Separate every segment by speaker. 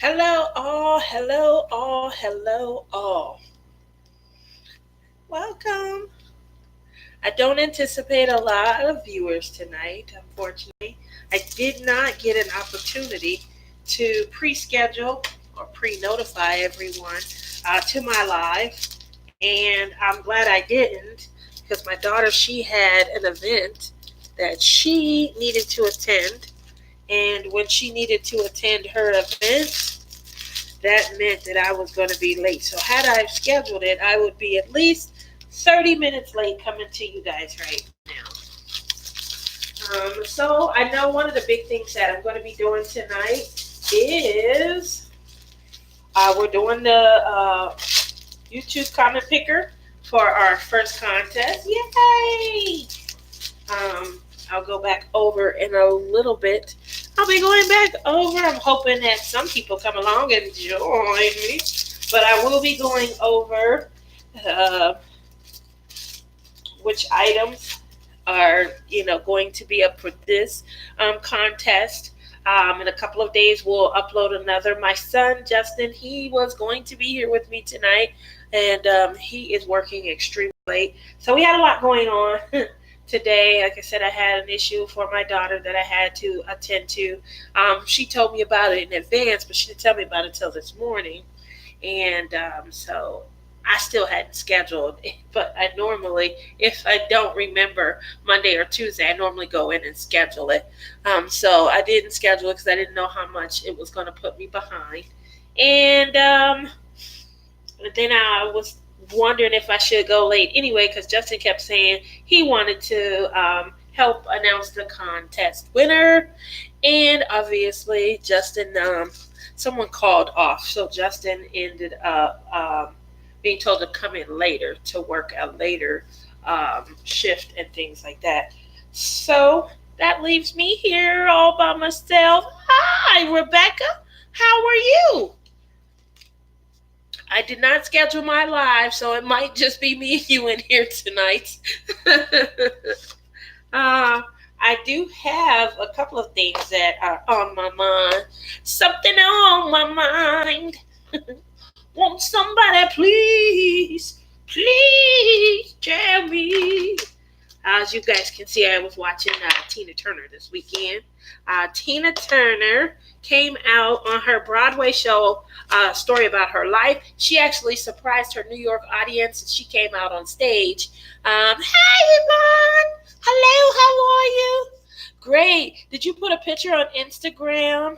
Speaker 1: Hello, all. Hello, all. Hello, all. Welcome. I don't anticipate a lot of viewers tonight, unfortunately. I did not get an opportunity to pre schedule or pre notify everyone to my live, and I'm glad I didn't because my daughter, she had an event that she needed to attend, and when she needed to attend her event, that meant that I was going to be late. So had I scheduled it, I would be at least 30 minutes late coming to you guys right now. So I know one of the big things that I'm going to be doing tonight is we're doing the YouTube comment picker for our first contest. Yay! I'll go back over in a little bit. I'll be going back over. I'm hoping that some people come along and join me. But I will be going over uh, which items are going to be up for this contest. In a couple of days, we'll upload another. My son Justin, he was going to be here with me tonight, and he is working extremely late. So we had a lot going on today. Like I said, I had an issue for my daughter that I had to attend to. She told me about it in advance, but she didn't tell me about it until this morning. And so I still hadn't scheduled it, but I normally, if I don't remember Monday or Tuesday, I normally go in and schedule it. So I didn't schedule it because I didn't know how much it was going to put me behind. And then I was wondering if I should go late anyway because Justin kept saying he wanted to help announce the contest winner. And obviously, Justin, someone called off. So Justin ended up being told to come in later to work a later shift and things like that. So that leaves me here all by myself. Hi, Rebecca. How are you? I did not schedule my live, so it might just be me and you in here tonight. I do have a couple of things that are on my mind. Something on my mind. Won't somebody please tell me? As you guys can see, I was watching Tina Turner this weekend. Tina Turner came out on her Broadway show, Story About Her Life. She actually surprised her New York audience and she came out on stage. Hi, Yvonne. Hello, how are you? Great. Did you put a picture on Instagram?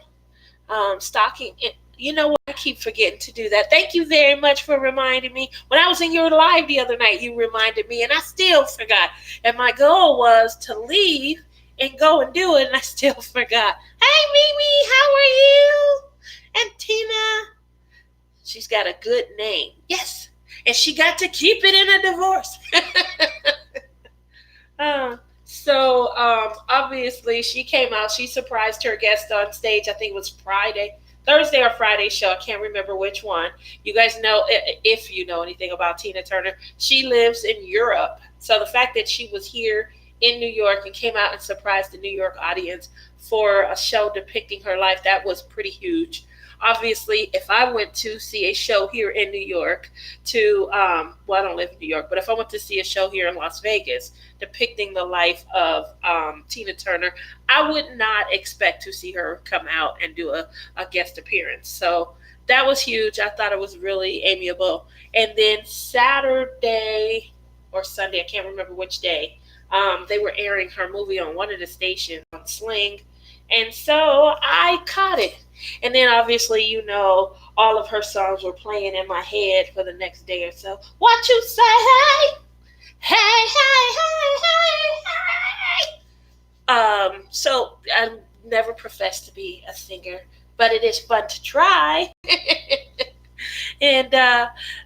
Speaker 1: Stalking it. You know what? I keep forgetting to do that. Thank you very much for reminding me. When I was in your live the other night, you reminded me, and I still forgot. And my goal was to leave and go and do it, and I still forgot. Hey, Mimi, how are you? And Tina, she's got a good name. Yes, and she got to keep it in a divorce. Obviously she came out. She surprised her guest on stage. I think it was Thursday or Friday show. I can't remember which one. You guys know, if you know anything about Tina Turner, she lives in Europe. So the fact that she was here in New York and came out and surprised the New York audience for a show depicting her life, that was pretty huge. Obviously, if I went to see a show here in New York well, I don't live in New York, but if I went to see a show here in Las Vegas depicting the life of Tina Turner, I would not expect to see her come out and do a guest appearance. So that was huge. I thought it was really amiable. And then Saturday or Sunday, I can't remember which day, they were airing her movie on one of the stations on Sling. And so I caught it. And then obviously, all of her songs were playing in my head for the next day or so. What you say? Hey, hey, hey, hey, hey, hey. So I never professed to be a singer, but it is fun to try. And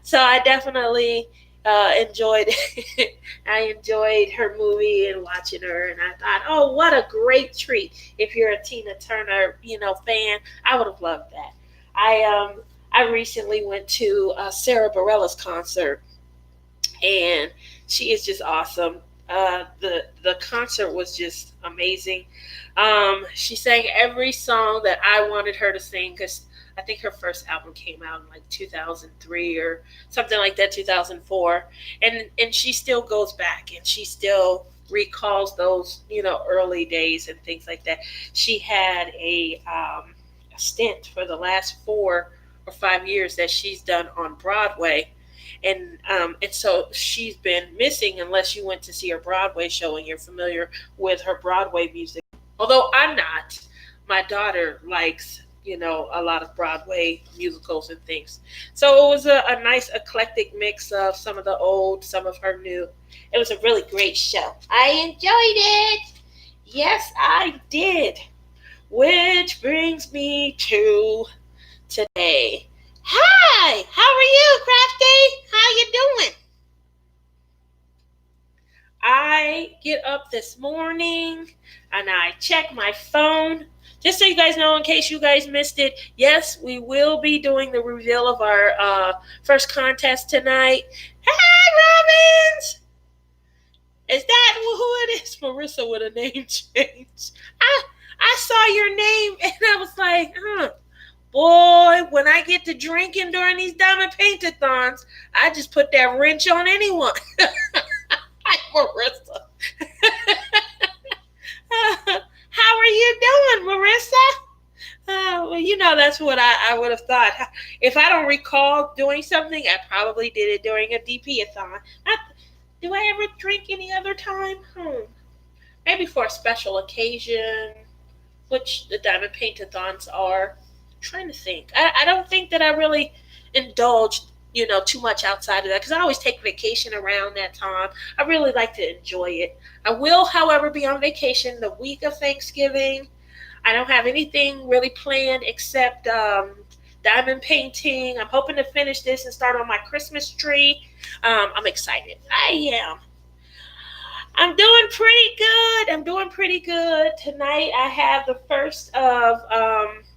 Speaker 1: so I definitely enjoyed it. I enjoyed her movie and watching her, and I thought, oh, what a great treat! If you're a Tina Turner, fan, I would have loved that. I recently went to Sarah Bareilles concert, and she is just awesome. The concert was just amazing. She sang every song that I wanted her to sing because I think her first album came out in like 2003 or something like that, 2004, and she still goes back and she still recalls those early days and things like that. She had a stint for the last 4 or 5 years that she's done on Broadway, and so she's been missing unless you went to see her Broadway show and you're familiar with her Broadway music. Although I'm not, my daughter likes a lot of Broadway musicals and things. So it was a nice eclectic mix of some of the old, some of her new. It was a really great show. I enjoyed it. Yes, I did. Which brings me to today. Hi, how are you, Crafty? How you doing? I get up this morning and I check my phone. Just so you guys know, in case you guys missed it, yes, we will be doing the reveal of our first contest tonight. Hi, Robbins! Is that who it is? Marissa with a name change. I saw your name and I was like, boy, when I get to drinking during these diamond paint-a-thons, I just put that wrench on anyone. Hi, Marissa. How are you doing, Marissa? Well, that's what I would have thought. If I don't recall doing something, I probably did it during a DP-a-thon. Do I ever drink any other time? Maybe for a special occasion, which the diamond paint-a-thons are. I'm trying to think. I don't think that I really indulged too much outside of that because I always take vacation around that time. I really like to enjoy it. I will, however, be on vacation the week of Thanksgiving. I don't have anything really planned except diamond painting. I'm hoping to finish this and start on my Christmas tree. I'm excited. I am. I'm doing pretty good. I'm doing pretty good. Tonight I have the first of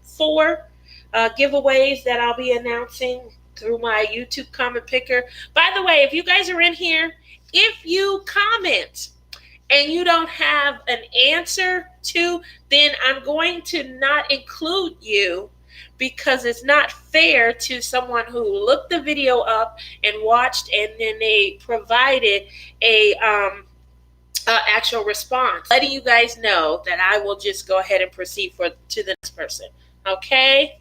Speaker 1: 4 giveaways that I'll be announcing through my YouTube comment picker. By the way, if you guys are in here, if you comment and you don't have an answer to, then I'm going to not include you because it's not fair to someone who looked the video up and watched and then they provided a actual response. Letting you guys know that I will just go ahead and proceed to the next person. Okay?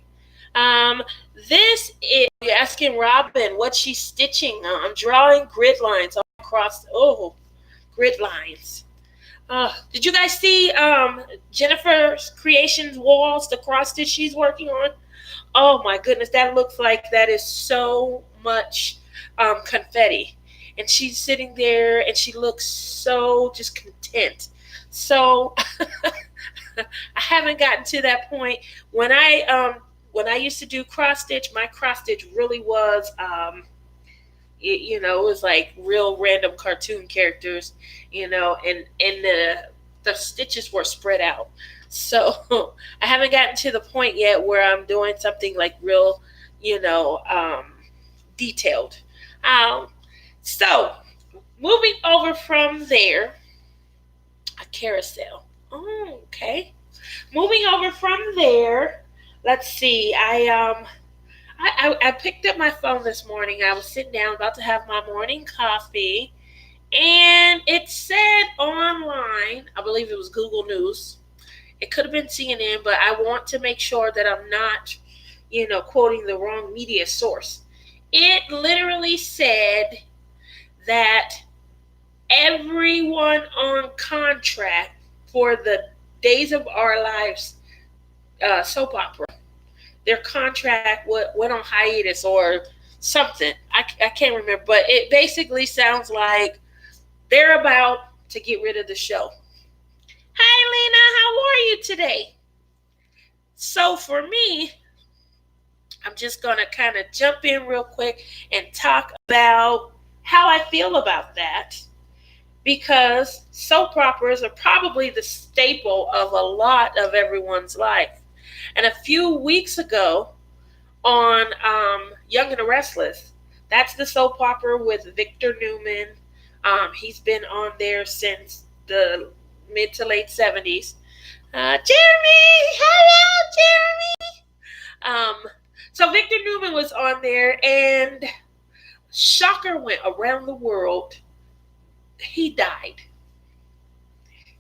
Speaker 1: This is you're asking Robin what she's stitching on. I'm drawing grid lines all across. Oh, grid lines. Did you guys see Jennifer's Creations walls, the cross stitch she's working on? Oh my goodness, that looks like that is so much confetti. And she's sitting there and she looks so just content. So I haven't gotten to that point. When I used to do cross stitch, my cross stitch really was it was like real random cartoon characters, and the stitches were spread out. So I haven't gotten to the point yet where I'm doing something like real, detailed. So moving over from there, a carousel. Oh, okay. Moving over from there, let's see. I picked up my phone this morning. I was sitting down about to have my morning coffee, and it said online, I believe it was Google News. It could have been CNN, but I want to make sure that I'm not, quoting the wrong media source. It literally said that everyone on contract for the Days of Our Lives soap opera, their contract went on hiatus or something. I can't remember, but it basically sounds like they're about to get rid of the show. Hi, Lena. How are you today? So for me, I'm just going to kind of jump in real quick and talk about how I feel about that, because soap operas are probably the staple of a lot of everyone's life. And a few weeks ago on Young and the Restless, that's the soap opera with Victor Newman, He's been on there since the mid to late 70s. Jeremy, hello, Jeremy. So Victor Newman was on there, and shocker went around the world. He died.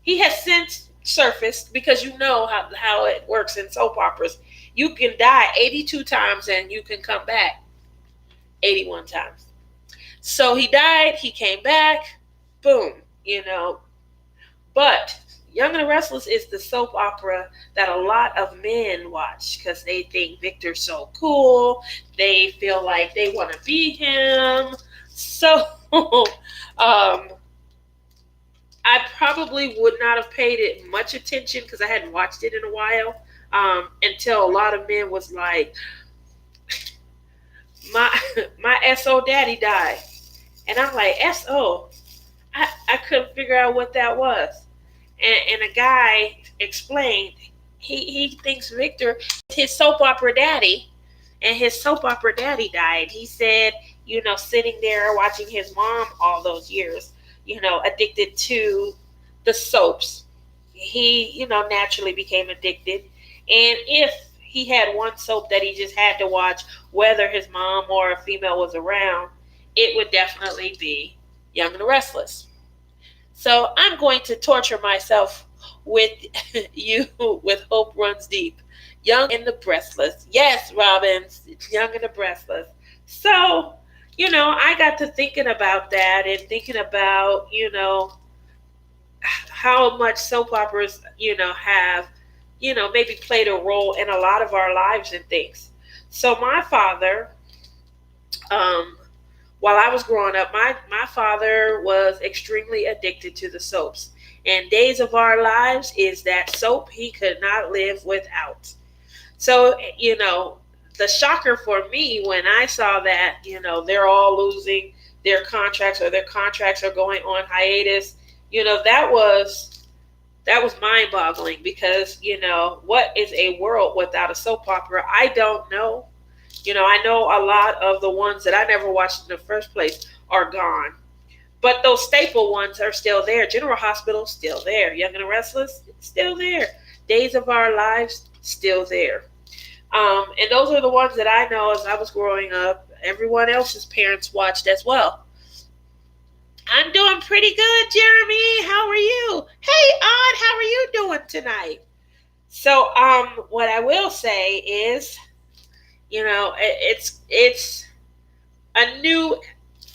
Speaker 1: He has since surfaced because you know how it works in soap operas. You can die 82 times and you can come back 81 times. So he died, he came back, boom. But Young and the Restless is the soap opera that a lot of men watch because they think Victor's so cool. They feel like they want to be him. So I probably would not have paid it much attention because I hadn't watched it in a while, until a lot of men was like, my my SO daddy died. And I'm like, SO? I couldn't figure out what that was. And a guy explained he thinks Victor is his soap opera daddy, and his soap opera daddy died. He said, sitting there watching his mom all those years, addicted to the soaps, he, naturally became addicted. And if he had one soap that he just had to watch, whether his mom or a female was around, it would definitely be Young and the Restless. So I'm going to torture myself with you with Hope Runs Deep. Young and the Breathless. Yes, Robbins, Young and the Breathless. So, I got to thinking about that and thinking about, how much soap operas, have, maybe played a role in a lot of our lives and things. So my father, um, while I was growing up, my father was extremely addicted to the soaps. And Days of Our Lives is that soap he could not live without. So, the shocker for me when I saw that, they're all losing their contracts or their contracts are going on hiatus, that was mind boggling because, what is a world without a soap opera? I don't know. I know a lot of the ones that I never watched in the first place are gone. But those staple ones are still there. General Hospital, still there. Young and the Restless, still there. Days of Our Lives, still there. And those are the ones that I know as I was growing up. Everyone else's parents watched as well. I'm doing pretty good, Jeremy. How are you? Hey, Odd, how are you doing tonight? So, what I will say is, it's a new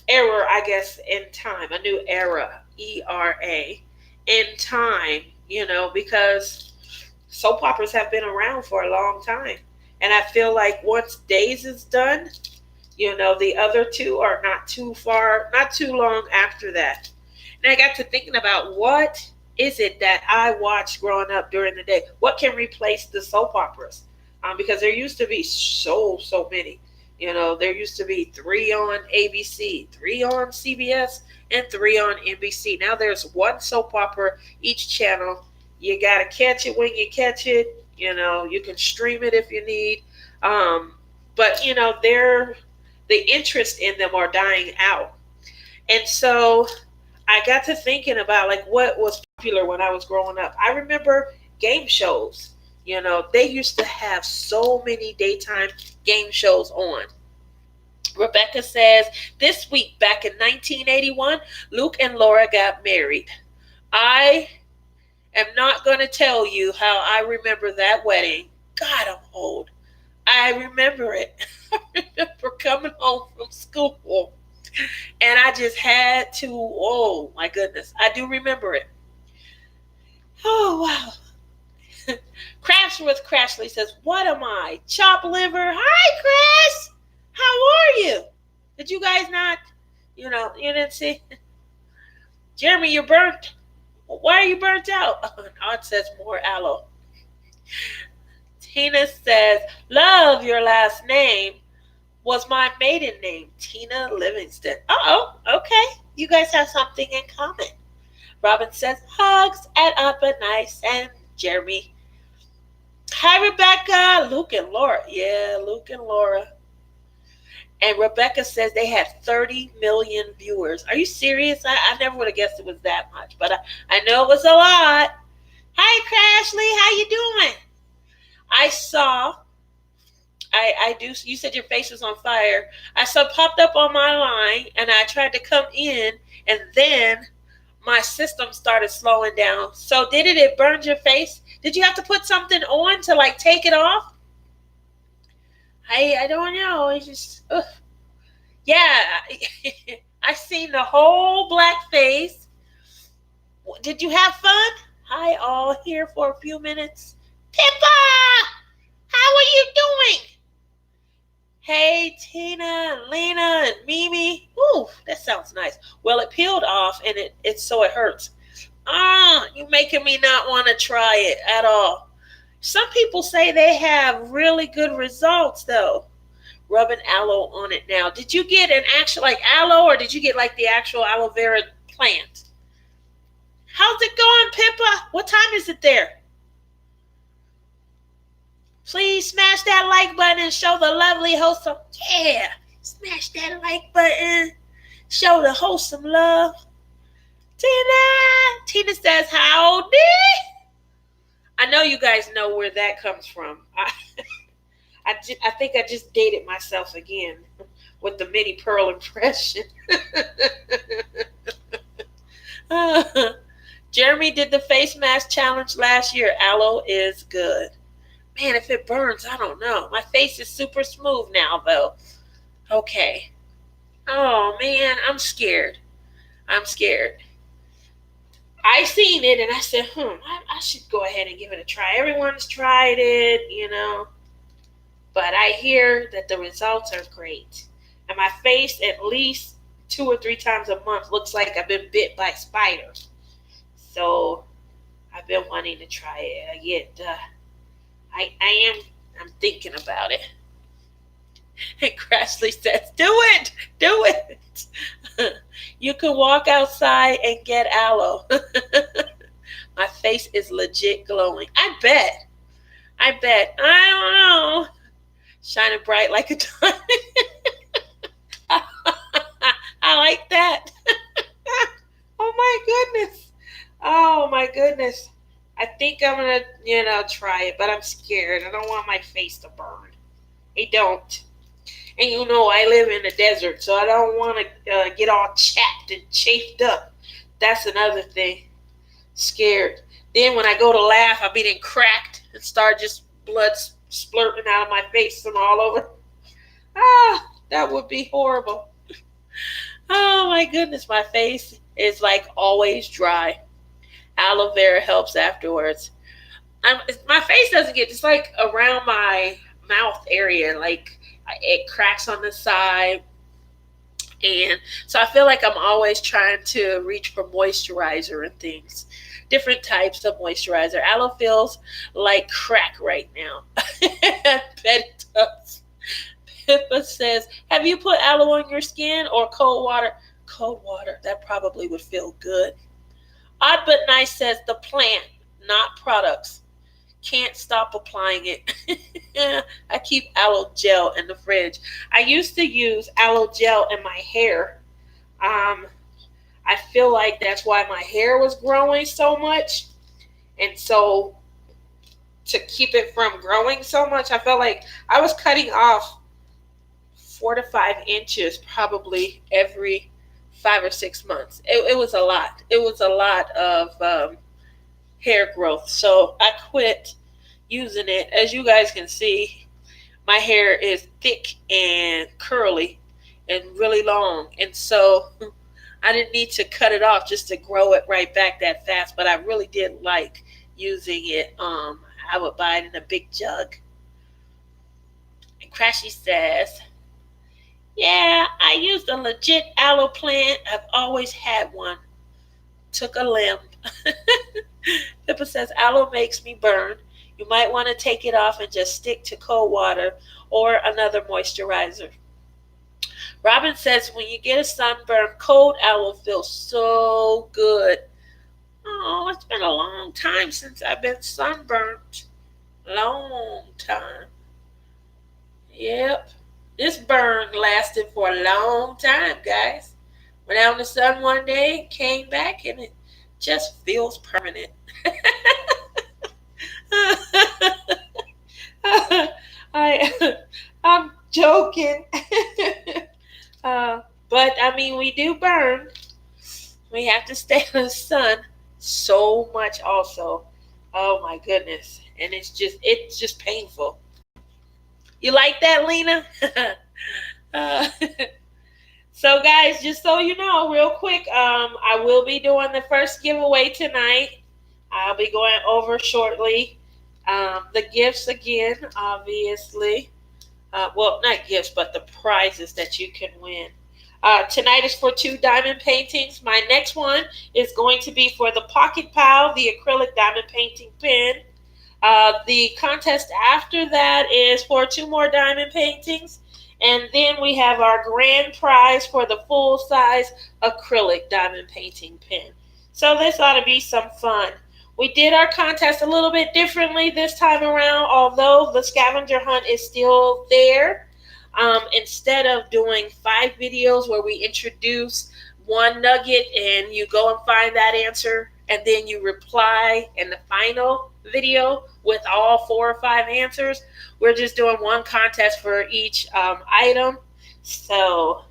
Speaker 1: era, I guess, in time, a new era, ERA, in time, because soap operas have been around for a long time. And I feel like once Days is done, the other two are not too far, not too long after that. And I got to thinking about what is it that I watched growing up during the day? What can replace the soap operas? Because there used to be so many. There used to be 3 on ABC, 3 on CBS, and 3 on NBC. Now there's one soap opera each channel. You got to catch it when you catch it. You can stream it if you need. But, the interest in them are dying out. And so I got to thinking about like what was popular when I was growing up. I remember game shows. They used to have so many daytime game shows on. Rebecca says, this week back in 1981, Luke and Laura got married. I am not going to tell you how I remember that wedding. God, I'm old. I remember it. I remember coming home from school and I just had to, oh my goodness, I do remember it. Oh, wow. Crashworth Crashley says, what am I? Chop liver? Hi, Crash. How are you? Did you guys not, you didn't see? Jeremy, you're burnt. Why are you burnt out? Odd says more aloe. Tina says, love your last name was my maiden name, Tina Livingston. Okay. You guys have something in common. Robin says, hugs and up and nice. And Jeremy, hi, Rebecca. Luke and Laura. Yeah, Luke and Laura. And Rebecca says they had 30 million viewers. Are you serious? I never would have guessed it was that much, but I know it was a lot. Hi, Crashly. How you doing? I saw. I do. You said your face was on fire. I saw popped up on my line, and I tried to come in, and then my system started slowing down. So did it? It burned your face? Did you have to put something on to like take it off? I don't know. It's just yeah. I seen the whole black face. Did you have fun? Hi, all here for a few minutes. Pippa, how are you doing? Hey, Tina and Lena and Mimi. Ooh, that sounds nice. Well, it peeled off and it so it hurts. You making me not want to try it at all. Some people say they have really good results though. Rubbing aloe on it now. Did you get an actual like aloe or did you get like the actual aloe vera plant? How's it going, Pippa? What time is it there? Please smash that like button and show the lovely host some. Yeah, smash that like button. Show the host some love. Tina says howdy. I know you guys know where that comes from. I think I just dated myself again with the mini pearl impression. Jeremy did the face mask challenge last year. Aloe is good. Man, if it burns, I don't know. My face is super smooth now, though. Okay. Oh, man, I'm scared. I'm scared. I seen it, and I said, I should go ahead and give it a try. Everyone's tried it, you know. But I hear that the results are great. And my face, at least 2 or 3 times a month, looks like I've been bit by spiders. So I've been wanting to try it. I'm thinking about it. And Crashly says, do it. You can walk outside and get aloe. My face is legit glowing. I bet. I don't know. Shining bright like a diamond. I like that. Oh my goodness. I think I'm going to, try it, but I'm scared. I don't want my face to burn. I don't. And I live in the desert, so I don't want to get all chapped and chafed up. That's another thing. Scared. Then when I go to laugh, I be then cracked and start just blood splurting out of my face and all over. That would be horrible. Oh my goodness, my face is like always dry. Aloe vera helps afterwards. My face doesn't get, it's like around my mouth area, like it cracks on the side. And so I feel like I'm always trying to reach for moisturizer and things. Different types of moisturizer. Aloe feels like crack right now. I bet it does. Pippa says, have you put aloe on your skin or cold water? Cold water. That probably would feel good. Odd But Nice says the plant, not products. Can't stop applying it. I keep aloe gel in the fridge. I used to use aloe gel in my hair. I feel like that's why my hair was growing so much. And so to keep it from growing so much, I felt like I was cutting off 4 to 5 inches probably every 5 or 6 months. It was a lot. It was a lot of hair growth. So I quit using it. As you guys can see, my hair is thick and curly and really long. And so I didn't need to cut it off just to grow it right back that fast. But I really did like using it. I would buy it in a big jug. And Crashy says, yeah, I used a legit aloe plant. I've always had one. Took a limb. Pippa says, aloe makes me burn. You might want to take it off and just stick to cold water or another moisturizer. Robin says, when you get a sunburn, cold aloe feels so good. Oh, it's been a long time since I've been sunburnt. Long time. Yep. This burn lasted for a long time, guys. Went out in the sun one day, came back, and it just feels permanent. I, I'm joking. uh, but I mean, we do burn. We have to stay in the sun so much, also. Oh my goodness, and it's just painful. You like that, Lena? uh, so, guys, just so you know, real quick, I will be doing the first giveaway tonight. I'll be going over shortly. The gifts again, obviously. Well, not gifts, but the prizes that you can win. Tonight is for 2 diamond paintings. My next one is going to be for the Pocket Pal, the acrylic diamond painting pen. The contest after that is for 2 more diamond paintings. And then we have our grand prize for the full size acrylic diamond painting pen. So this ought to be some fun. We did our contest a little bit differently this time around, although the scavenger hunt is still there. Instead of doing 5 videos where we introduce one nugget and you go and find that answer, and then you reply in the final video with all 4 or 5 answers, we're just doing one contest for each item. So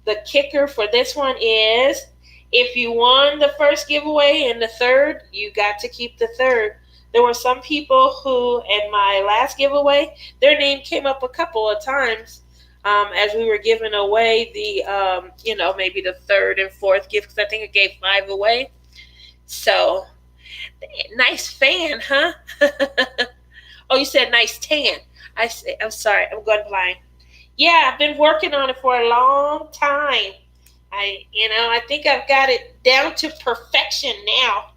Speaker 1: the kicker for this one is, if you won the first giveaway and the third, you got to keep the third. There were some people who, in my last giveaway, their name came up a couple of times as we were giving away the, maybe the third and fourth gift, because I think I gave 5 away. So, nice fan, huh? Oh, you said nice tan. I'm sorry, I'm going blind. Yeah, I've been working on it for a long time. I think I've got it down to perfection now.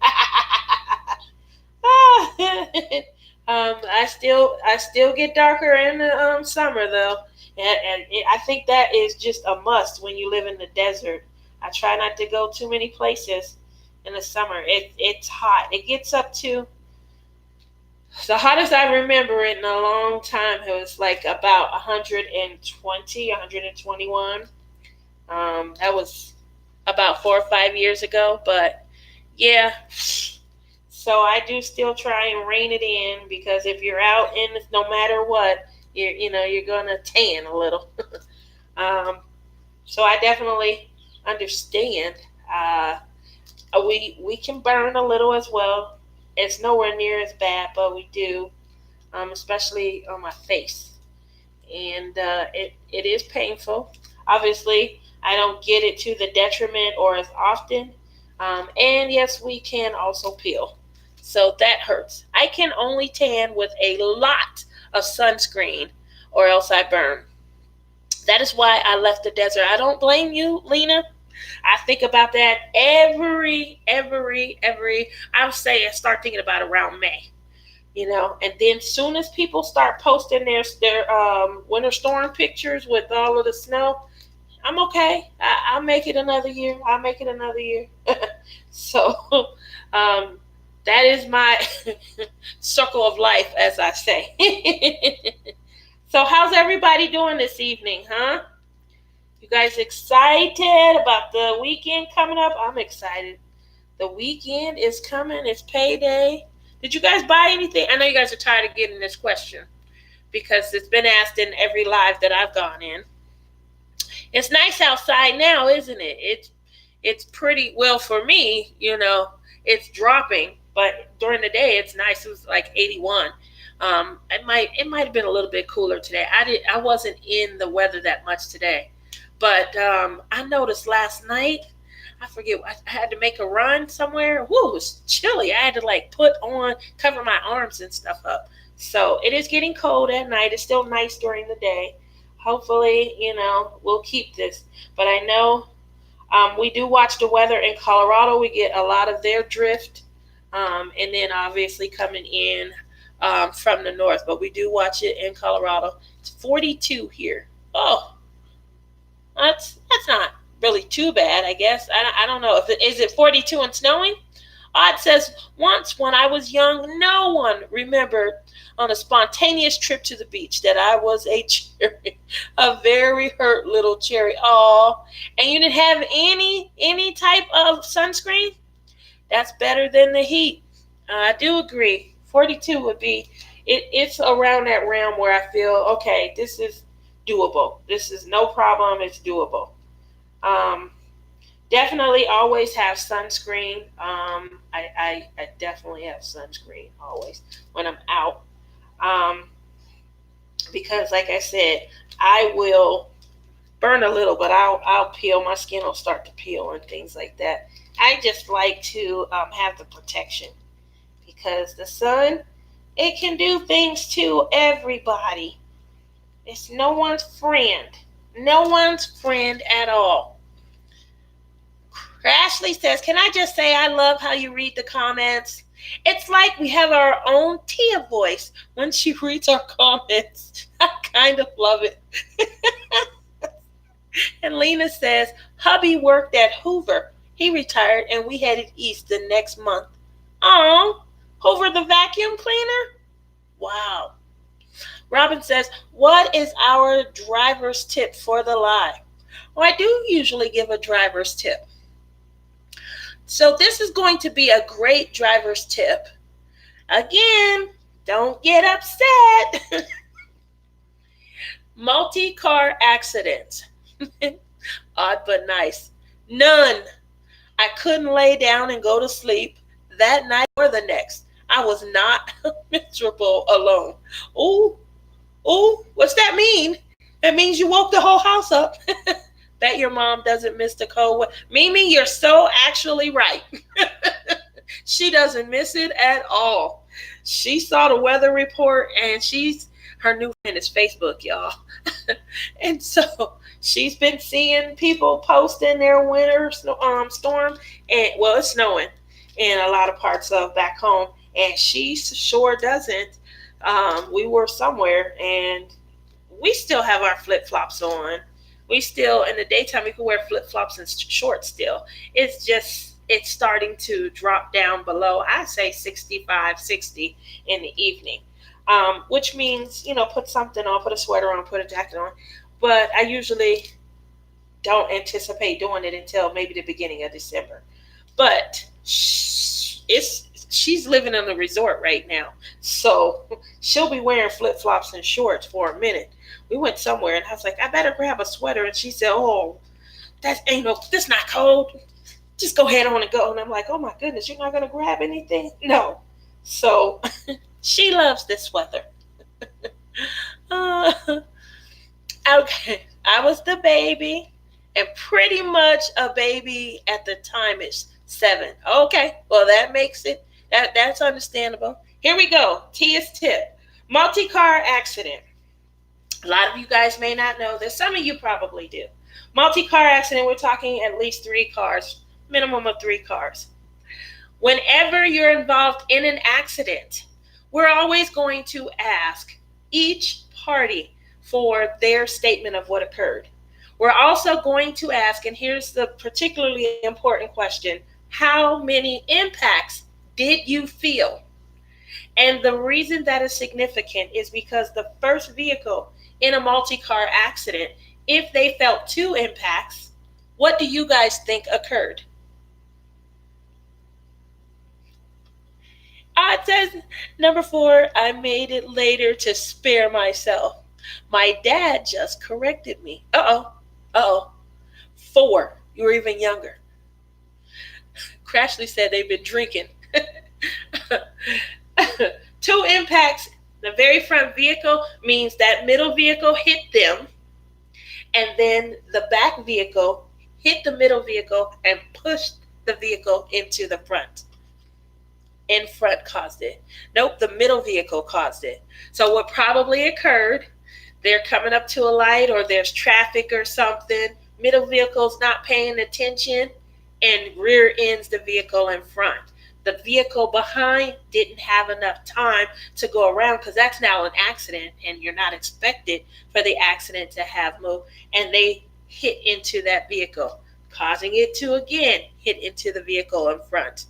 Speaker 1: I still get darker in the summer though, and I think that is just a must when you live in the desert. I try not to go too many places in the summer. It's hot. It gets up to the hottest I remember it in a long time. It was like about 120, 121. That was about 4 or 5 years ago, but yeah. So I do still try and rein it in, because if you're out in, no matter what, you're gonna tan a little. So I definitely understand. We can burn a little as well. It's nowhere near as bad, but we do, especially on my face, and it is painful. Obviously, I don't get it to the detriment or as often. And yes, we can also peel. So that hurts. I can only tan with a lot of sunscreen, or else I burn. That is why I left the desert. I don't blame you, Lena. I think about that I would say I start thinking about around May. And then soon as people start posting their winter storm pictures with all of the snow, I'm okay. I'll make it another year. So that is my circle of life, as I say. So how's everybody doing this evening, huh? You guys excited about the weekend coming up? I'm excited. The weekend is coming. It's payday. Did you guys buy anything? I know you guys are tired of getting this question, because it's been asked in every live that I've gone in. It's nice outside now, isn't it? It's pretty, well, for me, it's dropping, but during the day it's nice. It was like 81. It might have been a little bit cooler today. I wasn't in the weather that much today, but I noticed last night, I forget, I had to make a run somewhere. Woo, it was chilly. I had to cover my arms and stuff up. So it is getting cold at night. It's still nice during the day. Hopefully, we'll keep this. But I know we do watch the weather in Colorado. We get a lot of their drift. And then obviously coming in from the north. But we do watch it in Colorado. It's 42 here. Oh, that's not really too bad, I guess. I don't know. Is it 42 and snowing? It says, once when I was young, no one remembered on a spontaneous trip to the beach that I was a cheerleader. A very hurt little cherry. Oh, and you didn't have any type of sunscreen? That's better than the heat. I do agree. 42 would be it's around that realm where I feel okay. This is doable. This is no problem. It's doable. Um, Definitely always have sunscreen. I definitely have sunscreen always when I'm out. Um, because like I said, I will burn a little, but I'll peel. My skin will start to peel and things like that. I just like to have the protection because the sun, it can do things to everybody. It's no one's friend. No one's friend at all. Ashley says, can I just say I love how you read the comments? It's like we have our own Tia voice when she reads our comments. I kind of love it. And Lena says, hubby worked at Hoover. He retired and we headed east the next month. Oh, Hoover the vacuum cleaner? Wow. Robin says, what is our driver's tip for the lie? Well, I do usually give a driver's tip. So this is going to be a great driver's tip. Again, don't get upset. Multi-car accidents. Odd but nice. None. I couldn't lay down and go to sleep that night or the next. I was not miserable alone. Oh, what's that mean? That means you woke the whole house up. Bet your mom doesn't miss the cold. Mimi, you're so actually right. She doesn't miss it at all. She saw the weather report and her new friend is Facebook, y'all. And so she's been seeing people posting their winter storm, and well, it's snowing in a lot of parts of back home, and she sure doesn't. We were somewhere, and we still have our flip flops on. We still in the daytime we can wear flip flops and shorts still. It's starting to drop down below, I say 65, 60 in the evening. Which means, put something on, put a sweater on, put a jacket on. But I usually don't anticipate doing it until maybe the beginning of December. But she's living on the resort right now. So she'll be wearing flip-flops and shorts for a minute. We went somewhere and I was like, I better grab a sweater. And she said, oh, that's not cold. Just go ahead on and go. And I'm like, oh my goodness, you're not going to grab anything? No. So she loves this weather. Okay, I was the baby and pretty much a baby at the time is 7. Okay, well that makes it, that's understandable. Here we go, Tia's tip. Multi-car accident. A lot of you guys may not know this. Some of you probably do. Multi-car accident, we're talking at least 3 cars, minimum of 3 cars. Whenever you're involved in an accident, we're always going to ask each party for their statement of what occurred. We're also going to ask, and here's the particularly important question, how many impacts did you feel? And the reason that is significant is because the first vehicle in a multi-car accident, if they felt 2 impacts, what do you guys think occurred? It says, number 4, I made it later to spare myself. My dad just corrected me. Uh-oh. 4, you were even younger. Crashley said they've been drinking. 2 impacts. The very front vehicle means that middle vehicle hit them, and then the back vehicle hit the middle vehicle and pushed the vehicle into the front. In front caused it. Nope, the middle vehicle caused it. So what probably occurred, they're coming up to a light or there's traffic or something, middle vehicle's not paying attention and rear ends the vehicle in front. The vehicle behind didn't have enough time to go around because that's now an accident and you're not expected for the accident to have moved, and they hit into that vehicle, causing it to again hit into the vehicle in front.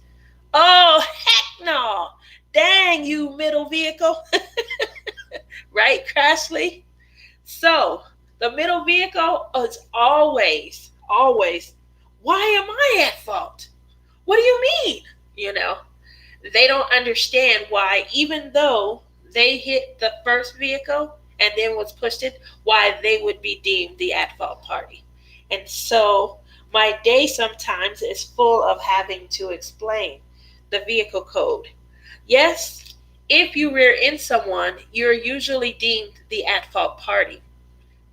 Speaker 1: Oh, heck no. Dang, you middle vehicle. Right, Crashly? So The middle vehicle is always, why am I at fault? What do you mean? You know, they don't understand why, even though they hit the first vehicle and then was pushed in, why they would be deemed the at fault party. And so my day sometimes is full of having to explain the vehicle code. Yes, if you rear in someone, you're usually deemed the at fault party.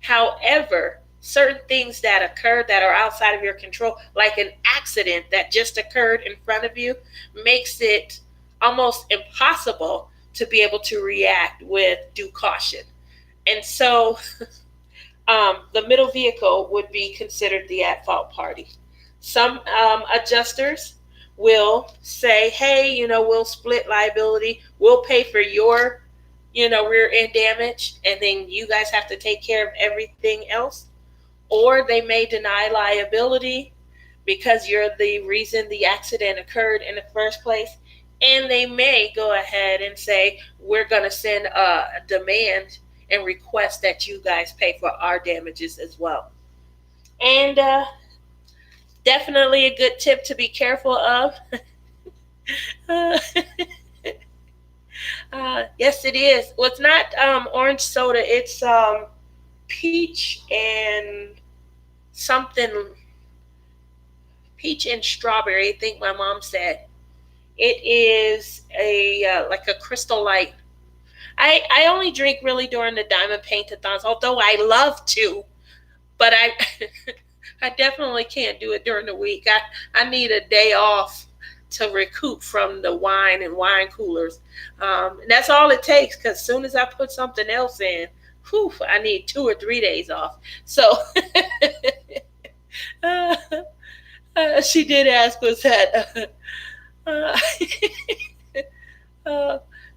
Speaker 1: However, certain things that occur that are outside of your control, like an accident that just occurred in front of you, makes it almost impossible to be able to react with due caution. And so the middle vehicle would be considered the at fault party. Some adjusters will say, hey, we'll split liability, we'll pay for your rear end damage, and then you guys have to take care of everything else. Or they may deny liability because you're the reason the accident occurred in the first place. And they may go ahead and say, we're going to send a demand and request that you guys pay for our damages as well. And definitely a good tip to be careful of. Yes, it is. Well, it's not orange soda. It's peach and something, peach and strawberry, I think my mom said. It is a like a Crystal Light. I only drink really during the Diamond Paint-a-thons, although I love to, but I I definitely can't do it during the week. I need a day off to recoup from the wine and wine coolers. And that's all it takes, because as soon as I put something else in, I need 2 or 3 days off. So she did ask, was that...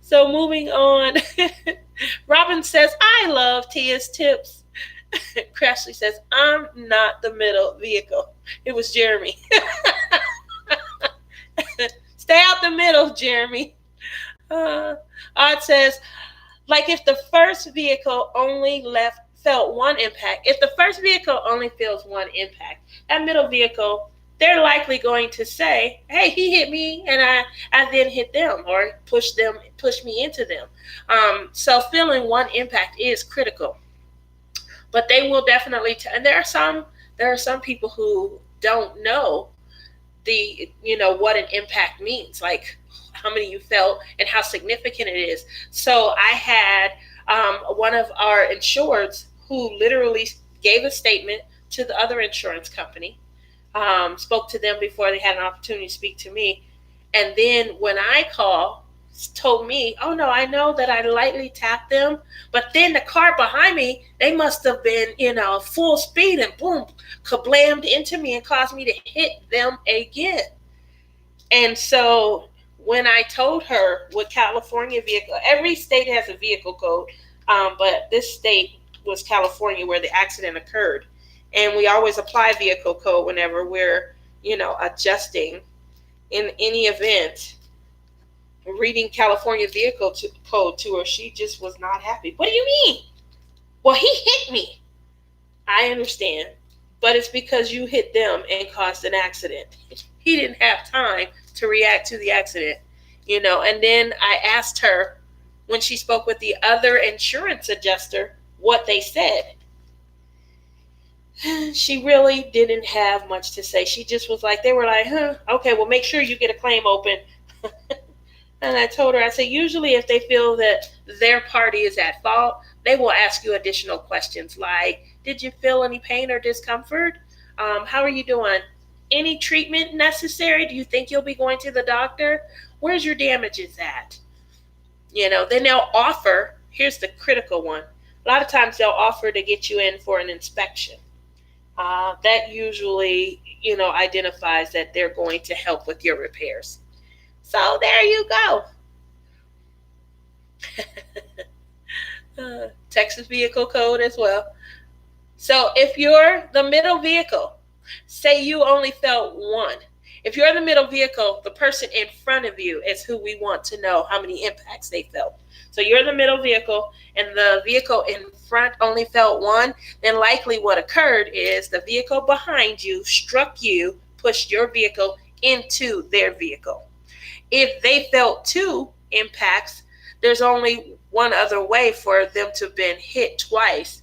Speaker 1: so moving on. Robin says, I love Tia's tips. Crashly says, I'm not the middle vehicle. It was Jeremy. Stay out the middle, Jeremy. Odd says, like if the first vehicle only felt one impact, if the first vehicle only feels one impact, that middle vehicle, they're likely going to say, hey, he hit me and I then hit them, or push me into them. So feeling one impact is critical. But they will definitely, and there are some people who don't know what an impact means, like how many you felt and how significant it is. So I had one of our insureds who literally gave a statement to the other insurance company, spoke to them before they had an opportunity to speak to me. And then when I called, told me, oh no, I know that I lightly tapped them, but then the car behind me, they must have been, full speed, and boom, kablammed into me and caused me to hit them again. And so when I told her what California vehicle, every state has a vehicle code, but this state was California where the accident occurred. And we always apply vehicle code whenever we're, adjusting in any event. Reading California vehicle code to her, she just was not happy. What do you mean? Well, he hit me. I understand, but it's because you hit them and caused an accident. He didn't have time to react to the accident, And then I asked her, when she spoke with the other insurance adjuster, what they said. She really didn't have much to say. She just was like, they were like, okay, well, make sure you get a claim open. And I told her, I said, usually if they feel that their party is at fault, they will ask you additional questions like, did you feel any pain or discomfort? How are you doing? Any treatment necessary? Do you think you'll be going to the doctor? Where's your damages at? Then they'll offer, here's the critical one. A lot of times they'll offer to get you in for an inspection. That usually, identifies that they're going to help with your repairs. So there you go. Texas vehicle code as well. So if you're the middle vehicle, say you only felt one, If you're in the middle vehicle, the person in front of you is who we want to know how many impacts they felt. So you're in the middle vehicle and the vehicle in front only felt one, then likely what occurred is the vehicle behind you struck you, pushed your vehicle into their vehicle. If they felt two impacts, there's only one other way for them to have been hit twice.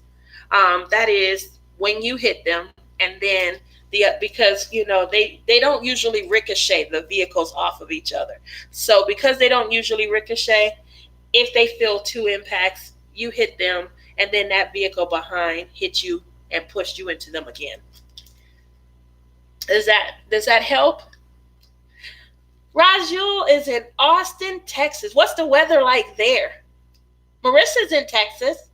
Speaker 1: That is when you hit them, and then because they don't usually ricochet the vehicles off of each other. So because they don't usually ricochet, if they feel two impacts, you hit them, and then that vehicle behind hit you and pushed you into them again. Does that help? Rajul is in Austin, Texas. What's the weather like there? Marissa's in Texas.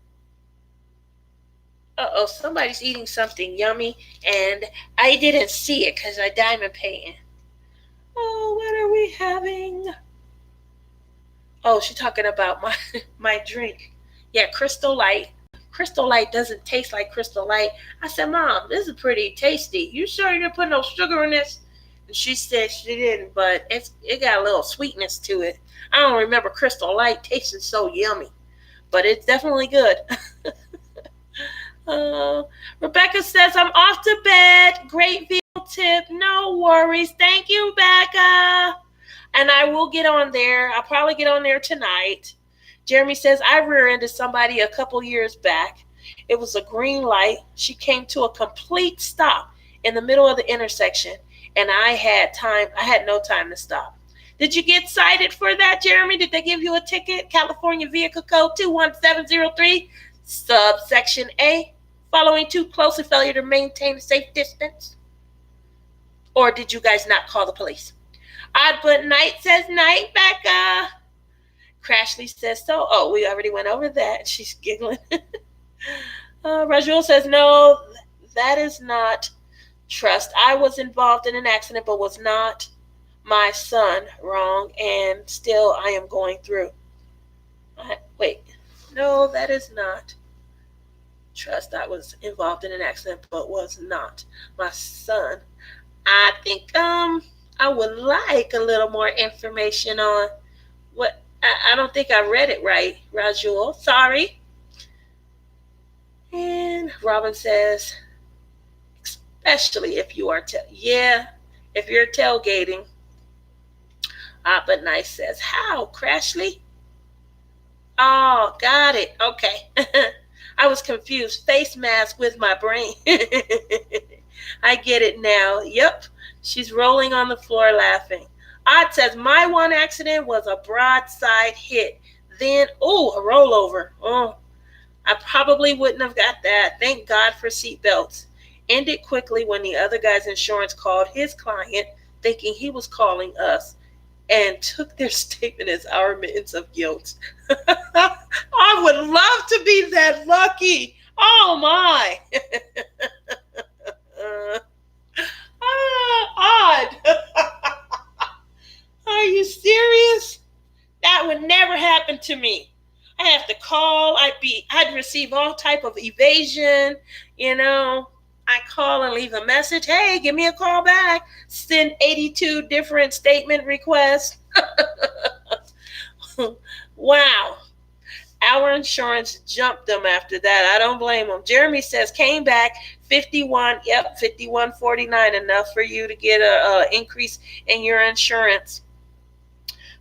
Speaker 1: Uh-oh, somebody's eating something yummy, and I didn't see it because I diamond painting. Oh, what are we having? Oh, she's talking about my drink. Yeah, Crystal Light. Crystal Light doesn't taste like Crystal Light. I said, Mom, this is pretty tasty. You sure you didn't put no sugar in this? And she said she didn't, but it got a little sweetness to it. I don't remember Crystal Light tasting so yummy, but it's definitely good. Rebecca says, I'm off to bed. Great vehicle tip. No worries. Thank you, Becca. And I will get on there. I'll probably get on there tonight. Jeremy says, I rear-ended somebody a couple years back. It was a green light. She came to a complete stop in the middle of the intersection, and I had no time to stop. Did you get cited for that, Jeremy? Did they give you a ticket? California Vehicle Code 21703, subsection A, following too closely, failure to maintain a safe distance? Or did you guys not call the police? Odd but Night says, night, Becca. Crashly says so. Oh, we already went over that. She's giggling. Rajul says, no, that is not trust. I was involved in an accident, but was not my son. Wrong. And still I am going through. Wait. No, that is not trust. I was involved in an accident, but was not my son. I think I would like a little more information on what. I don't think I read it right, Rajul. Sorry. And Robin says, especially if you are if you're tailgating. But Nice says, how, Crashly? Oh, got it. Okay. I was confused. Face mask with my brain. I get it now. Yep. She's rolling on the floor laughing. Odd says, my one accident was a broadside hit. Then, a rollover. Oh, I probably wouldn't have got that. Thank God for seatbelts. Ended quickly when the other guy's insurance called his client, thinking he was calling us, and took their statement as our admittance of guilt. I would love to be that lucky. Oh, my. Odd. Are you serious? That would never happen to me. I have to call. I'd receive all type of evasion. I call and leave a message. Hey, give me a call back. Send 82 different statement requests. Wow. Our insurance jumped them after that. I don't blame them. Jeremy says, came back 51. Yep, 51.49, enough for you to get a increase in your insurance.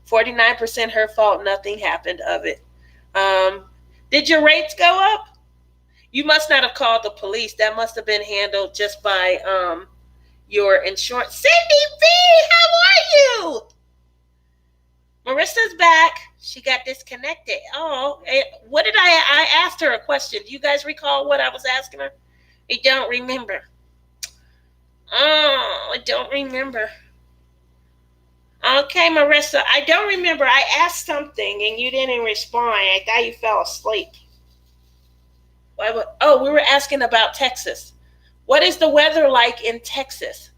Speaker 1: 49% her fault. Nothing happened of it. Did your rates go up? You must not have called the police. That must have been handled just by your insurance. Cindy B, how are you? Marissa's back. She got disconnected. Oh, what did I asked her a question. Do you guys recall what I was asking her? I don't remember. Oh, I don't remember. Okay, Marissa, I don't remember. I asked something and you didn't respond. I thought you fell asleep. Oh, we were asking about Texas. What is the weather like in Texas?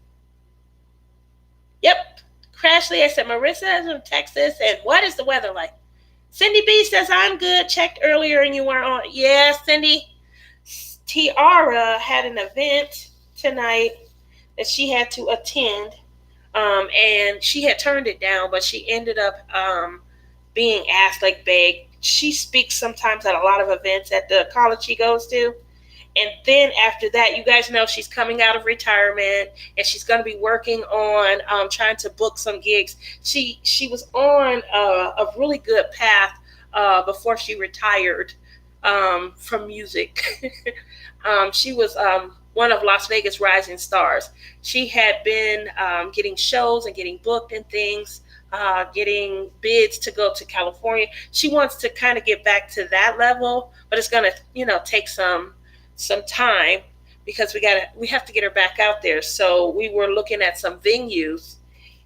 Speaker 1: Yep. Crashly, I said, Marissa is from Texas, and what is the weather like? Cindy B says, I'm good. Checked earlier and you weren't on. Yeah, Cindy. Tiara had an event tonight that she had to attend. And she had turned it down, but she ended up being asked, like begged. She speaks sometimes at a lot of events at the college she goes to. And then after that, you guys know she's coming out of retirement and she's going to be working on trying to book some gigs. She was on a really good path before she retired from music. She was one of Las Vegas rising stars. She had been getting shows and getting booked and things, getting bids to go to California. She wants to kind of get back to that level, but it's going to, take some time because we have to get her back out there. So we were looking at some venues,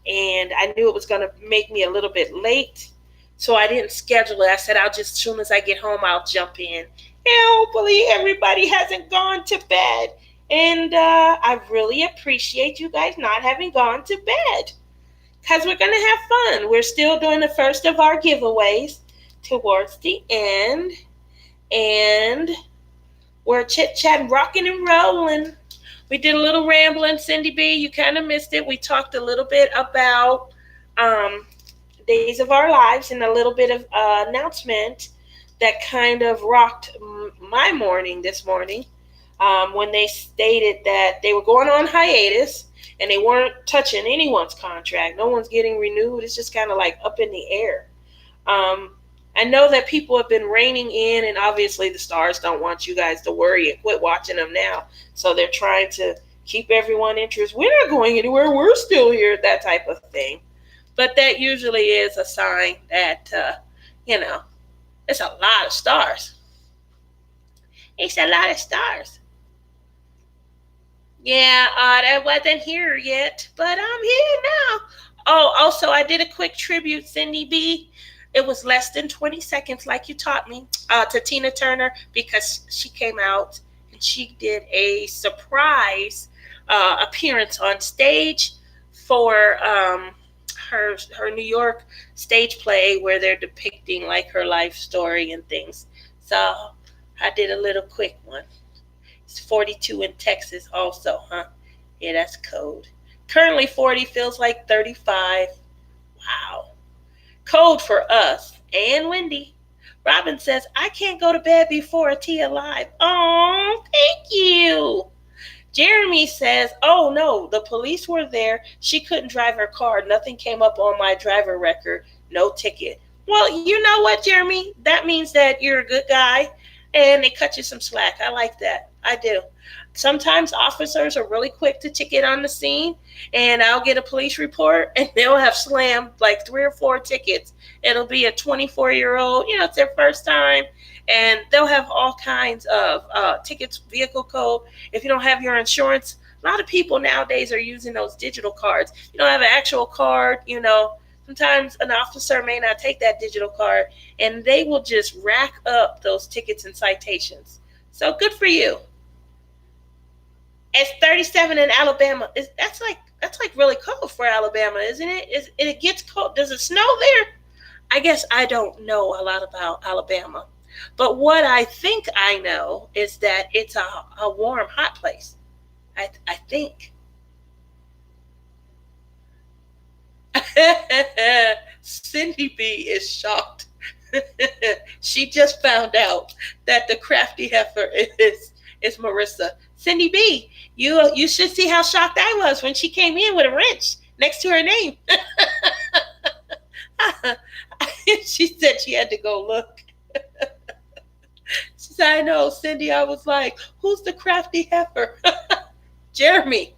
Speaker 1: and I knew it was going to make me a little bit late, so I didn't schedule it. I said I'll just, as soon as I get home, I'll jump in. Hopefully everybody hasn't gone to bed, and I really appreciate you guys not having gone to bed because we're going to have fun. We're still doing the first of our giveaways towards the end, and we're chit-chatting, rocking and rolling. We did a little rambling, Cindy B. You kind of missed it. We talked a little bit about days of our lives and a little bit of announcement that kind of rocked my morning this morning when they stated that they were going on hiatus and they weren't touching anyone's contract. No one's getting renewed. It's just kind of like up in the air. I know that people have been reining in, and obviously the stars don't want you guys to worry and quit watching them now. So they're trying to keep everyone interested. We're not going anywhere. We're still here, that type of thing. But that usually is a sign that, it's a lot of stars. It's a lot of stars. Yeah, that wasn't here yet, but I'm here now. Oh, also, I did a quick tribute, Cindy B. It was less than 20 seconds, like you taught me, to Tina Turner, because she came out and she did a surprise appearance on stage for her New York stage play where they're depicting like her life story and things. So I did a little quick one. It's 42 in Texas also, huh? Yeah, that's cold. Currently 40, feels like 35. Wow. Cold for us. And Wendy. Robin says, I can't go to bed before a tea alive. Oh, thank you. Jeremy says, oh no, the police were there. She couldn't drive her car. Nothing came up on my driver record. No ticket. Well, you know what, Jeremy? That means that you're a good guy and they cut you some slack. I like that. I do. Sometimes officers are really quick to ticket on the scene, and I'll get a police report and they'll have slammed like 3 or 4 tickets. It'll be a 24-year-old, it's their first time, and they'll have all kinds of tickets, vehicle code. If you don't have your insurance, a lot of people nowadays are using those digital cards. You don't have an actual card, sometimes an officer may not take that digital card, and they will just rack up those tickets and citations. So good for you. It's 37 in Alabama. That's like really cold for Alabama, isn't it? It gets cold. Does it snow there? I guess I don't know a lot about Alabama. But what I think I know is that it's a warm, hot place. I think. Cindy B is shocked. She just found out that the crafty heifer is Marissa. Cindy B, you should see how shocked I was when she came in with a wrench next to her name. She said she had to go look. She said, I know, Cindy. I was like, who's the crafty heifer? Jeremy.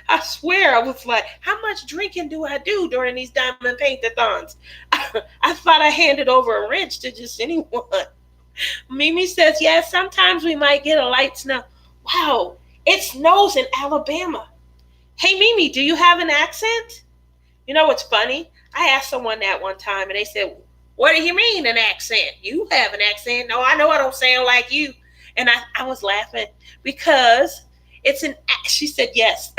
Speaker 1: I swear I was like, how much drinking do I do during these diamond paint-a-thons? I thought I handed over a wrench to just anyone. Mimi says, yeah, sometimes we might get a light snow. Wow, it snows in Alabama. Hey, Mimi, do you have an accent? You know what's funny? I asked someone that one time, and they said, what do you mean an accent? You have an accent. No, I know I don't sound like you. And I was laughing because she said yes.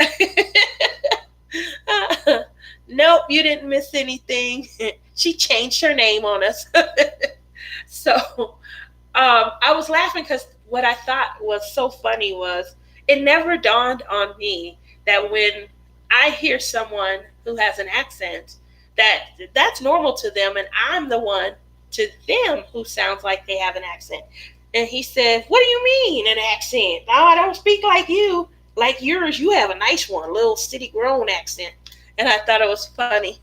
Speaker 1: Nope, you didn't miss anything. She changed her name on us. So I was laughing because what I thought was so funny was it never dawned on me that when I hear someone who has an accent that's normal to them, and I'm the one to them who sounds like they have an accent. And he said, "What do you mean an accent? No, I don't speak like you. Like yours, you have a nice one, a little city grown accent." And I thought it was funny.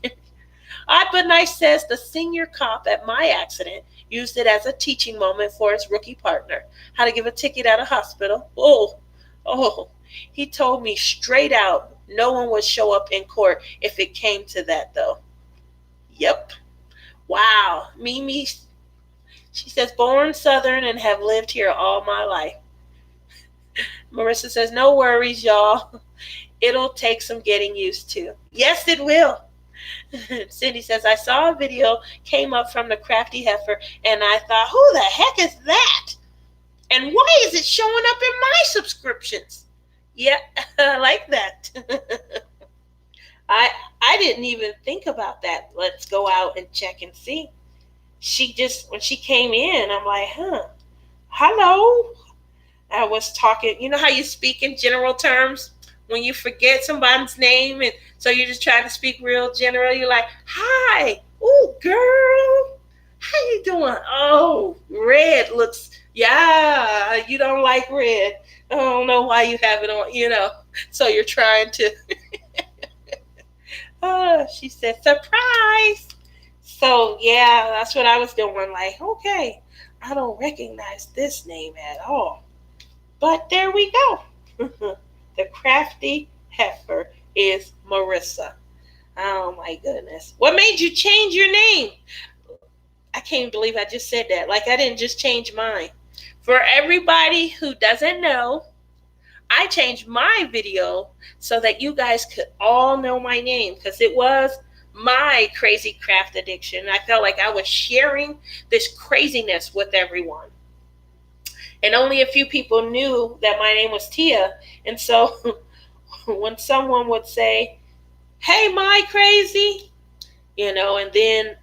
Speaker 1: Odd but Nice says the senior cop at my accident used it as a teaching moment for his rookie partner how to give a ticket at a hospital. Oh, he told me straight out no one would show up in court if it came to that, though. Yep. Wow. Mimi, she says, born Southern and have lived here all my life. Marissa says, no worries, y'all. It'll take some getting used to. Yes, it will. Cindy says, I saw a video came up from the Crafty Heifer, and I thought, who the heck is that? And why is it showing up in my subscriptions? Yeah, I like that. I didn't even think about that. Let's go out and check and see. When she came in, I'm like, hello. I was talking, you know how you speak in general terms? When you forget somebody's name, and so you're just trying to speak real general, you're like, hi, ooh, girl, how you doing? Oh, red looks, yeah, you don't like red. I don't know why you have it on, so you're trying to. She said, surprise. So, yeah, that's what I was doing. Like, okay, I don't recognize this name at all. But there we go. The Crafty Heifer is Marissa. Oh my goodness. What made you change your name? I can't believe I just said that. Like I didn't just change mine. For everybody who doesn't know, I changed my video so that you guys could all know my name because it was my crazy craft addiction. I felt like I was sharing this craziness with everyone. And only a few people knew that my name was Tia. And so when someone would say, hey, my crazy, and then,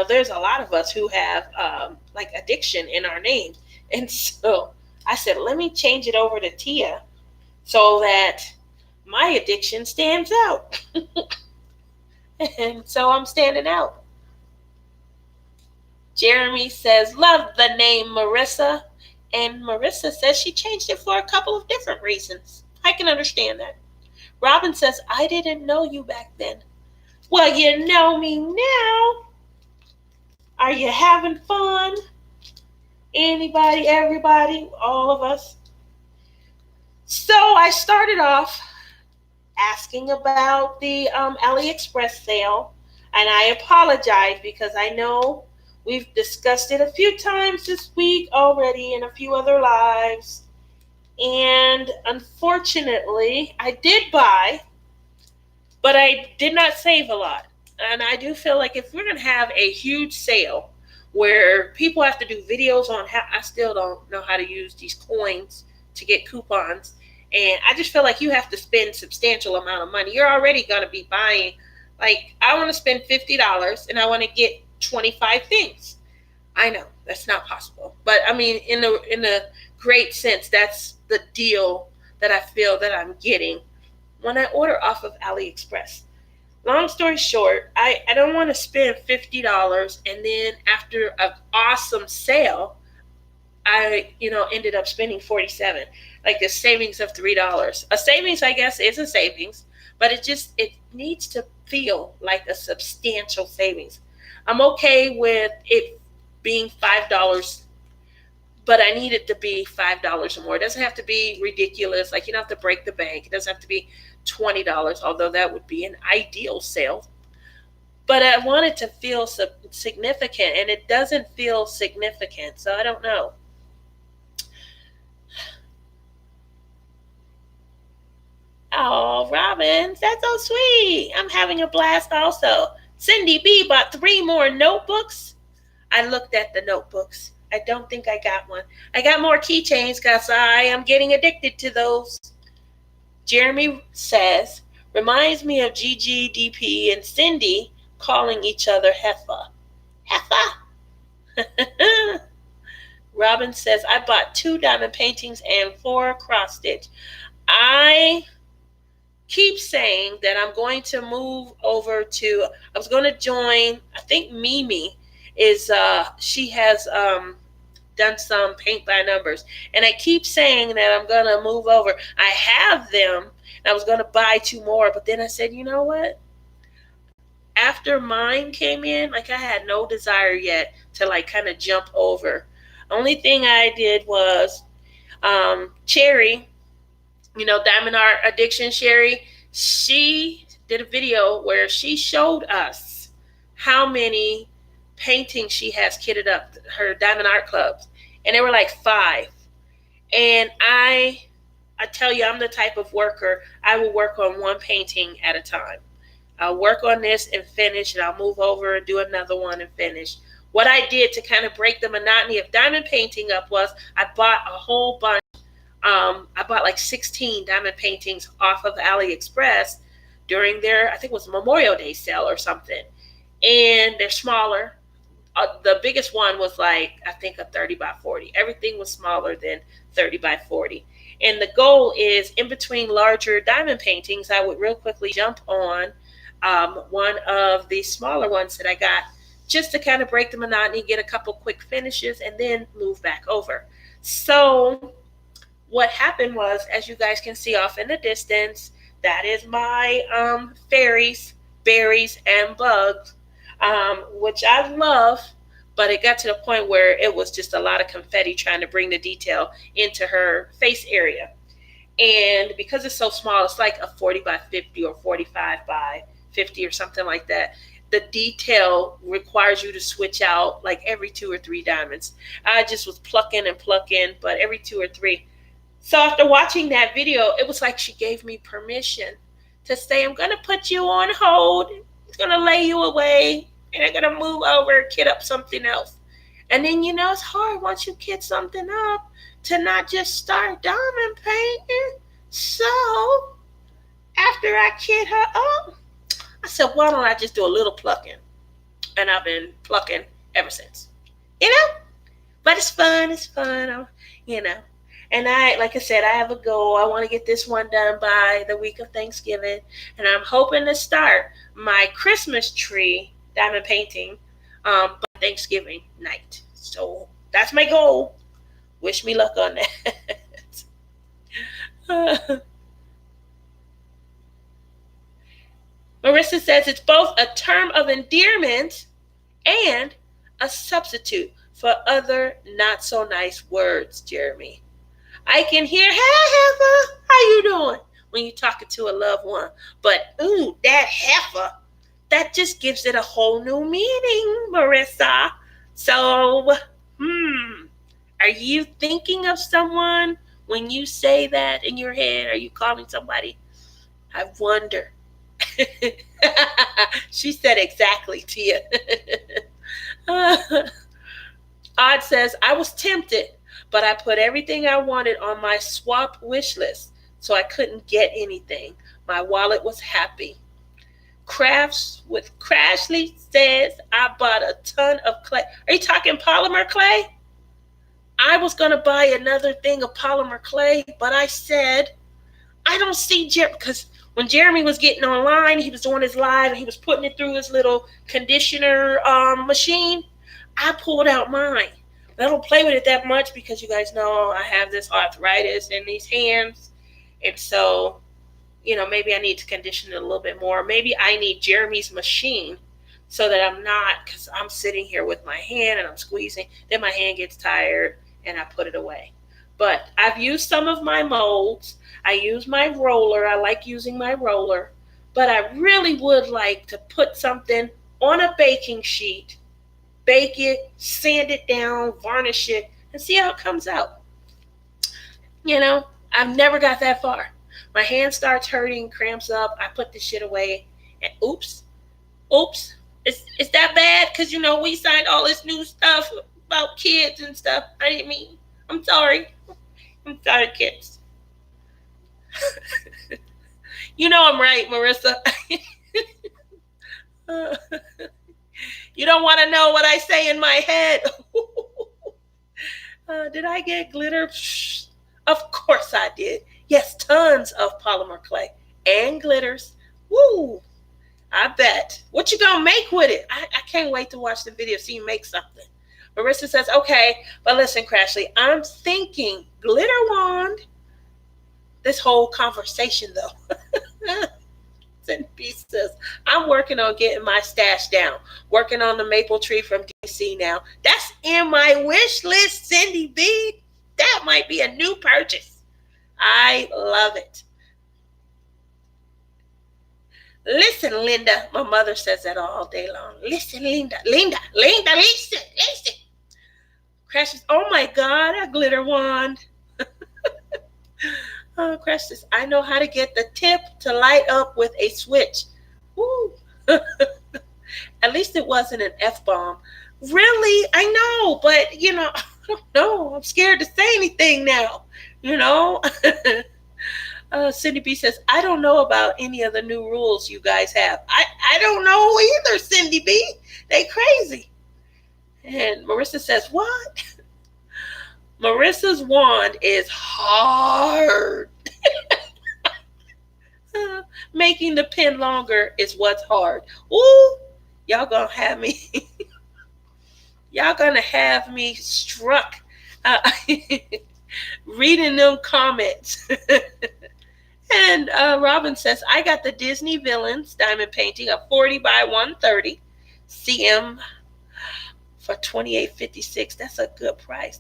Speaker 1: there's a lot of us who have like addiction in our name. And so I said, let me change it over to Tia so that my addiction stands out. And so I'm standing out. Jeremy says, love the name Marissa. And Marissa says she changed it for a couple of different reasons. I can understand that. Robin says, I didn't know you back then. Well, you know me now. Are you having fun? Anybody, everybody, all of us? So I started off asking about the AliExpress sale. And I apologize because I know we've discussed it a few times this week already in a few other lives. And unfortunately, I did buy, but I did not save a lot. And I do feel like if we're going to have a huge sale where people have to do videos on how, I still don't know how to use these coins to get coupons. And I just feel like you have to spend substantial amount of money. You're already going to be buying, like, I want to spend $50 and I want to get 25 things. I know that's not possible, but I mean, in the great sense, that's the deal that I feel that I'm getting when I order off of AliExpress. Long story short, I don't want to spend $50 and then after an awesome sale, I ended up spending $47. Like a savings of $3. A savings, I guess, is a savings, but it needs to feel like a substantial savings. I'm okay with it being $5, but I need it to be $5 or more. It doesn't have to be ridiculous. Like you don't have to break the bank. It doesn't have to be $20, although that would be an ideal sale. But I want it to feel significant, and it doesn't feel significant, so I don't know. Oh, Robin, that's so sweet. I'm having a blast also. Cindy B bought 3 more notebooks. I looked at the notebooks. I don't think I got one. I got more keychains because I am getting addicted to those. Jeremy says, reminds me of Gigi, DP, and Cindy calling each other Heffa. Heffa. Robin says, I bought 2 diamond paintings and 4 cross stitch. I keep saying that I'm going to move over to, I was going to join, I think Mimi is, she has done some paint by numbers. And I keep saying that I'm going to move over. I have them, and I was going to buy two more, but then I said, you know what? After mine came in, like I had no desire yet to like kind of jump over. Only thing I did was Cherry, Diamond Art Addiction Sherry, she did a video where she showed us how many paintings she has kitted up, her Diamond Art Clubs. And there were like 5. And I tell you, I'm the type of worker, I will work on one painting at a time. I'll work on this and finish, and I'll move over and do another one and finish. What I did to kind of break the monotony of diamond painting up was I bought a whole bunch. I bought like 16 diamond paintings off of AliExpress during their, I think it was Memorial Day sale or something. And they're smaller. The biggest one was like, I think a 30 by 40. Everything was smaller than 30 by 40. And the goal is in between larger diamond paintings, I would real quickly jump on one of the smaller ones that I got just to kind of break the monotony, get a couple quick finishes, and then move back over. So what happened was, as you guys can see off in the distance, that is my fairies, berries, and bugs, which I love, but it got to the point where it was just a lot of confetti trying to bring the detail into her face area. And because it's so small, it's like a 40 by 50 or 45 by 50 or something like that. The detail requires you to switch out like every 2 or 3 diamonds. I just was plucking and plucking, but every 2 or 3. So after watching that video, it was like she gave me permission to say, I'm going to put you on hold. It's going to lay you away, and I'm going to move over, kit up something else. And then, it's hard once you kit something up to not just start diamond painting. So after I kit her up, I said, why don't I just do a little plucking? And I've been plucking ever since. But it's fun. And like I said, I have a goal. I want to get this one done by the week of Thanksgiving. And I'm hoping to start my Christmas tree diamond painting by Thanksgiving night. So that's my goal. Wish me luck on that. Marissa says it's both a term of endearment and a substitute for other not so nice words, Jeremy. I can hear, hey, heifer, how you doing? When you're talking to a loved one. But, ooh, that heifer, that just gives it a whole new meaning, Marissa. So, are you thinking of someone when you say that in your head? Are you calling somebody? I wonder. She said exactly, Tia. Odd says, I was tempted, but I put everything I wanted on my swap wish list, so I couldn't get anything. My wallet was happy. Crafts with Crashly says, I bought a ton of clay. Are you talking polymer clay? I was going to buy another thing of polymer clay, but I said, I don't see Jeremy, because when Jeremy was getting online, he was doing his live and he was putting it through his little conditioner machine. I pulled out mine. But I don't play with it that much because you guys know I have this arthritis in these hands. And so, maybe I need to condition it a little bit more. Maybe I need Jeremy's machine so that I'm not, because I'm sitting here with my hand and I'm squeezing. Then my hand gets tired and I put it away. But I've used some of my molds. I use my roller. I like using my roller. But I really would like to put something on a baking sheet, bake it, sand it down, varnish it, and see how it comes out. I've never got that far. My hand starts hurting, cramps up. I put the shit away, and oops. Is that bad? Because, we signed all this new stuff about kids and stuff. I didn't mean. I'm sorry. Kids. I'm right, Marissa. You don't want to know what I say in my head. Did I get glitter? Of course I did. Yes, tons of polymer clay. and glitters. Woo! I bet. What you gonna make with it? I can't wait to watch the video, see you make something. Marissa says, okay, but listen, Crashly, I'm thinking glitter wand. This whole conversation, though. And B says, I'm working on getting my stash down. Working on the maple tree from DC now. That's in my wish list, Cindy B. That might be a new purchase. I love it. Listen, Linda. My mother says that all day long. Listen, Linda. Listen. Crashes. Oh my God, a glitter wand. Oh, Crash says, I know how to get the tip to light up with a switch. Woo. At least it wasn't an F-bomb. Really? I know, but, I don't know. I'm scared to say anything now, Cindy B says, I don't know about any of the new rules you guys have. I don't know either, Cindy B. They crazy. And Marissa says, what? Marissa's wand is hard. Making the pin longer is what's hard. Ooh, y'all gonna have me. Y'all gonna have me struck. Reading them comments. And Robin says, I got the Disney Villains diamond painting, a 40 by 130 cm for $28.56. That's a good price.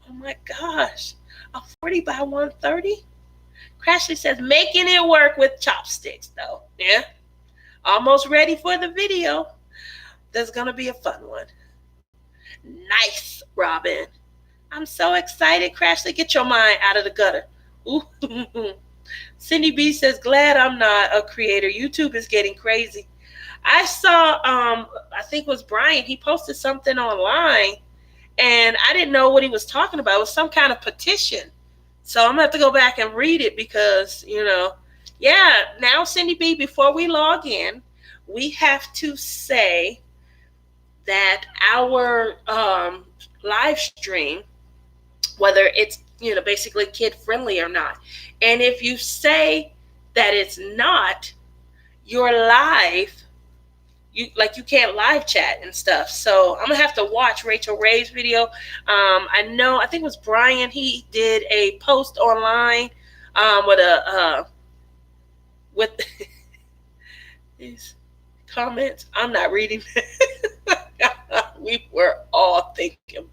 Speaker 1: Oh my gosh, a 40 by 130? Crashly says, making it work with chopsticks, though. Yeah, almost ready for the video. There's going to be a fun one. Nice, Robin. I'm so excited. Crashly, get your mind out of the gutter. Ooh. Cindy B says, glad I'm not a creator. YouTube is getting crazy. I saw, I think it was Brian. He posted something online. And I didn't know what he was talking about. It was some kind of petition. So I'm going to have to go back and read it because, now, Cindy B, before we log in, we have to say that our live stream, whether it's, basically kid friendly or not. And if you say that it's not, your live, you can't live chat and stuff. So I'm gonna have to watch Rachel Ray's video. I think it was Brian. He did a post online with these comments. I'm not reading. We were all thinking,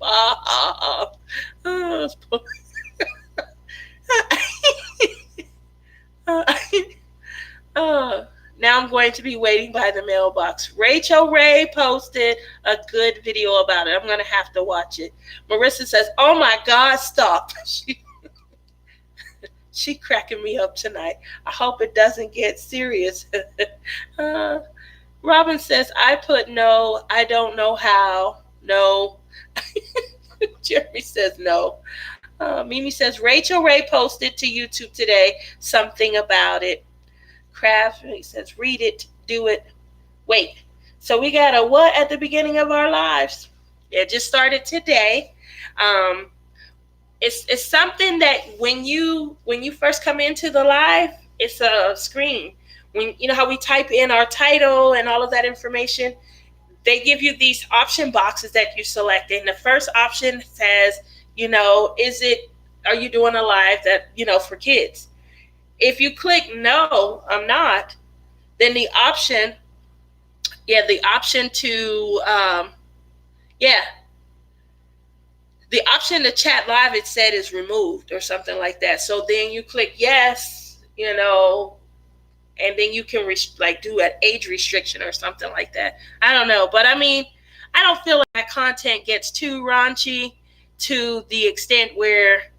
Speaker 1: now I'm going to be waiting by the mailbox. Rachel Ray posted a good video about it. I'm going to have to watch it. Marissa says, oh my God, stop. She cracking me up tonight. I hope it doesn't get serious. Robin says, I put no, I don't know how. No. Jeremy says no. Mimi says, Rachel Ray posted to YouTube today something about it. Craft, he says, read it, do it, wait. So we got a what at the beginning of our lives? It just started today. It's something that when you first come into the live, it's a screen. When how we type in our title and all of that information, they give you these option boxes that you select. And the first option says, are you doing a live that, for kids? If you click no, I'm not, then the option to chat live, it said, is removed or something like that. So then you click yes, and then you can do an age restriction or something like that. I don't know. But I mean, I don't feel like my content gets too raunchy to the extent where,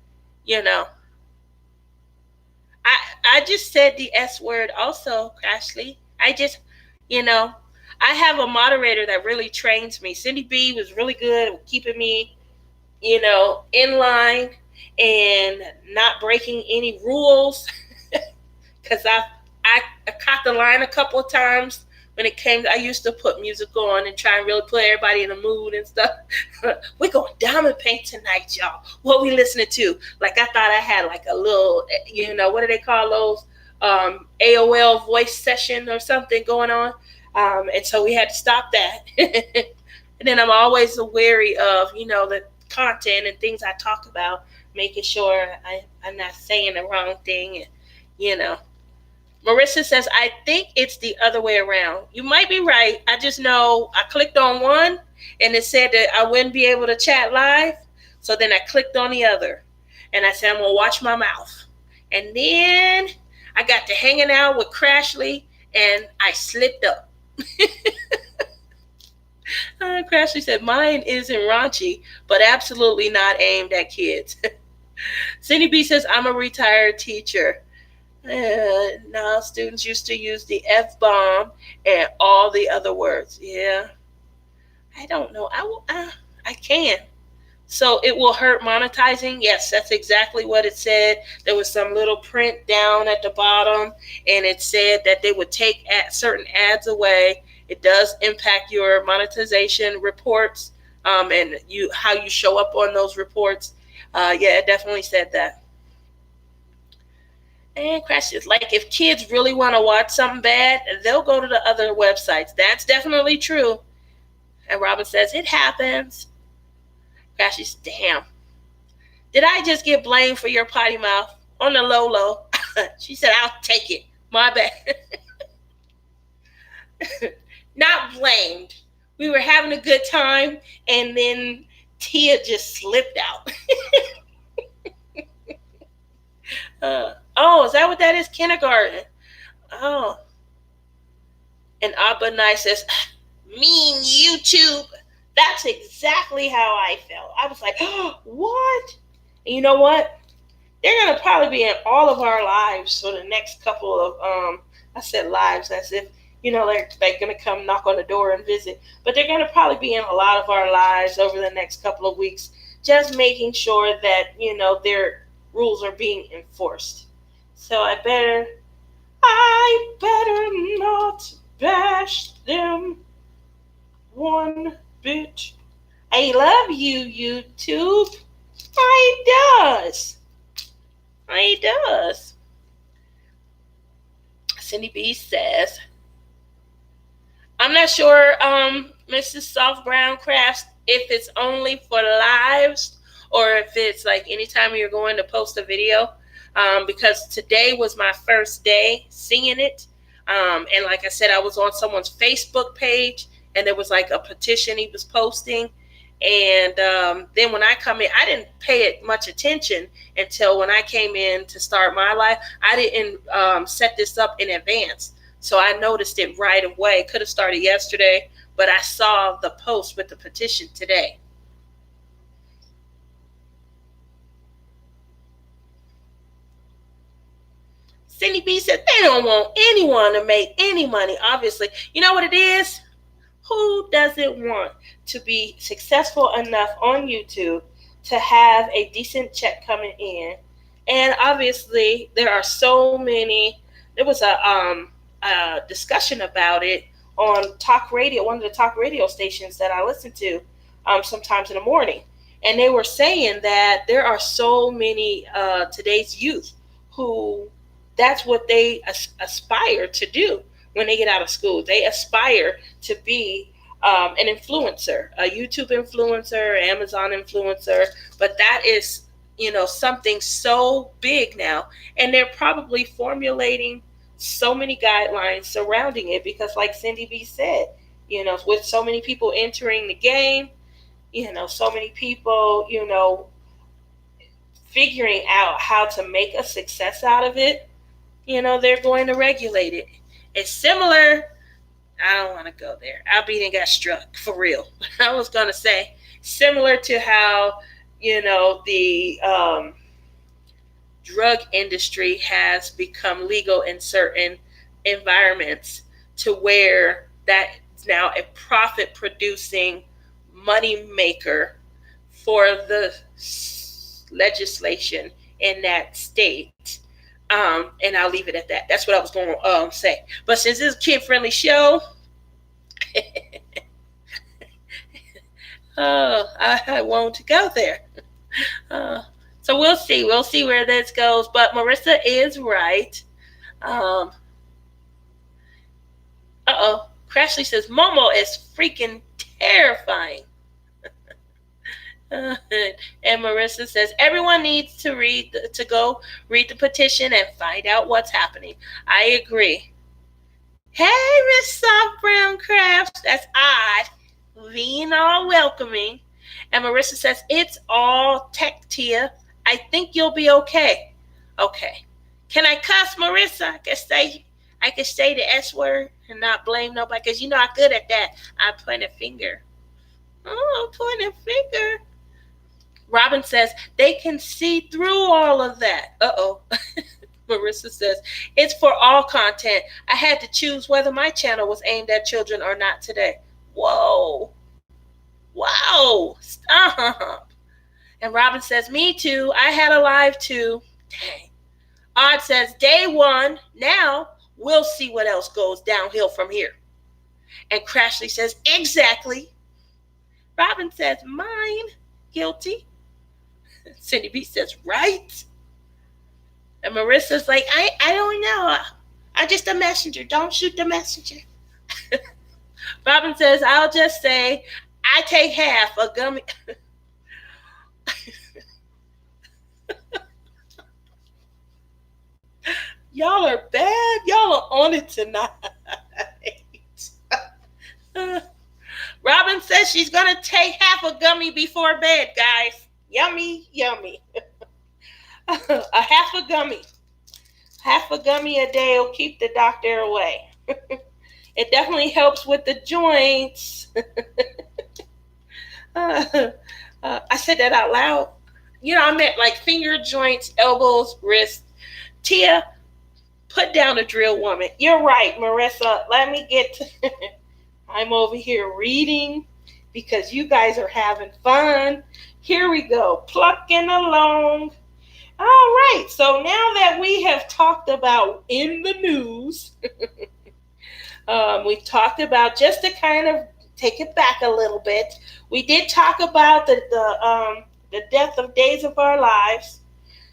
Speaker 1: I just said the S word also, Ashley. I just, I have a moderator that really trains me. Cindy B was really good at keeping me, in line and not breaking any rules. Because I caught the line a couple of times when it came. I used to put music on and try and really put everybody in the mood and stuff. We're going diamond paint tonight, y'all. What we listening to? Like I thought I had like a little, what do they call those? AOL voice session or something going on. And so we had to stop that. And then I'm always wary of, the content and things I talk about, making sure I'm not saying the wrong thing. And, you know, Marissa says, I think it's the other way around. You might be right. I just know I clicked on one and it said that I wouldn't be able to chat live. So then I clicked on the other and I said, I'm going to watch my mouth. And then I got to hanging out with Crashly and I slipped up. Crashly said, mine isn't raunchy, but absolutely not aimed at kids. Cindy B says, I'm a retired teacher. Now students used to use the F-bomb and all the other words. Yeah, I don't know. I can. So it will hurt monetizing? Yes, that's exactly what it said. There was some little print down at the bottom, and it said that they would take certain ads away. It does impact your monetization reports, and how you show up on those reports. Yeah, it definitely said that. And questions like, if kids really want to watch something bad, they'll go to the other websites. That's definitely true. And Robin says, it happens. Crashes, damn. Did I just get blamed for your potty mouth? On the low. She said, I'll take it. My bad. Not blamed. We were having a good time, and then Tia just slipped out. Oh, is that what that is? Kindergarten. Oh. And Abba Nice says, mean YouTube. That's exactly how I felt. I was like, oh, what? And you know what? They're going to probably be in all of our lives for the next couple of, I said lives as if, they're going to come knock on the door and visit. But they're going to probably be in a lot of our lives over the next couple of weeks, just making sure that, their rules are being enforced. So I better not bash them one bit. I love you, YouTube. I does. Cindy B says, I'm not sure, Mrs. Soft Brown Crafts, if it's only for lives or if it's like anytime you're going to post a video. Because today was my first day seeing it. And like I said, I was on someone's Facebook page and there was like a petition he was posting. And then when I come in, I didn't pay it much attention until when I came in to start my live. I didn't set this up in advance. So I noticed it right away. Could have started yesterday, but I saw the post with the petition today. Cindy B said they don't want anyone to make any money, obviously. You know what it is? Who doesn't want to be successful enough on YouTube to have a decent check coming in? And obviously, there are so many. There was a discussion about it on talk radio, one of the talk radio stations that I listen to sometimes in the morning. And they were saying that there are so many today's youth who that's what they aspire to do when they get out of school. They aspire to be an influencer, a YouTube influencer, Amazon influencer. But that is, something so big now. And they're probably formulating so many guidelines surrounding it because like Cindy B said, with so many people entering the game, so many people, figuring out how to make a success out of it, they're going to regulate it. It's similar. I don't want to go there. Albie got struck for real. I was going to say similar to how, the drug industry has become legal in certain environments to where that's now a profit producing money maker for the legislation in that state. And I'll leave it at that. That's what I was going to say. But since this is a kid-friendly show, I won't go there. So we'll see. We'll see where this goes. But Marissa is right. Um, Crashly says Momo is freaking terrifying. And Marissa says everyone needs to go read the petition and find out what's happening. I agree. Hey, Miss Soft Brown Crafts, that's odd. Being all welcoming. And Marissa says it's all tech, Tia. I think you'll be okay. Okay. Can I cuss, Marissa? I can say the S word and not blame nobody because you know I'm good at that. I point a finger. Oh, point a finger. Robin says they can see through all of that. Uh-oh. Marissa says, it's for all content. I had to choose whether my channel was aimed at children or not today. Whoa. Wow. Stop. And Robin says, me too. I had a live too. Dang. Odd says, day one. Now we'll see what else goes downhill from here. And Crashly says, exactly. Robin says, mine. Guilty. Cindy B says, right. And Marissa's like, I don't know. I'm just a messenger. Don't shoot the messenger. Robin says, I'll just say, I take half a gummy. Y'all are bad. Y'all are on it tonight. Robin says she's going to take half a gummy before bed, guys. Yummy, yummy. A half a gummy. Half a gummy a day will keep the doctor away. It definitely helps with the joints. I said that out loud. You know, I meant like finger joints, elbows, wrists. Tia, put down a drill woman. You're right, Marissa. Let me get to... I'm over here reading because you guys are having fun. Here we go. Plucking along. All right. So now that we have talked about in the news, we talked about, just to kind of take it back a little bit, we did talk about the death of Days of Our Lives.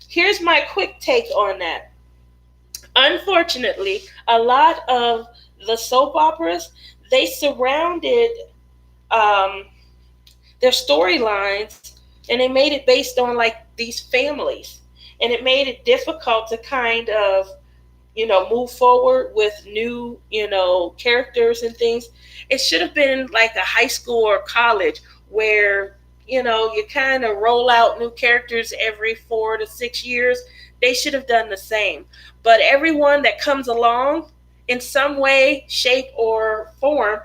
Speaker 1: Here's my quick take on that. Unfortunately, a lot of the soap operas, they surrounded their storylines, and they made it based on like these families, and it made it difficult to kind of, you know, move forward with new, you know, characters and things. It should have been like a high school or college where, you know, you kind of roll out new characters every 4 to 6 years. They should have done the same. But everyone that comes along in some way, shape, or form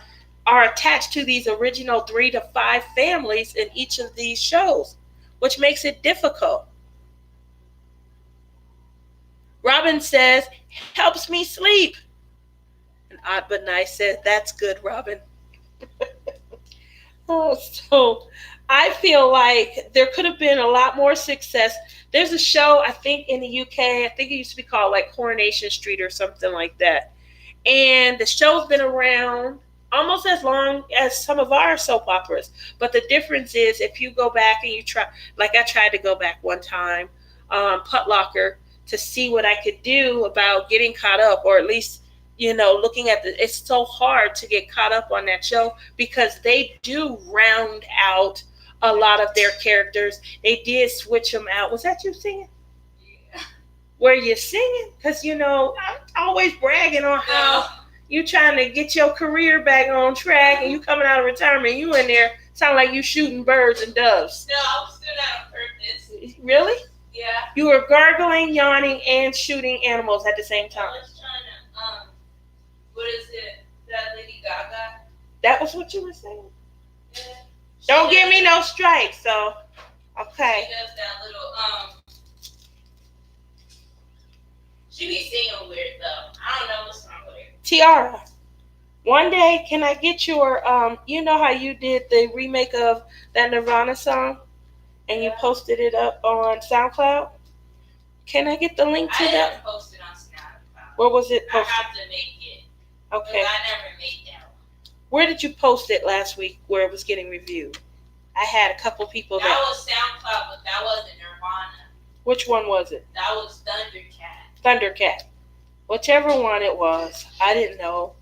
Speaker 1: are attached to these original 3 to 5 families in each of these shows, which makes it difficult. Robin says, helps me sleep. And Odd But Nice says, that's good, Robin. So I feel like there could have been a lot more success. There's a show, I think, in the UK, I think it used to be called like Coronation Street or something like that. And the show's been around almost as long as some of our soap operas. But the difference is, if you go back and you try, like I tried to go back one time, Putlocker, to see what I could do about getting caught up, or at least, you know, looking at it's so hard to get caught up on that show because they do round out a lot of their characters. They did switch them out. Was that you singing?
Speaker 2: Yeah.
Speaker 1: Were you singing? Because, you know, I'm always bragging on how you trying to get your career back on track, and you coming out of retirement, you in there sound like you shooting birds and doves.
Speaker 2: No, I was doing that on purpose.
Speaker 1: Really?
Speaker 2: Yeah.
Speaker 1: You were gargling, yawning, and shooting animals at the same time.
Speaker 2: I was trying to, what is it? That Lady Gaga?
Speaker 1: That was what you were saying?
Speaker 2: Yeah.
Speaker 1: Don't give me no strikes, so, okay.
Speaker 2: She does that little, she be singing weird though. I don't know what's wrong with her.
Speaker 1: Tiara, one day, can I get your, you know how you did the remake of that Nirvana song? And you posted it up on SoundCloud? Can I get the link to
Speaker 2: I
Speaker 1: that?
Speaker 2: didn't post it on SoundCloud.
Speaker 1: Where was it posted?
Speaker 2: I have to make it.
Speaker 1: Okay.
Speaker 2: I never made that one.
Speaker 1: Where did you post it last week where it was getting reviewed? I had a couple people
Speaker 2: that was SoundCloud, but that wasn't Nirvana.
Speaker 1: Which one was it?
Speaker 2: That was Thundercat.
Speaker 1: Thundercat. Whichever one it was. I didn't know.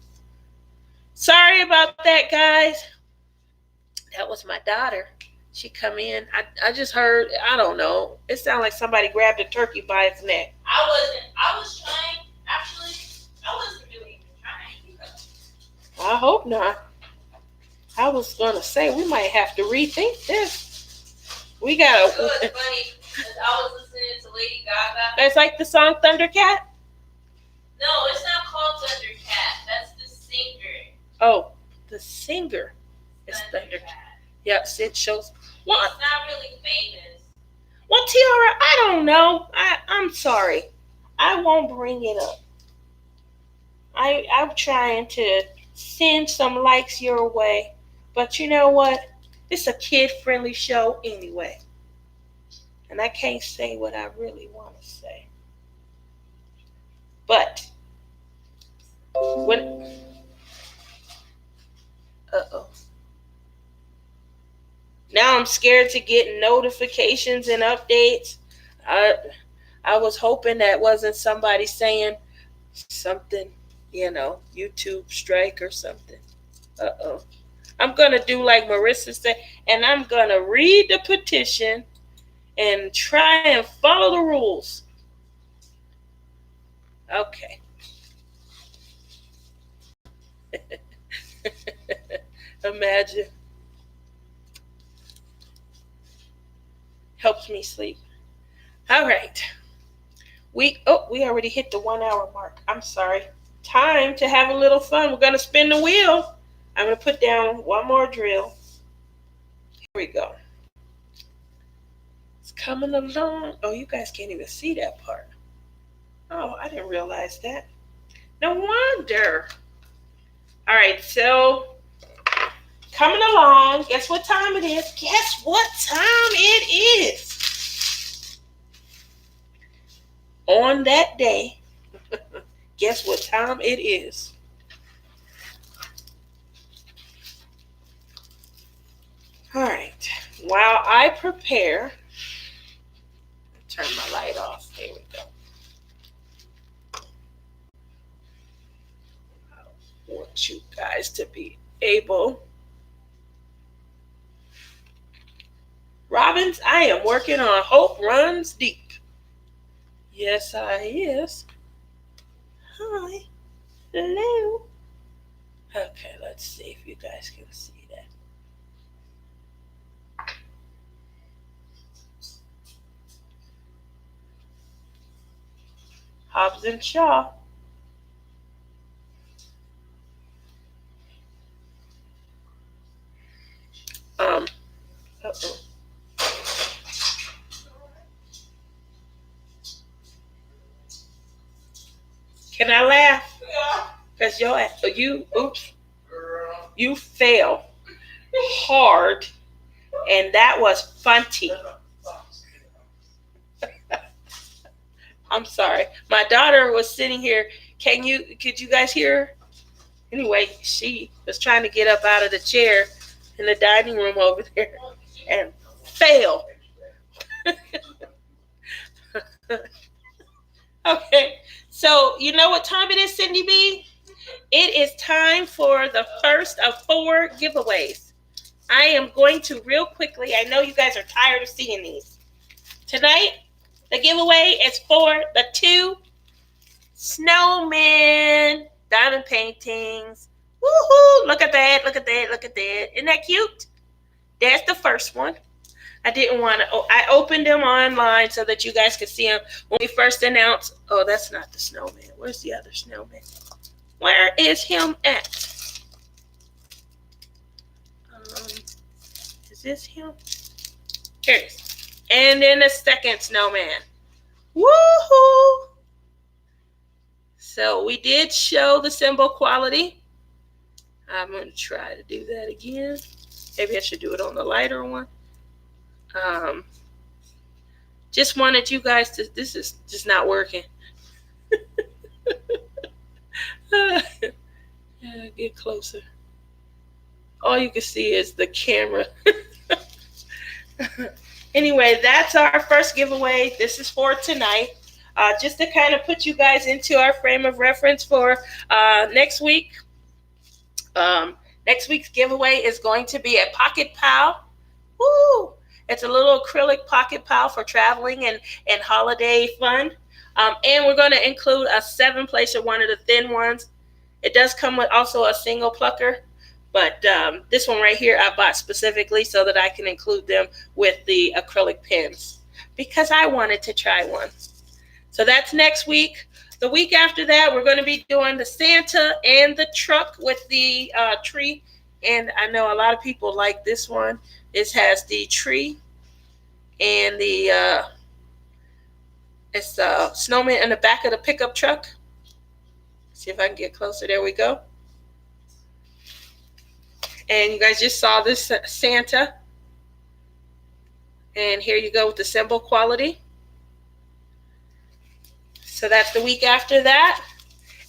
Speaker 1: Sorry about that, guys. That was my daughter. She come in. I just heard, I don't know. It sounded like somebody grabbed a turkey by its neck.
Speaker 2: I wasn't. I was trying. Actually, I wasn't really even trying.
Speaker 1: I hope not. I was going to say we might have to rethink this. We got
Speaker 2: It was funny because I was listening to Lady Gaga.
Speaker 1: It's like the song Thundercat?
Speaker 2: No, it's not called Thundercat. That's the singer.
Speaker 1: Oh, the singer is Thundercat. Yep, Sid shows.
Speaker 2: Well, he's not really famous.
Speaker 1: Well, Tiara, I don't know. I'm sorry. I won't bring it up. I'm trying to send some likes your way. But you know what? It's a kid-friendly show anyway. And I can't say what I really want to say. But when now I'm scared to get notifications and updates. I was hoping that wasn't somebody saying something, YouTube strike or something. I'm going to do like Marissa said, and I'm going to read the petition and try and follow the rules. Okay. Imagine. Helps me sleep. All right. We already hit the 1 hour mark. I'm sorry. Time to have a little fun. We're going to spin the wheel. I'm going to put down one more drill. Here we go. It's coming along. Oh, you guys can't even see that part. Oh, I didn't realize that. No wonder. All right, so coming along. Guess what time it is? Guess what time it is? On that day, guess what time it is? All right. While I prepare, turn my light off. There we go. I want you guys to be able. Robbins, I am working on Hope Runs Deep. Yes, I is. Hi. Hello. Okay, let's see if you guys can see that. Hobbs and Shaw. Uh-oh. Can I laugh? Because you fail hard, and that was funny. I'm sorry. My daughter was sitting here. Could you guys hear her? Anyway, she was trying to get up out of the chair in the dining room over there and failed. Okay, so you know what time it is, Cindy B? It is time for the first of 4 giveaways. I am going to real quickly, I know you guys are tired of seeing these. Tonight, the giveaway is for the 2 snowmen diamond paintings. Woohoo! Look at that, look at that, look at that. Isn't that cute? That's the first one. I opened them online so that you guys could see them when we first announced. Oh, that's not the snowman. Where's the other snowman? Where is him at? Is this him? Here it is. And then the second snowman. Woohoo! So we did show the symbol quality. I'm going to try to do that again. Maybe I should do it on the lighter one. Just wanted you guys to, this is just not working. Get closer. All you can see is the camera. Anyway, that's our first giveaway. This is for tonight. just to kind of put you guys into our frame of reference for next week. Next week's giveaway is going to be a pocket pal. Woo! It's a little acrylic pocket pal for traveling and holiday fun. And we're going to include a 7-placer, one of the thin ones. It does come with also a single plucker, but this one right here I bought specifically so that I can include them with the acrylic pens because I wanted to try one. So that's next week. The week after that, we're going to be doing the Santa and the truck with the tree. And I know a lot of people like this one. This has the tree and the it's the snowman in the back of the pickup truck. See if I can get closer. There we go. And you guys just saw this Santa. And here you go with the symbol quality. So that's the week after that.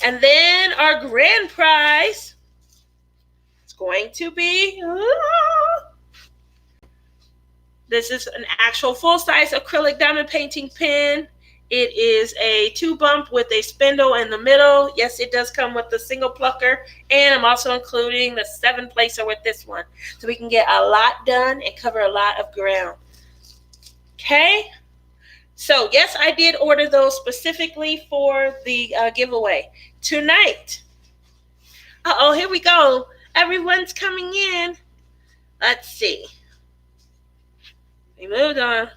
Speaker 1: And then our grand prize is going to be, this is an actual full-size acrylic diamond painting pen. It is a 2-bump with a spindle in the middle. Yes, it does come with the single plucker. And I'm also including the 7-placer with this one. So we can get a lot done and cover a lot of ground. Okay? So, yes, I did order those specifically for the giveaway. Tonight. Uh-oh, here we go. Everyone's coming in. Let's see. We moved on.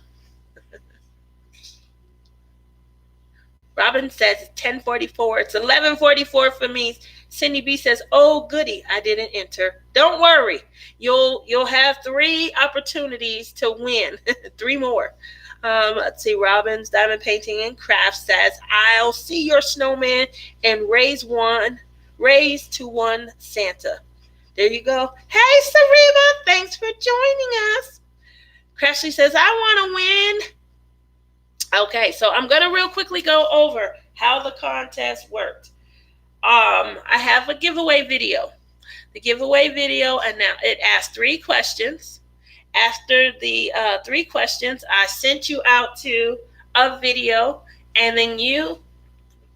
Speaker 1: Robin says it's 10:44. It's 11:44 for me. Cindy B says, "Oh goody, I didn't enter." Don't worry, you'll have 3 opportunities to win. 3 more. Let's see. Robin's Diamond Painting and Crafts says, "I'll see your snowman and raise to one Santa." There you go. Hey, Sarima, thanks for joining us. Crashly says, "I want to win." Okay, so I'm going to real quickly go over how the contest worked. I have a giveaway video. The giveaway video, and now it asks 3 questions. After the 3 questions, I sent you out to a video, and then you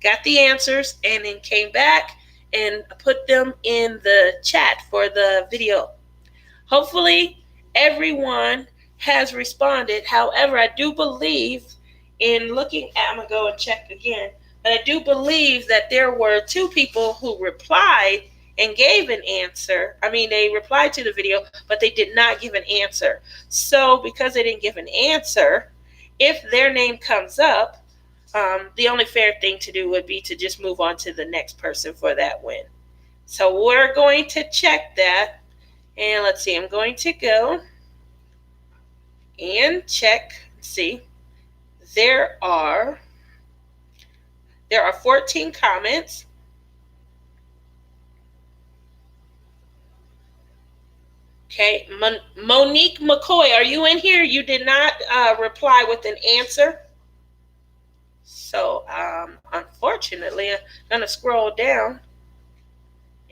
Speaker 1: got the answers and then came back and put them in the chat for the video. Hopefully, everyone has responded. However, I do believe in looking at, I'm going to go and check again, but I do believe that there were 2 people who replied and gave an answer. I mean, they replied to the video, but they did not give an answer. So because they didn't give an answer, if their name comes up, the only fair thing to do would be to just move on to the next person for that win. So we're going to check that. And let's see, I'm going to go and check, see. There are 14 comments. Okay, Monique McCoy, are you in here? You did not reply with an answer. So, unfortunately, I'm going to scroll down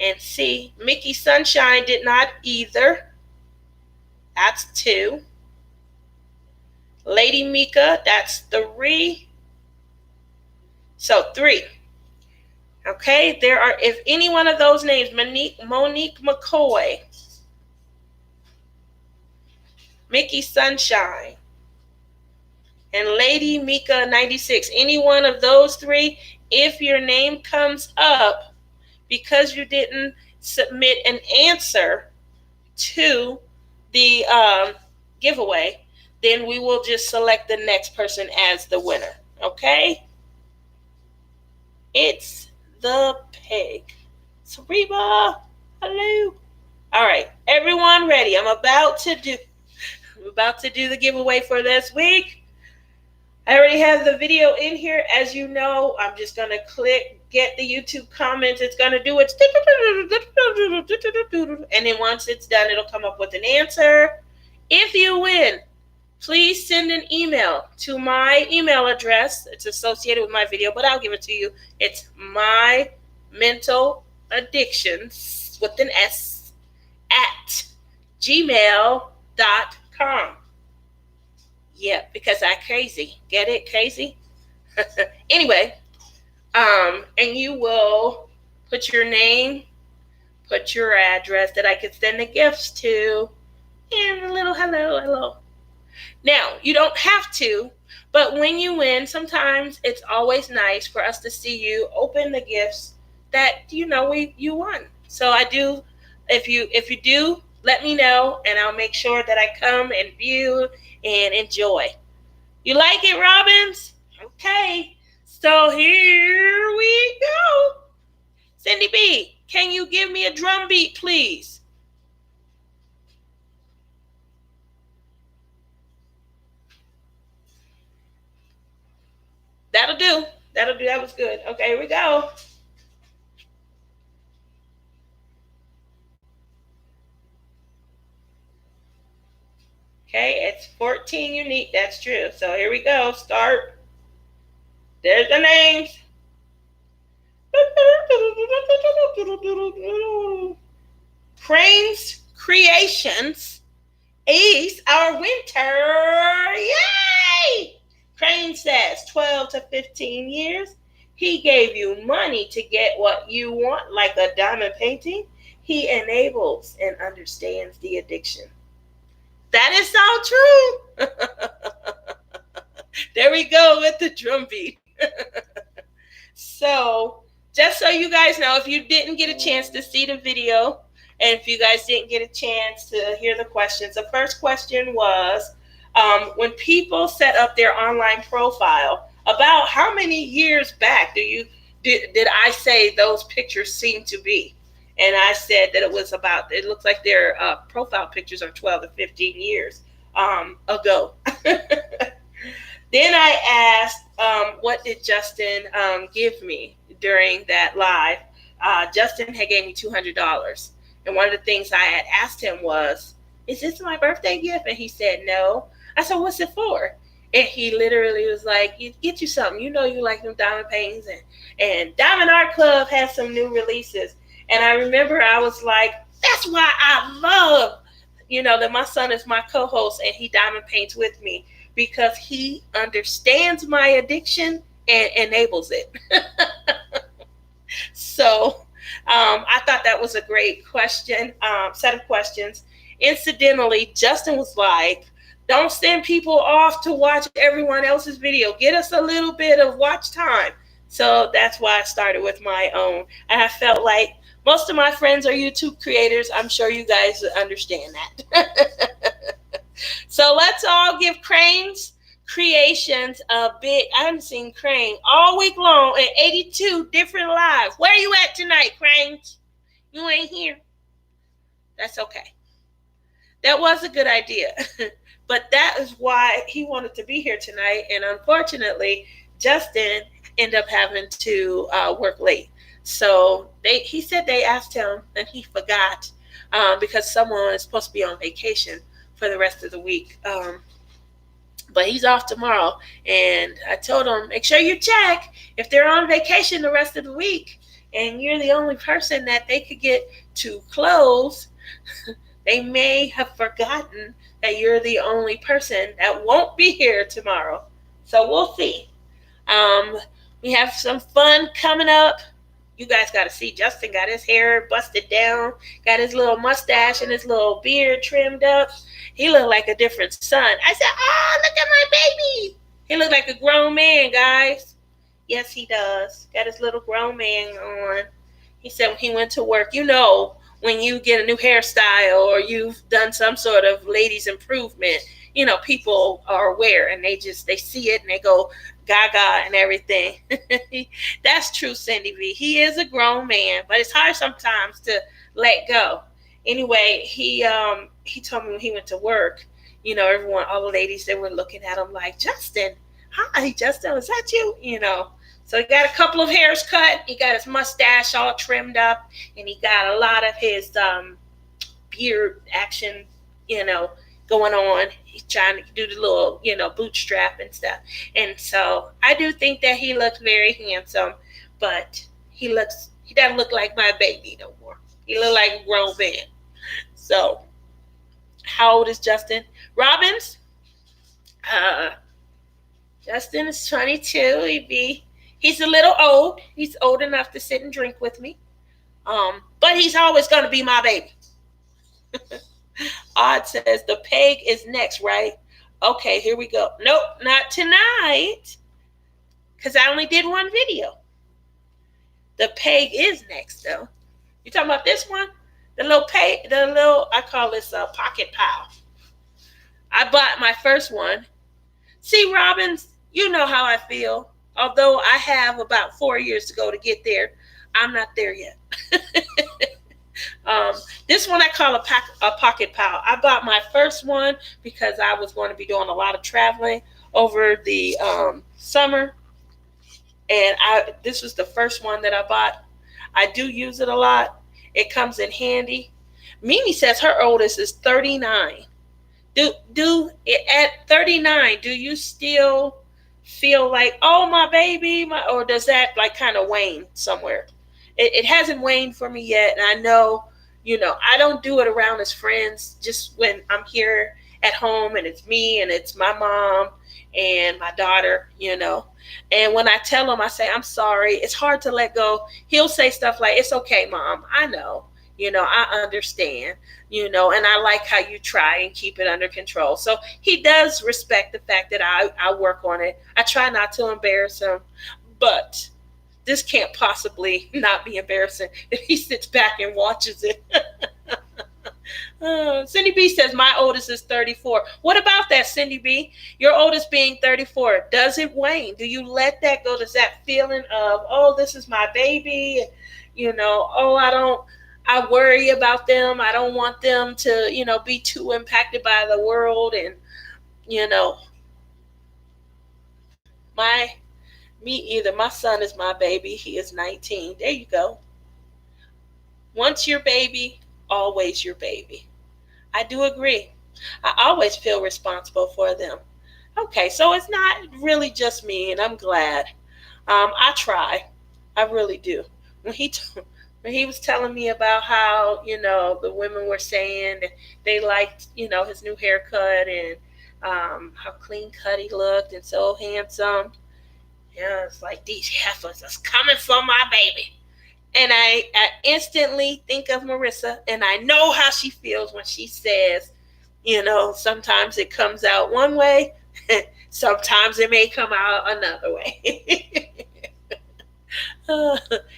Speaker 1: and see. Mickey Sunshine did not either. That's 2. Lady Mika, that's 3. So 3. Okay, there are, if any one of those names, Monique McCoy, Mickey Sunshine, and Lady Mika 96, any one of those 3, if your name comes up because you didn't submit an answer to the giveaway, then we will just select the next person as the winner. Okay? It's the pig. Sarima, hello. All right, everyone ready? I'm about to do the giveaway for this week. I already have the video in here. As you know, I'm just going to click get the YouTube comments. It's going to do its and then once it's done, it'll come up with an answer. If you win, please send an email to my email address. It's associated with my video, but I'll give it to you. It's mymmentaladdictions with an S at gmail.com. Yeah, because I'm crazy. Get it? Crazy? Anyway, and you will put your name, put your address that I can send the gifts to, and a little hello, hello. Now, you don't have to, but when you win, sometimes it's always nice for us to see you open the gifts that you won. So I do. If you do, let me know, and I'll make sure that I come and view and enjoy. You like it, Robbins? Okay. So here we go. Cindy B, can you give me a drum beat, please? That'll do. That'll do. That was good. Okay, here we go. Okay, it's 14 unique. That's true. So here we go. Start. There's the names. Crane's Creations. Ace, our winter. Yay! Crane says 12 to 15 years. He gave you money to get what you want, like a diamond painting. He enables and understands the addiction. That is so true. There we go with the drum beat. So, just so you guys know, if you didn't get a chance to see the video, and if you guys didn't get a chance to hear the questions, the first question was when people set up their online profile, about how many years back did I say those pictures seem to be? And I said that it looks like their profile pictures are 12 to 15 years ago. Then I asked, what did Justin give me during that live? Justin had gave me $200. And one of the things I had asked him was, is this my birthday gift? And he said, no. I said, what's it for? And he literally was like, get you something. You know you like them diamond paintings. And Diamond Art Club has some new releases. And I remember I was like, that's why I love, that my son is my co-host and he diamond paints with me, because he understands my addiction and enables it. So I thought that was a great question, set of questions. Incidentally, Justin was like, don't send people off to watch everyone else's video. Get us a little bit of watch time. So that's why I started with my own. And I felt like most of my friends are YouTube creators. I'm sure you guys understand that. So let's all give Crane's Creations a big. I haven't seen Crane all week long at 82 different lives. Where are you at tonight, Crane? You ain't here. That's okay. That was a good idea. But that is why he wanted to be here tonight. And unfortunately, Justin ended up having to work late. So he said they asked him and he forgot because someone is supposed to be on vacation for the rest of the week. But he's off tomorrow. And I told him, make sure you check if they're on vacation the rest of the week and you're the only person that they could get to close. They may have forgotten that you're the only person that won't be here tomorrow. So we'll see. We have some fun coming up. You guys got to see Justin got his hair busted down, got his little mustache and his little beard trimmed up. He looked like a different son. I said, oh, look at my baby. He looked like a grown man, guys. Yes, he does. Got his little grown man on. He said when he went to work, when you get a new hairstyle or you've done some sort of ladies improvement, people are aware and they see it and they go gaga and everything. That's true, Cindy V. He is a grown man, but it's hard sometimes to let go. Anyway, he told me when he went to work, everyone, all the ladies, they were looking at him like, Justin, hi, Justin, is that you? So he got a couple of hairs cut. He got his mustache all trimmed up, and he got a lot of his beard action, going on. He's trying to do the little, bootstrap and stuff. And so I do think that he looks very handsome, but he doesn't look like my baby no more. He look like a grown man. So how old is Justin? Robbins? Justin is 22. He's a little old. He's old enough to sit and drink with me. But he's always gonna be my baby. Odd says the peg is next, right? Okay, here we go. Nope, not tonight. Because I only did one video. The peg is next though. You talking about this one? The little peg, I call this a pocket pal. I bought my first one. See, Robbins, you know how I feel. Although I have about 4 years to go to get there, I'm not there yet. This one I call a pocket pal. I bought my first one because I was going to be doing a lot of traveling over the summer, and this was the first one that I bought. I do use it a lot. It comes in handy. Mimi says her oldest is 39. At 39, do you still feel like, oh, my baby, or does that like kind of wane somewhere? It hasn't waned for me yet, and I know, I don't do it around as friends. Just when I'm here at home and it's me and it's my mom and my daughter, And when I tell him, I say, I'm sorry. It's hard to let go. He'll say stuff like, it's okay, Mom. I know. I understand, and I like how you try and keep it under control. So he does respect the fact that I work on it. I try not to embarrass him, but this can't possibly not be embarrassing if he sits back and watches it. Cindy B says, my oldest is 34. What about that, Cindy B? Your oldest being 34. Does it wane? Do you let that go? Does that feeling of, oh, this is my baby? I worry about them. I don't want them to, be too impacted by the world. And, me either. My son is my baby. He is 19. There you go. Once your baby, always your baby. I do agree. I always feel responsible for them. Okay, so it's not really just me, and I'm glad. I try. I really do. When he was telling me about how, the women were saying that they liked, his new haircut and how clean cut he looked and so handsome. Yeah, it's like these heifers is coming for my baby. And I instantly think of Marissa, and I know how she feels when she says, sometimes it comes out one way, sometimes it may come out another way.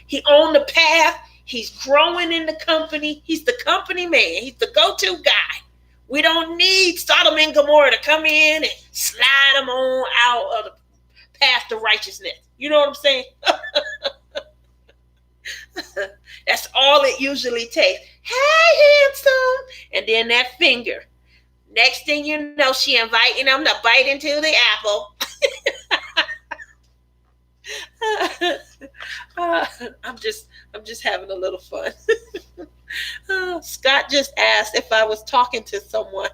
Speaker 1: He owned the path. He's growing in the company. He's the company man. He's the go-to guy. We don't need Sodom and Gomorrah to come in and slide them on out of the path to righteousness. You know what I'm saying? That's all it usually takes. Hey, handsome. And then that finger. Next thing you know, she inviting them to bite into the apple. I'm just having a little fun. Scott just asked if I was talking to someone.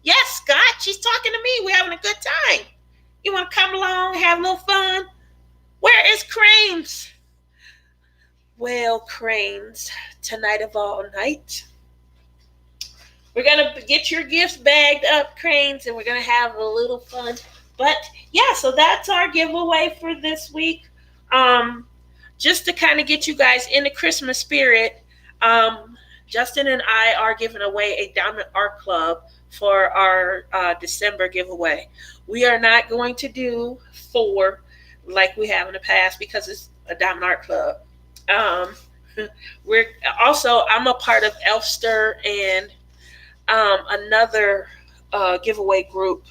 Speaker 1: Yes, Scott, she's talking to me. We're having a good time. You want to come along, have a little fun? Where is Cranes? Well, Cranes, tonight of all night, we're going to get your gifts bagged up, Cranes, and we're going to have a little fun. But, yeah, so that's our giveaway for this week. Just to kind of get you guys in the Christmas spirit, Justin and I are giving away a Diamond Art Club for our December giveaway. We are not going to do 4 like we have in the past because it's a Diamond Art Club. I'm a part of Elfster and another giveaway group,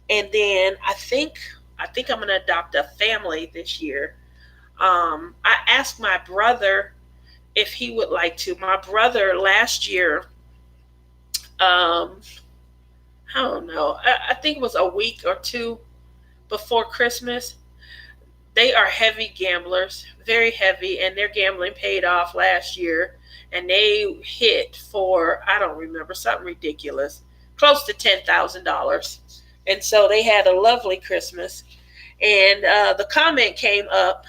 Speaker 1: and then I think I'm gonna adopt a family this year. I asked my brother if he would like to. My brother last year, I don't know, I think it was a week or 2 before Christmas. They are heavy gamblers, very heavy, and their gambling paid off last year. And they hit for, I don't remember, something ridiculous, close to $10,000. And so they had a lovely Christmas. And the comment came up,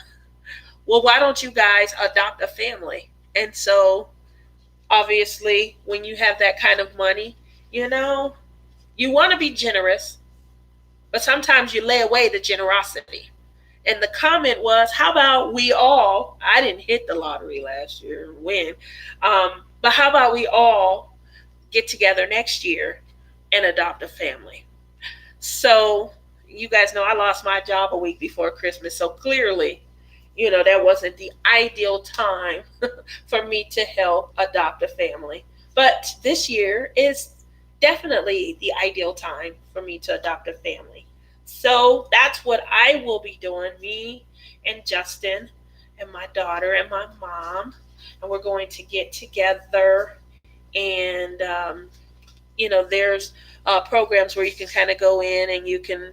Speaker 1: well, why don't you guys adopt a family? And so obviously when you have that kind of money, you want to be generous. but sometimes you lay away the generosity. And the comment was, how about we all, I didn't hit the lottery last year and win, but how about we all get together next year and adopt a family? So, you guys know I lost my job a week before Christmas. So clearly, that wasn't the ideal time for me to help adopt a family. But this year is definitely the ideal time for me to adopt a family. So that's what I will be doing, me and Justin and my daughter and my mom. And we're going to get together and, there's programs where you can kind of go in and you can,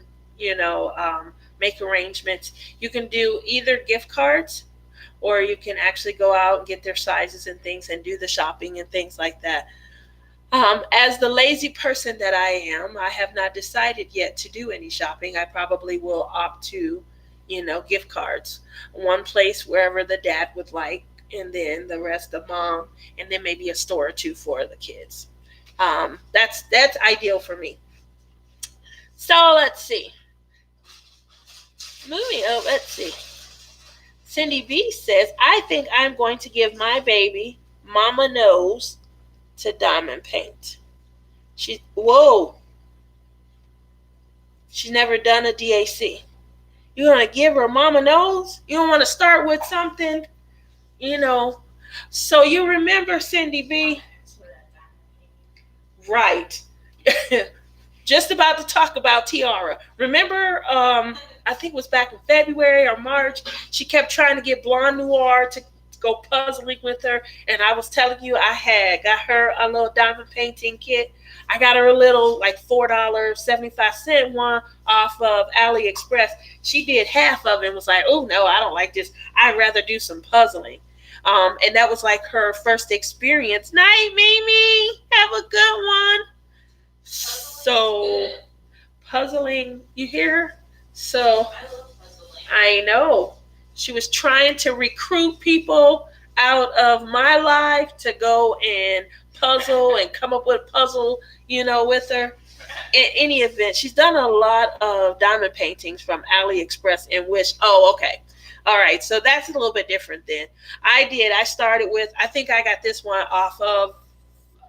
Speaker 1: make arrangements. You can do either gift cards or you can actually go out and get their sizes and things and do the shopping and things like that. As the lazy person that I am, I have not decided yet to do any shopping. I probably will opt to, gift cards. One place wherever the dad would like, and then the rest the mom, and then maybe a store or two for the kids. That's ideal for me. So let's see. Moving up, let's see. Cindy B says, I think I'm going to give my baby Mama Nose to diamond paint. Whoa. She's never done a DAC. You're going to give her Mama Nose? You don't want to start with something, So you remember, Cindy B? Right. Just about to talk about Tiara. Remember, I think it was back in February or March, she kept trying to get Blonde Noir to go puzzling with her. And I was telling you, I had got her a little diamond painting kit. I got her a little like $4.75 one off of AliExpress. She did half of it and was like, oh, no, I don't like this. I'd rather do some puzzling. And that was like her first experience. Night, Mimi. Have a good one. So, puzzling, you hear? So, I know. She was trying to recruit people out of my life to go and puzzle and come up with a puzzle, with her. In any event, she's done a lot of diamond paintings from AliExpress and Wish. Oh, okay. All right. So that's a little bit different then. I started with, I think I got this one off of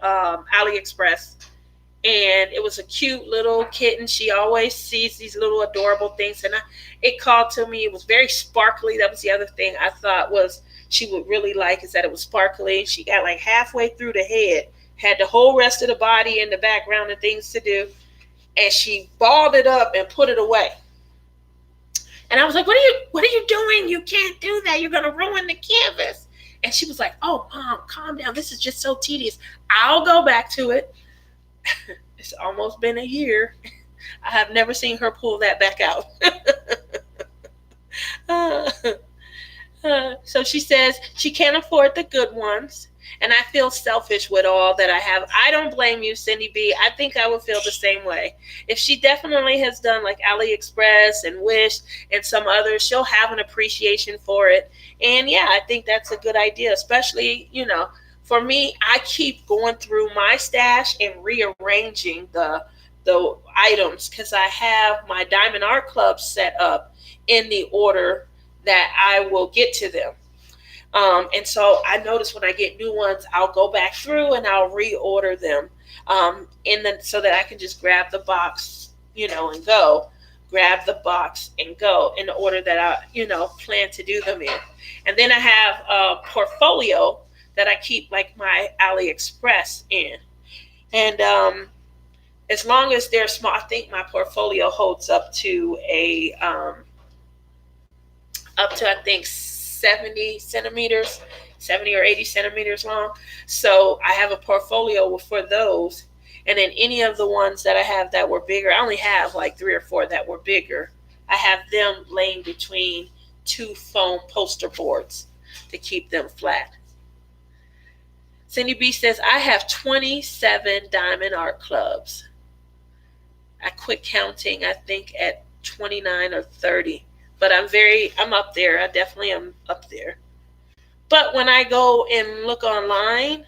Speaker 1: AliExpress. And it was a cute little kitten. She always sees these little adorable things. And it called to me. It was very sparkly. That was the other thing I thought was she would really like, is that it was sparkly. She got like halfway through the head, had the whole rest of the body in the background and things to do. And she balled it up and put it away. And I was like, what are you doing? You can't do that. You're going to ruin the canvas. And she was like, oh, Mom, calm down. This is just so tedious. I'll go back to it. It's almost been a year. I have never seen her pull that back out. So she says she can't afford the good ones. And I feel selfish with all that I have. I don't blame you, Cindy B. I think I would feel the same way. If she definitely has done like AliExpress and Wish and some others, she'll have an appreciation for it. And yeah, I think that's a good idea, especially, for me, I keep going through my stash and rearranging the items because I have my Diamond Art Club set up in the order that I will get to them. And so I notice when I get new ones, I'll go back through and I'll reorder them so that I can just grab the box, and go. Grab the box and go in the order that I, plan to do them in. And then I have a portfolio that I keep like my AliExpress in. And as long as they're small, I think my portfolio holds up to I think 70 centimeters, 70 or 80 centimeters long. So I have a portfolio for those. And then any of the ones that I have that were bigger, I only have like 3 or 4 that were bigger. I have them laying between 2 foam poster boards to keep them flat. Cindy B says, I have 27 Diamond Art Clubs. I quit counting, I think, at 29 or 30. But I'm up there. I definitely am up there. But when I go and look online,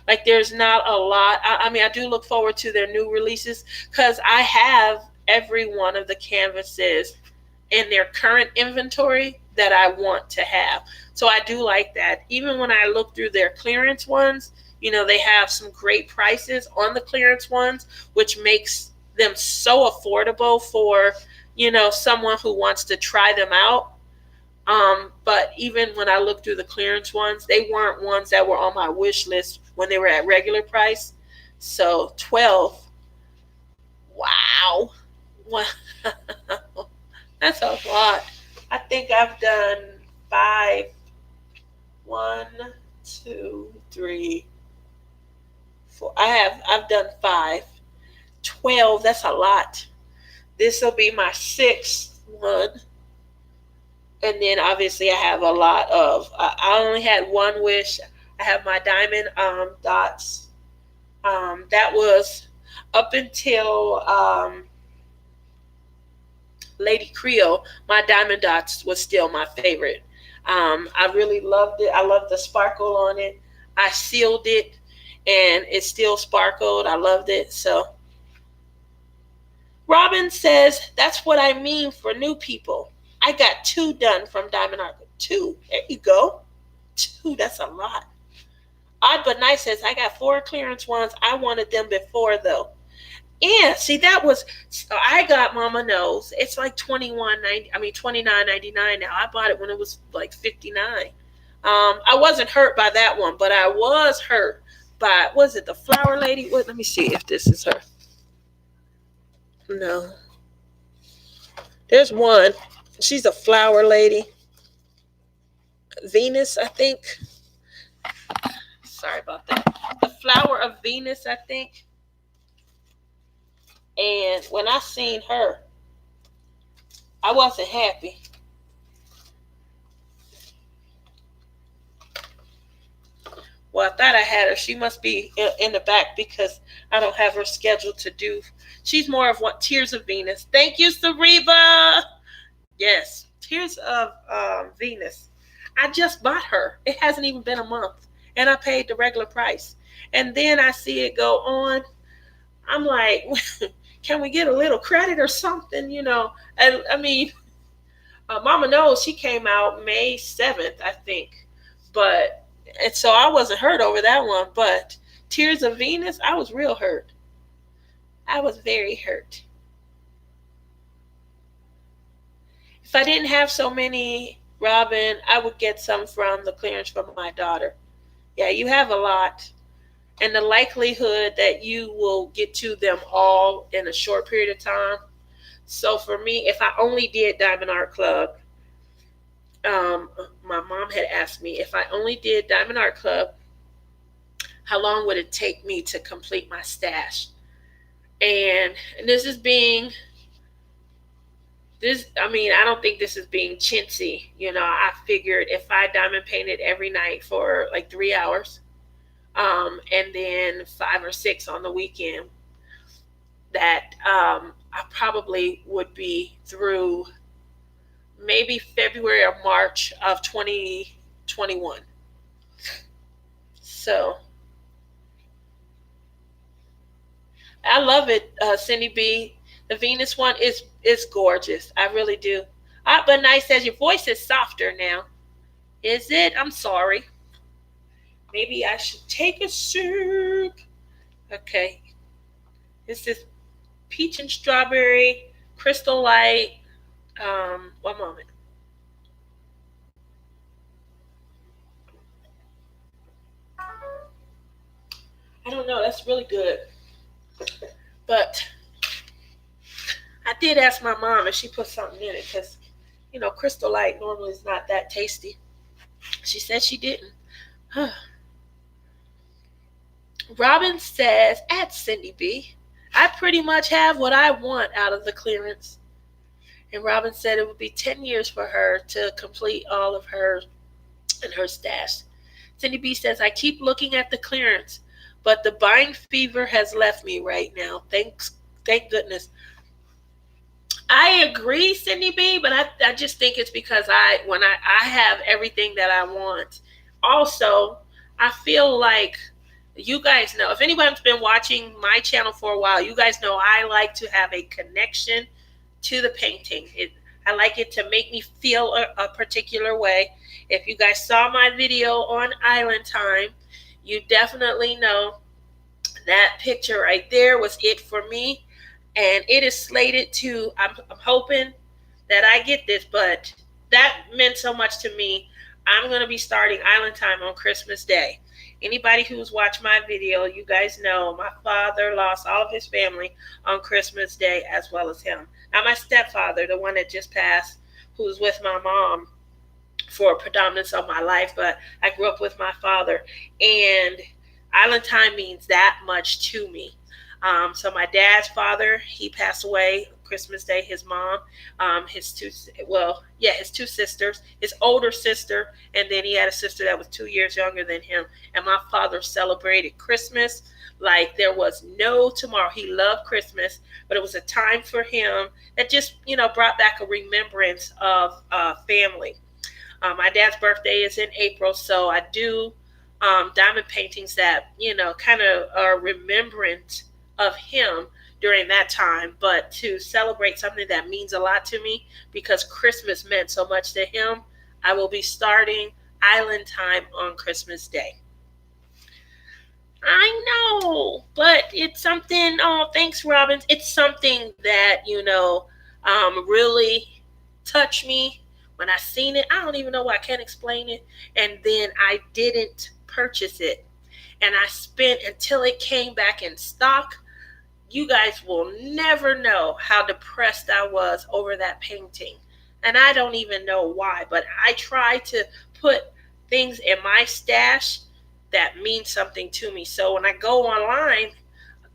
Speaker 1: like there's not a lot. I mean, I do look forward to their new releases because I have every one of the canvases in their current inventory that I want to have. So I do like that. Even when I look through their clearance ones, they have some great prices on the clearance ones, which makes them so affordable for, someone who wants to try them out. But even when I looked through the clearance ones, they weren't ones that were on my wish list when they were at regular price. So 12, wow. Wow. That's a lot. I think I've done 5. 1, 2, 3, 4. I've done 5. 12, that's a lot. This will be my 6th one. And then obviously I have a lot of, I only had one wish. I have my diamond dots. That was up until Lady Creole. My diamond dots was still my favorite. I really loved it. I loved the sparkle on it. I sealed it and it still sparkled. I loved it. So Robin says, that's what I mean for new people. I got 2 done from Diamond Art. 2. There you go. 2. That's a lot. Odd but Nice says, I got 4 clearance ones. I wanted them before though. Yeah, see that was, so I got Mama Knows. It's like $29.99 now. I bought it when it was like $59. I wasn't hurt by that one, but I was hurt by, was it the Flower Lady? Wait, let me see if this is her. No. There's one. She's a flower lady. Venus, I think. Sorry about that. The Flower of Venus, I think. And when I seen her, I wasn't happy. Well, I thought I had her. She must be in the back because I don't have her scheduled to do. She's more of what Tears of Venus. Thank you, Sariba. Yes, Tears of Venus. I just bought her. It hasn't even been a month, and I paid the regular price. And then I see it go on. I'm like, can we get a little credit or something? And I mean, Mama Knows, she came out May 7th, I think. And so I wasn't hurt over that one. But Tears of Venus, I was real hurt. I was very hurt. If I didn't have so many, Robin, I would get some from the clearance from my daughter. Yeah, you have a lot. And the likelihood that you will get to them all in a short period of time. So for me, if I only did Diamond Art Club, my mom had asked me, if I only did Diamond Art Club, how long would it take me to complete my stash? And this is being, I don't think this is being chintzy. I figured if I diamond painted every night for like 3 hours, and then 5 or 6 on the weekend, that I probably would be through maybe February or March of 2021. So I love it, Cindy B. The Venus one is gorgeous. I really do. But Nice says your voice is softer now. Is it? I'm sorry. Maybe I should take a sip. Okay. This is peach and strawberry, crystal light. One moment. I don't know. That's really good. But I did ask my mom if she put something in it because, crystal light normally is not that tasty. She said she didn't. Robin says, at Cindy B, I pretty much have what I want out of the clearance. And Robin said it would be 10 years for her to complete all of her and her stash. Cindy B says, I keep looking at the clearance, but the buying fever has left me right now. Thank goodness. I agree, Cindy B, but I just think it's because I have everything that I want. Also, I feel like You guys know, if anyone's been watching my channel for a while, you guys know I like to have a connection to the painting. I like it to make me feel a particular way. If you guys saw my video on Island Time, you definitely know that picture right there was it for me. And it is slated to, I'm hoping that I get this, but that meant so much to me. I'm going to be starting Island Time on Christmas Day. Anybody who's watched my video, you guys know my father lost all of his family on Christmas Day as well as him. Now, my stepfather, the one that just passed, who was with my mom for a predominance of my life, but I grew up with my father, and Island Time means that much to me. So my dad's father, he passed away Christmas Day. His mom, his two sisters, his older sister, and then he had a sister that was 2 years younger than him. And my father celebrated Christmas like there was no tomorrow. He loved Christmas, but it was a time for him that just, brought back a remembrance of family. My dad's birthday is in April, so I do diamond paintings that, kind of are remembrance of him during that time, but to celebrate something that means a lot to me because Christmas meant so much to him, I will be starting Island Time on Christmas Day. I know, but it's something. Oh, thanks, Robbins. It's something that really touched me when I seen it. I don't even know why, I can't explain it. And then I didn't purchase it, and I spent until it came back in stock. You guys will never know how depressed I was over that painting. And I don't even know why, but I try to put things in my stash that mean something to me. So when I go online,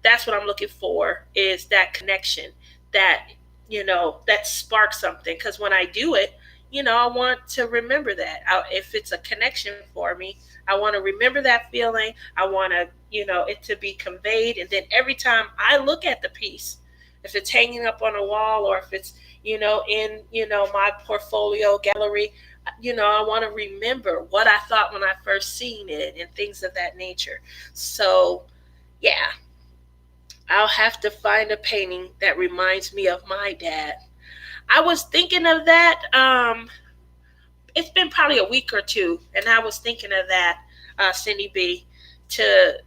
Speaker 1: that's what I'm looking for, is that connection, that that sparks something. Because when I do it, I want to remember that. If it's a connection for me, I want to remember that feeling. I want to, it to be conveyed. And then every time I look at the piece, if it's hanging up on a wall or if it's, in, my portfolio gallery, I want to remember what I thought when I first seen it and things of that nature. So, yeah, I'll have to find a painting that reminds me of my dad. I was thinking of that. It's been probably a week or two, and I was thinking of that, Cindy B, to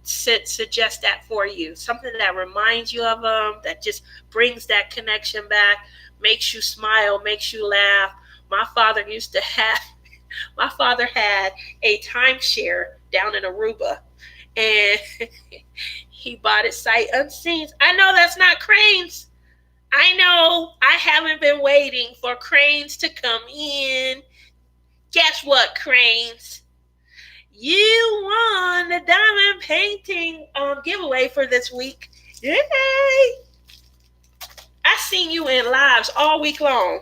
Speaker 1: suggest that for you. Something that reminds you of them, that just brings that connection back, makes you smile, makes you laugh. My father used to have. My father had a timeshare down in Aruba, and he bought it sight unseen. I know that's not cranes. I know I haven't been waiting for cranes to come in. Guess what, cranes? You won the diamond painting giveaway for this week. Yay! I seen you in lives all week long,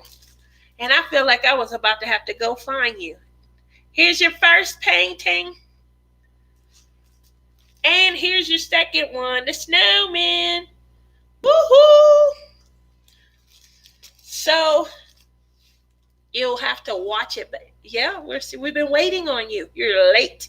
Speaker 1: and I feel like I was about to have to go find you. Here's your first painting. And here's your second one, the snowman. Woohoo! So you'll have to watch it. But yeah, we've been waiting on you. You're late.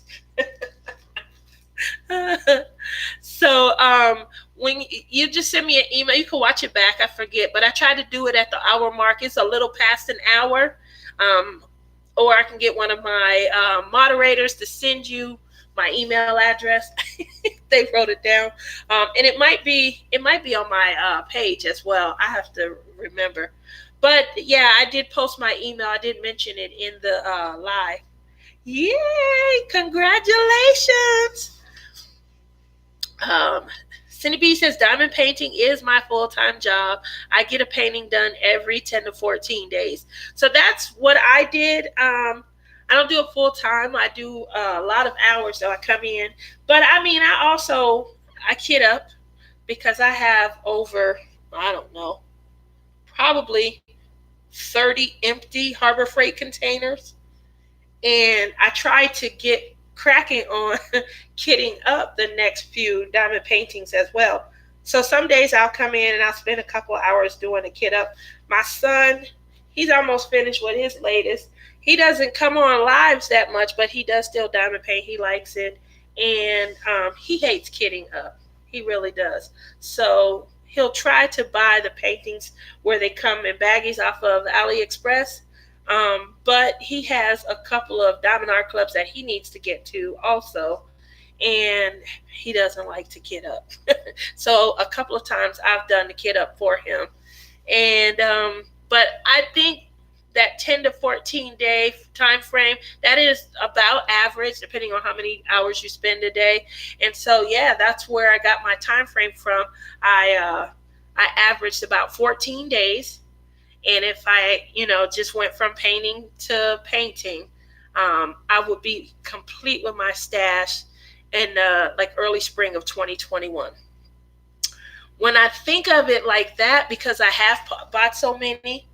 Speaker 1: So when you just send me an email, you can watch it back. I forget, but I try to do it at the hour mark. It's a little past an hour. Or I can get one of my moderators to send you my email address. They wrote it down, and it might be on my page as well. I have to remember. But yeah, I did post my email. I did mention it in the live. Yay! Congratulations. Cindy B says, diamond painting is my full-time job. I get a painting done every 10 to 14 days. So that's what I did. I don't do it full-time. I do a lot of hours, so I come in. But I kid up because I have over, I don't know, probably 30 empty Harbor Freight containers. And I try to get cracking on kitting up the next few diamond paintings as well. So some days I'll come in and I'll spend a couple of hours doing a kit up. My son, he's almost finished with his latest. He doesn't come on lives that much, but he does still diamond paint. He likes it. and he hates kidding up. He really does. So he'll try to buy the paintings where they come in baggies off of AliExpress. But he has a couple of diamond art clubs that he needs to get to also, and he doesn't like to kid up. So a couple of times I've done the kid up for him, and but I think that 10 to 14 day time frame, that is about average depending on how many hours you spend a day. And so yeah, that's where I got my time frame from. I averaged about 14 days, and if I just went from painting to painting, I would be complete with my stash in like early spring of 2021. When I think of it like that, because I have bought so many,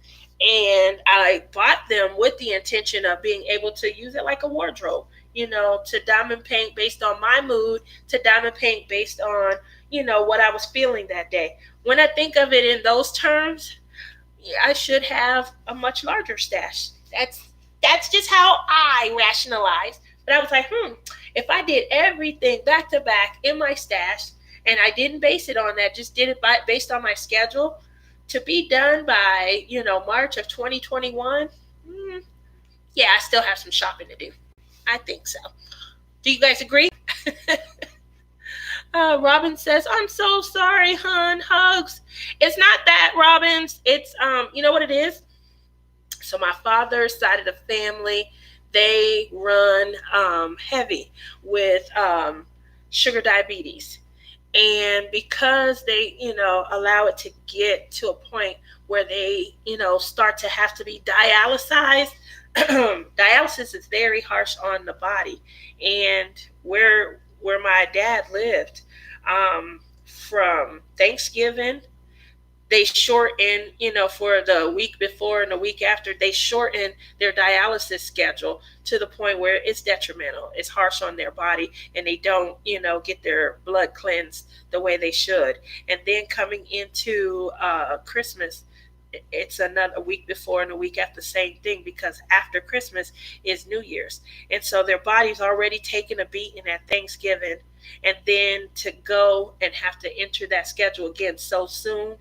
Speaker 1: and I bought them with the intention of being able to use it like a wardrobe, to diamond paint based on my mood, to diamond paint based on, what I was feeling that day. When I think of it in those terms, yeah, I should have a much larger stash. That's just how I rationalize. But I was like, if I did everything back to back in my stash, and I didn't base it on that, just did it based on my schedule, to be done by March of 2021. Yeah, I still have some shopping to do. I think so. Do you guys agree? Robin says, "I'm so sorry, hun. Hugs." It's not that, Robins. It's you know what it is. So my father's side of the family, they run heavy with sugar diabetes, and because they allow it to get to a point where they start to have to be dialyzed. Dialysis is very harsh on the body, and where my dad lived, from Thanksgiving, they shorten, for the week before and the week after, they shorten their dialysis schedule to the point where it's detrimental. It's harsh on their body, and they don't, get their blood cleansed the way they should. And then coming into Christmas, it's another week before and a week after, the same thing, because after Christmas is New Year's. And so their body's already taken a beating at Thanksgiving. And then to go and have to enter that schedule again so soon,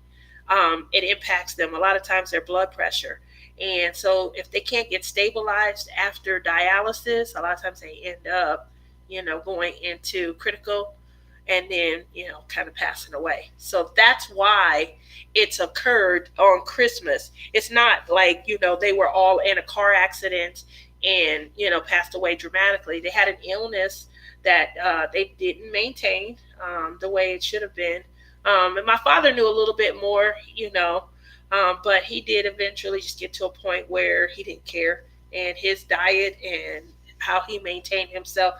Speaker 1: it impacts them. A lot of times their blood pressure. And so if they can't get stabilized after dialysis, a lot of times they end up, going into critical, and then, kind of passing away. So that's why it's occurred on Christmas. It's not like, they were all in a car accident and, passed away dramatically. They had an illness that they didn't maintain the way it should have been. And my father knew a little bit more, but he did eventually just get to a point where he didn't care. And his diet and how he maintained himself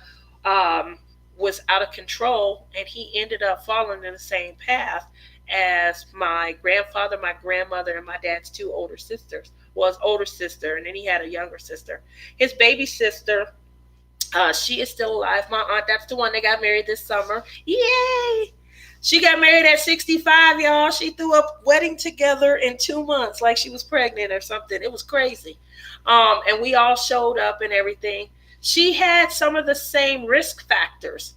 Speaker 1: was out of control. And he ended up falling in the same path as my grandfather, my grandmother, and my dad's two older sisters. Well, his older sister, and then he had a younger sister. His baby sister, she is still alive. My aunt, that's the one that got married this summer. Yay! She got married at 65, y'all. She threw a wedding together in 2 months, like she was pregnant or something. It was crazy. And we all showed up and everything. She had some of the same risk factors,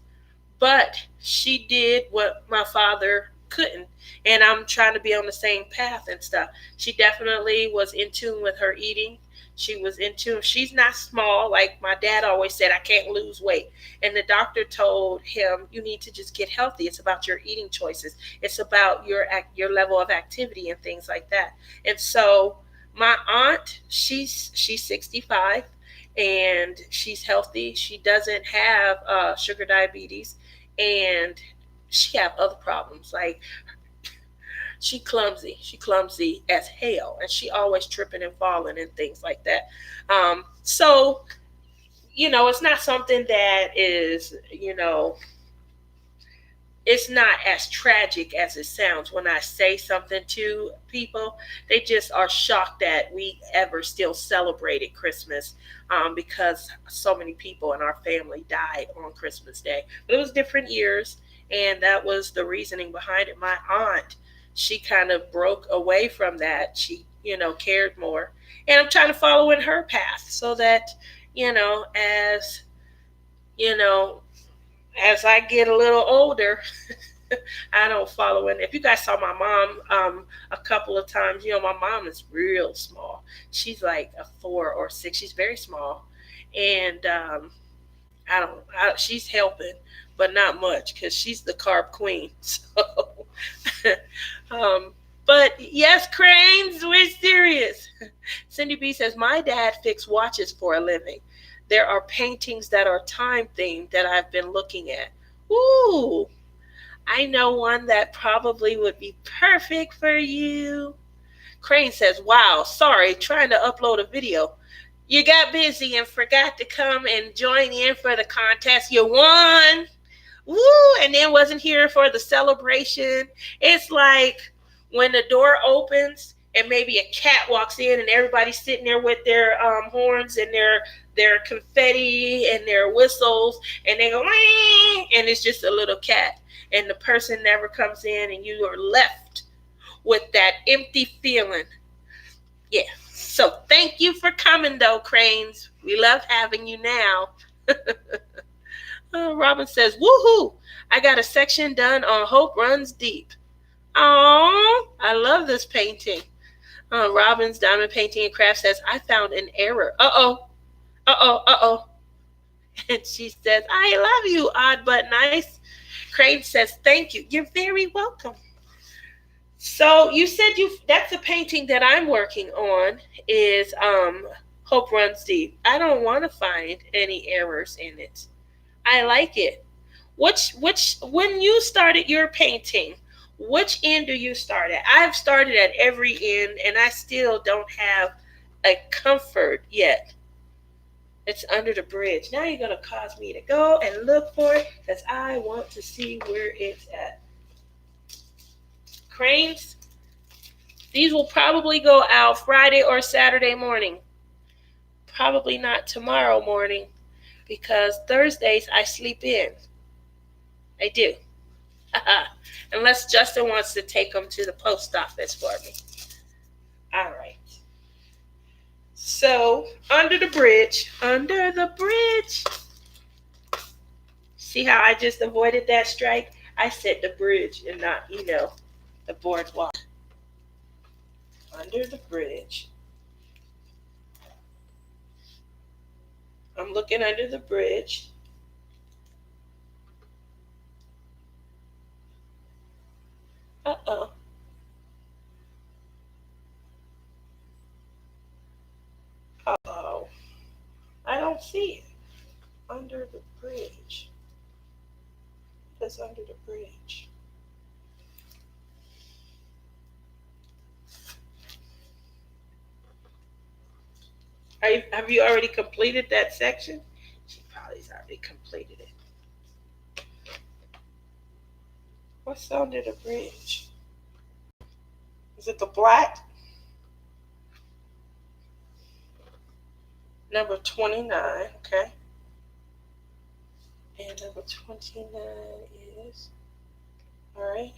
Speaker 1: but she did what my father couldn't. And I'm trying to be on the same path and stuff. She definitely was in tune with her eating. She was in tune. She's not small. Like my dad always said, I can't lose weight. And the doctor told him, you need to just get healthy. It's about your eating choices. It's about your level of activity and things like that. And so my aunt, she's 65 and she's healthy. She doesn't have sugar diabetes, and she have other problems like she clumsy. She clumsy as hell, and she always tripping and falling and things like that. So it's not something that is it's not as tragic as it sounds. When I say something to people, they just are shocked that we ever still celebrated Christmas, because so many people in our family died on Christmas Day. But it was different years, and that was the reasoning behind it. My aunt, she kind of broke away from that. She, cared more. And I'm trying to follow in her path so that, as, you know, As I get a little older, I don't follow it. If you guys saw my mom a couple of times, my mom is real small. She's like a 4 or 6. She's very small, and I don't. She's helping, but not much because she's the carb queen. So, um, but yes, cranes, we're serious. Cindy B says my dad fixed watches for a living. There are paintings that are time themed that I've been looking at. Ooh, I know one that probably would be perfect for you. Crane says, wow, sorry, trying to upload a video. You got busy and forgot to come and join in for the contest. You won. Woo! And then wasn't here for the celebration. It's like when the door opens and maybe a cat walks in and everybody's sitting there with their horns and their confetti and their whistles and they go, and it's just a little cat. And the person never comes in and you are left with that empty feeling. Yeah. So thank you for coming, though, Cranes. We love having you now. Robin says, woohoo! I got a section done on Hope Runs Deep. Oh, I love this painting. Robin's Diamond Painting and Craft says, I found an error. Uh-oh. Uh-oh. Uh-oh. And she says, I love you, Odd But Nice. Crane says, thank you. You're very welcome. So you said that's a painting that I'm working on is Hope Runs Deep. I don't want to find any errors in it. I like it. Which when you started your painting, which end do you start at? I've started at every end and I still don't have a comfort yet. It's under the bridge. Now you're going to cause me to go and look for it because I want to see where it's at. Cranes, these will probably go out Friday or Saturday morning. Probably not tomorrow morning because Thursdays I sleep in. I do. Unless Justin wants to take them to the post office for me. All right. So, under the bridge. See how I just avoided that strike? I said the bridge and not, the boardwalk. Under the bridge. I'm looking under the bridge. Uh-oh. Uh-oh. I don't see it. Under the bridge. It's under the bridge. Have you already completed that section? She probably's already completed it. What's under the bridge? Is it the black? Number 29, okay. And number 29 is, all right.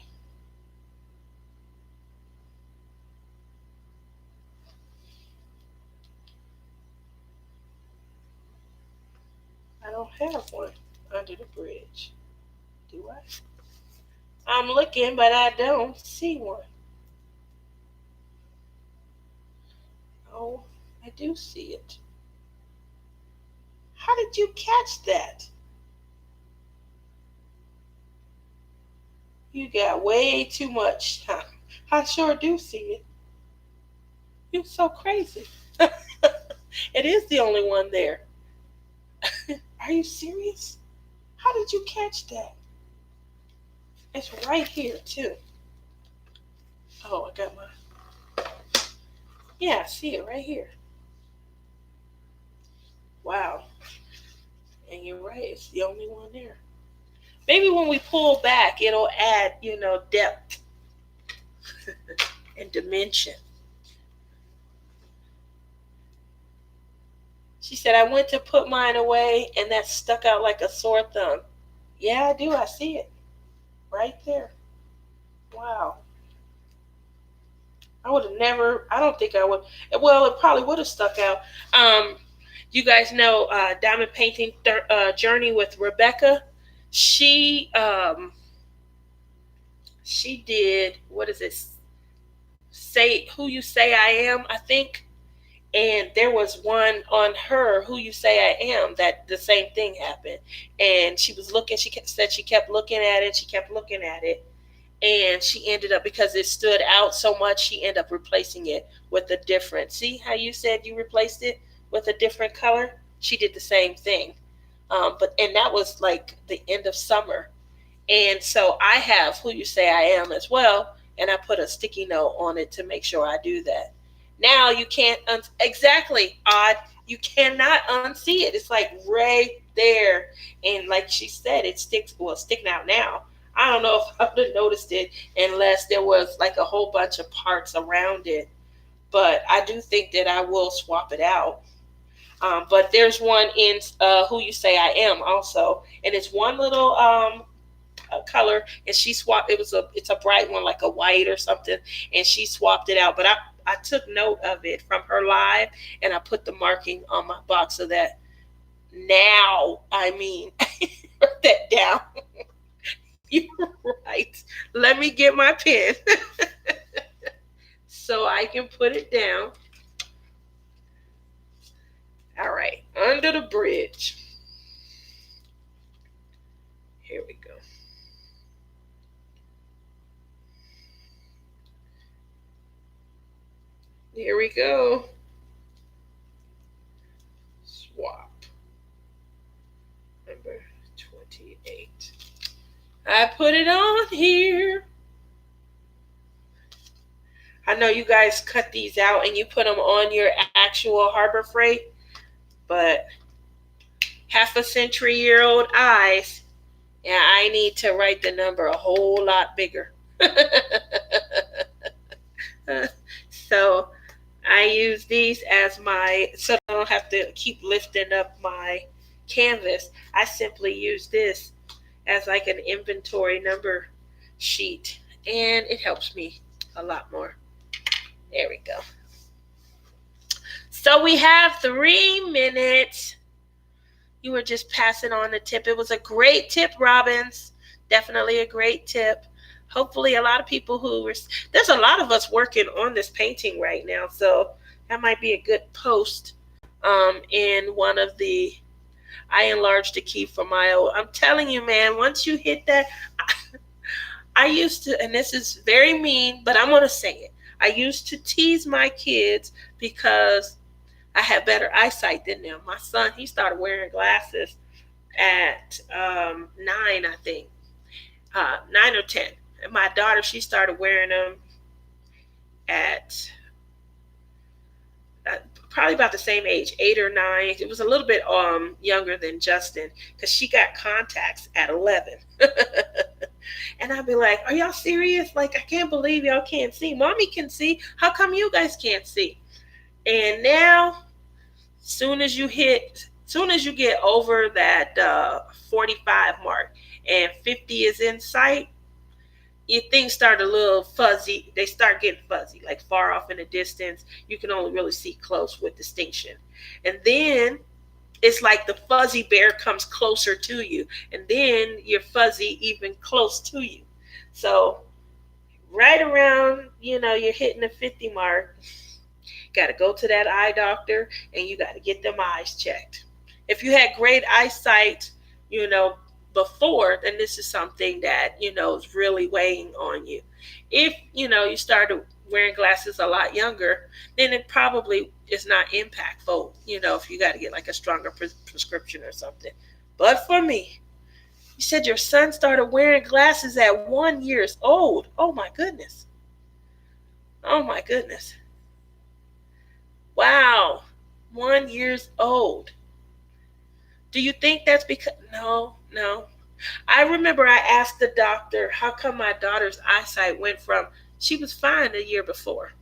Speaker 1: I don't have one under the bridge. Do I? I'm looking, but I don't see one. Oh, I do see it. How did you catch that? You got way too much time. I sure do see it. You're so crazy. It is the only one there. Are you serious? How did you catch that? It's right here, too. Oh, I got my... Yeah, I see it right here. Wow. And you're right, it's the only one there. Maybe when we pull back, it'll add, depth and dimension. She said, I went to put mine away and that stuck out like a sore thumb. Yeah, I do. I see it. Right there. Wow. I would have never, I don't think I would. Well, it probably would have stuck out. You guys know Diamond Painting Journey with Rebecca. She she did, what is it? Say who you say I am, I think. And there was one on her, who you say I am, that the same thing happened. And she was looking, said she kept looking at it, she kept looking at it, and she ended up, because it stood out so much, she ended up replacing it with a different, see how you said you replaced it with a different color? She did the same thing. But and that was like the end of summer. And so I have who you say I am as well, and I put a sticky note on it to make sure I do that. Now you can't exactly, odd. You cannot unsee it. It's like right there, and like she said, it sticks. Well, it's sticking out now. I don't know if I would have noticed it unless there was like a whole bunch of parts around it. But I do think that I will swap it out. But there's one in Who You Say I Am also, and it's one little color, and she swapped. It's a bright one, like a white or something, and she swapped it out. But I took note of it from her live, and I put the marking on my box so that now, I mean, write that down. You're right. Let me get my pen so I can put it down. All right, under the bridge. Here we go. Here we go. Swap number 28. I put it on here. I know you guys cut these out and you put them on your actual Harbor Freight, but half a century year old eyes, yeah, I need to write the number a whole lot bigger. So I use these as my, so I don't have to keep lifting up my canvas. I simply use this as like an inventory number sheet, and it helps me a lot more. There we go. So we have 3 minutes. You were just passing on the tip. It was a great tip, Robbins. Definitely a great tip. Hopefully, a lot of people who were, there's a lot of us working on this painting right now. So that might be a good post in one of the, I enlarged the key for my old. I'm telling you, man, once you hit that, I used to, and this is very mean, but I'm going to say it. I used to tease my kids because I had better eyesight than them. My son, he started wearing glasses at 9, I think, 9 or 10. And my daughter, she started wearing them at uh, probably about the same age, 8 or 9. It was a little bit younger than Justin, because she got contacts at 11. And I'd be like, "Are y'all serious? Like, I can't believe y'all can't see. Mommy can see. How come you guys can't see?" And now, soon as you get over that 45 mark and 50 is in sight, your things start a little fuzzy. They start getting fuzzy, like far off in the distance. You can only really see close with distinction. And then it's like the fuzzy bear comes closer to you, and then you're fuzzy even close to you. So right around, you're hitting the 50 mark, got to go to that eye doctor, and you got to get them eyes checked. If you had great eyesight, you know, before, then this is something that, is really weighing on you. If, you started wearing glasses a lot younger, then it probably is not impactful, if you got to get like a stronger prescription or something. But for me, you said your son started wearing glasses at 1 years old. Oh my goodness. Oh my goodness. Wow. 1 years old. Do you think that's because, no, no. I remember I asked the doctor how come my daughter's eyesight went from, she was fine the year before.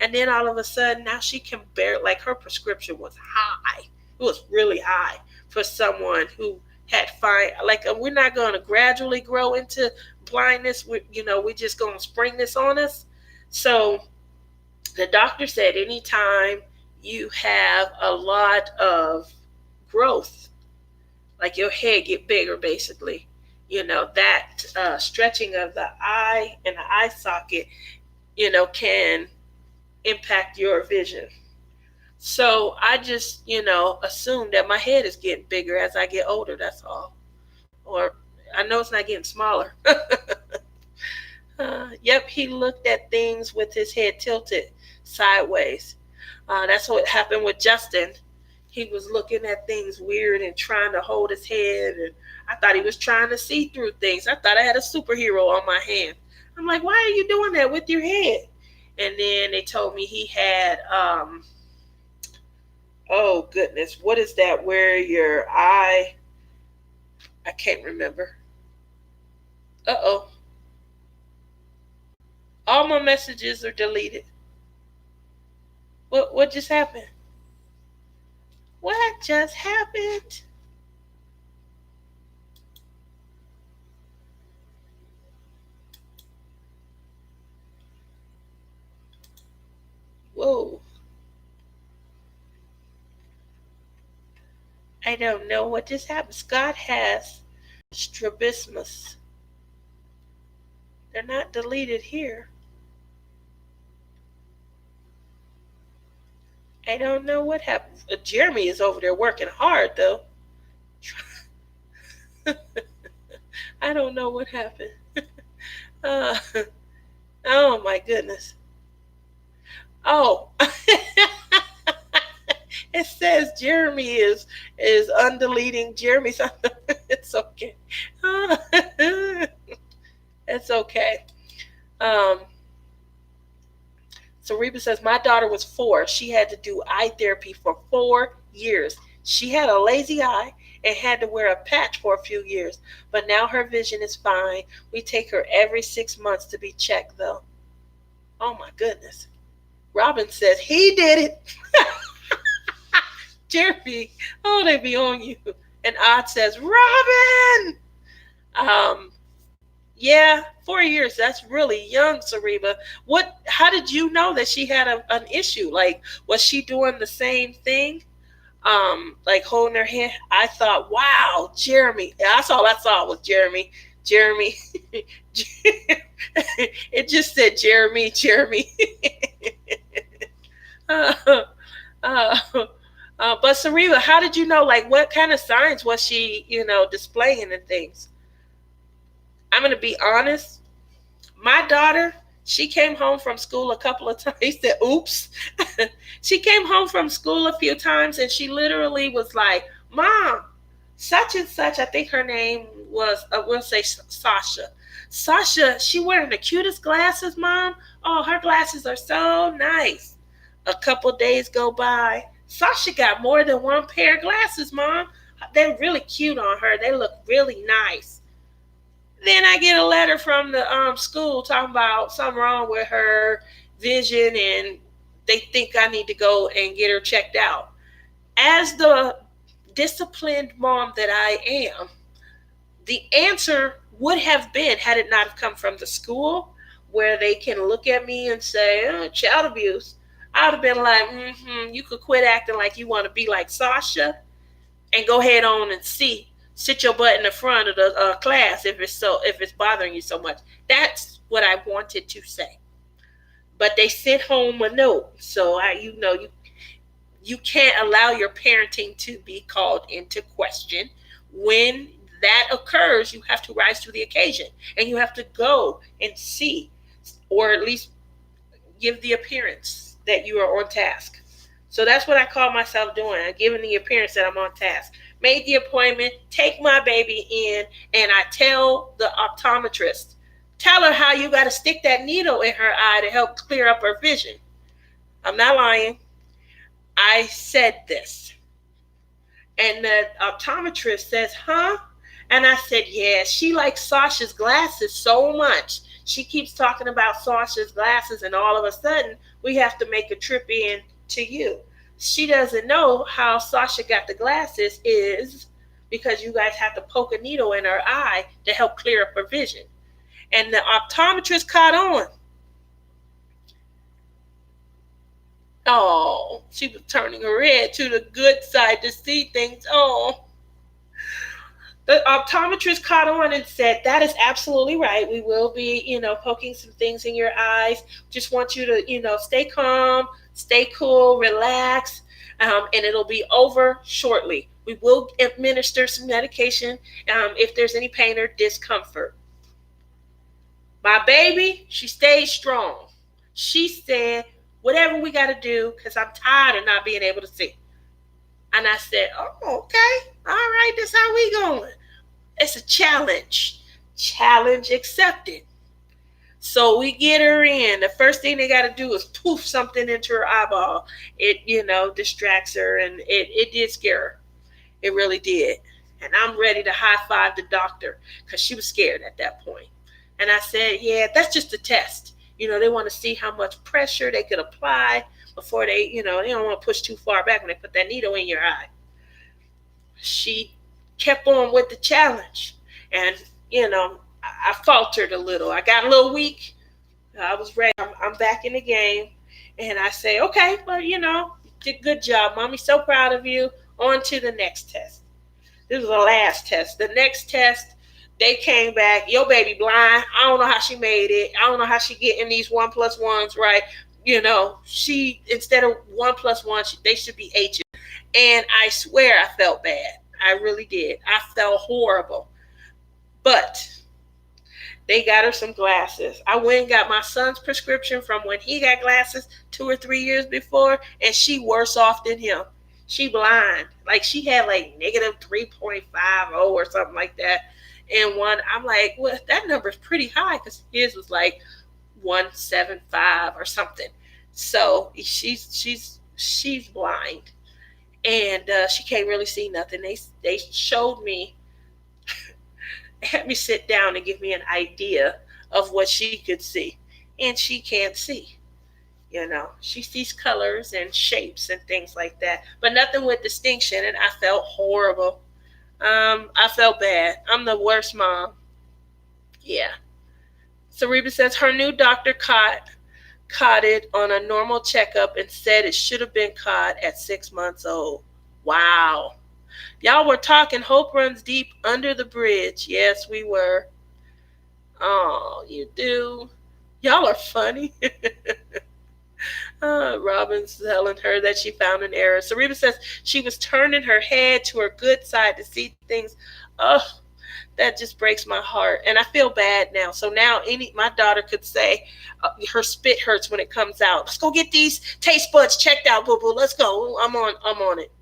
Speaker 1: And then all of a sudden now she can bear, like her prescription was high. It was really high for someone who had fine, like we're not going to gradually grow into blindness. We're just going to spring this on us. So the doctor said anytime you have a lot of growth like your head get bigger, basically. That stretching of the eye and the eye socket, can impact your vision. So I just, assume that my head is getting bigger as I get older. That's all. Or I know it's not getting smaller. Yep, he looked at things with his head tilted sideways. That's what happened with Justin. He was looking at things weird and trying to hold his head, and I thought he was trying to see through things. I thought I had a superhero on my hand. I'm like, why are you doing that with your head? And then they told me he had, oh goodness, what is that? Where your eye? I can't remember. Uh-oh, all my messages are deleted. What just happened? What just happened? Whoa. I don't know what just happened. Scott has strabismus. They're not deleted here. I don't know what happened. Jeremy is over there working hard though. I don't know what happened. Uh, oh my goodness. Oh, it says Jeremy is undeleting Jeremy's. It's okay. It's okay. Um, So Reba says, my daughter was 4. She had to do eye therapy for 4 years. She had a lazy eye and had to wear a patch for a few years, but now her vision is fine. We take her every 6 months to be checked, though. Oh my goodness. Robin says, he did it. Jeremy, oh, they be on you. And Odd says, Robin! Um, Yeah, 4 years. That's really young, Sareba. How did you know that she had an issue? Like, was she doing the same thing? Like holding her hand. I thought, wow, Jeremy. That's all I saw was Jeremy. Jeremy. It just said Jeremy, Jeremy. uh, uh, but Sareba, how did you know? Like, what kind of signs was she, displaying and things? I'm gonna be honest. My daughter, she came home from school a couple of times. He said, oops. She came home from school a few times and she literally was like, Mom, such and such, I think her name was, we'll say Sasha. Sasha, she wearing the cutest glasses, Mom. Oh, her glasses are so nice. A couple days go by. Sasha got more than one pair of glasses, Mom. They're really cute on her. They look really nice. Then I get a letter from the school talking about something wrong with her vision, and they think I need to go and get her checked out. As the disciplined mom that I am, the answer would have been, had it not have come from the school, where they can look at me and say, oh, child abuse. I would have been like, you could quit acting like you want to be like Sasha and go head on and sit your butt in the front of the class if it's bothering you so much. That's what I wanted to say. But they sent home a note, so you can't allow your parenting to be called into question. When that occurs, you have to rise to the occasion and you have to go and see, or at least give the appearance that you are on task. So that's what I call myself doing. I'm giving the appearance that I'm on task. Made the appointment, take my baby in, and I tell the optometrist, tell her how you got to stick that needle in her eye to help clear up her vision. I'm not lying. I said this. And the optometrist says, huh? And I said, yeah, she likes Sasha's glasses so much. She keeps talking about Sasha's glasses, and all of a sudden, we have to make a trip in to you. She doesn't know how Sasha got the glasses is because you guys have to poke a needle in her eye to help clear up her vision. And the optometrist caught on. Oh, she was turning her head to the good side to see things. Oh, The optometrist caught on and said, "That is absolutely right. We will be, poking some things in your eyes. Just want you to, stay calm, stay cool, relax, and it'll be over shortly. We will administer some medication if there's any pain or discomfort." My baby, she stayed strong. She said, "Whatever we got to do, because I'm tired of not being able to see." And I said, "Oh, okay. All right, that's how we going. It's a challenge. Challenge accepted." So we get her in. The first thing they got to do is poof something into her eyeball. It, distracts her, and it did scare her. It really did. And I'm ready to high five the doctor because she was scared at that point. And I said, "Yeah, that's just a test. They want to see how much pressure they could apply before they don't want to push too far back when they put that needle in your eye." She kept on with the challenge. And, I faltered a little. I got a little weak. I was ready. I'm back in the game. And I say, "Okay, well, did good job. Mommy's so proud of you. On to the next test." This was the last test. The next test, they came back. "Your baby blind. I don't know how she made it. I don't know how she getting these 1+1s right. She, instead of 1+1, they should be H's." And I swear I felt bad. I really did. I felt horrible. But they got her some glasses. I went and got my son's prescription from when he got glasses 2 or 3 years before, and she worse off than him. She blind. Like she had like -3.50 or something like that. And one, I'm like, well, that number's pretty high because his was like 175 or something. So she's blind, and she can't really see nothing. They showed me, had me sit down and give me an idea of what she could see, and she can't see. She sees colors and shapes and things like that, but nothing with distinction. And I felt horrible. I felt bad. I'm the worst mom. Yeah. Sareba says her new doctor caught it on a normal checkup and said it should have been caught at 6 months old. Wow. Y'all were talking hope runs deep under the bridge. Yes, we were. Oh, you do. Y'all are funny. Robin's telling her that she found an error. Sareba says she was turning her head to her good side to see things. Oh, that just breaks my heart, and I feel bad now. So now, my daughter could say her spit hurts when it comes out. "Let's go get these taste buds checked out, boo boo. Let's go. I'm on it."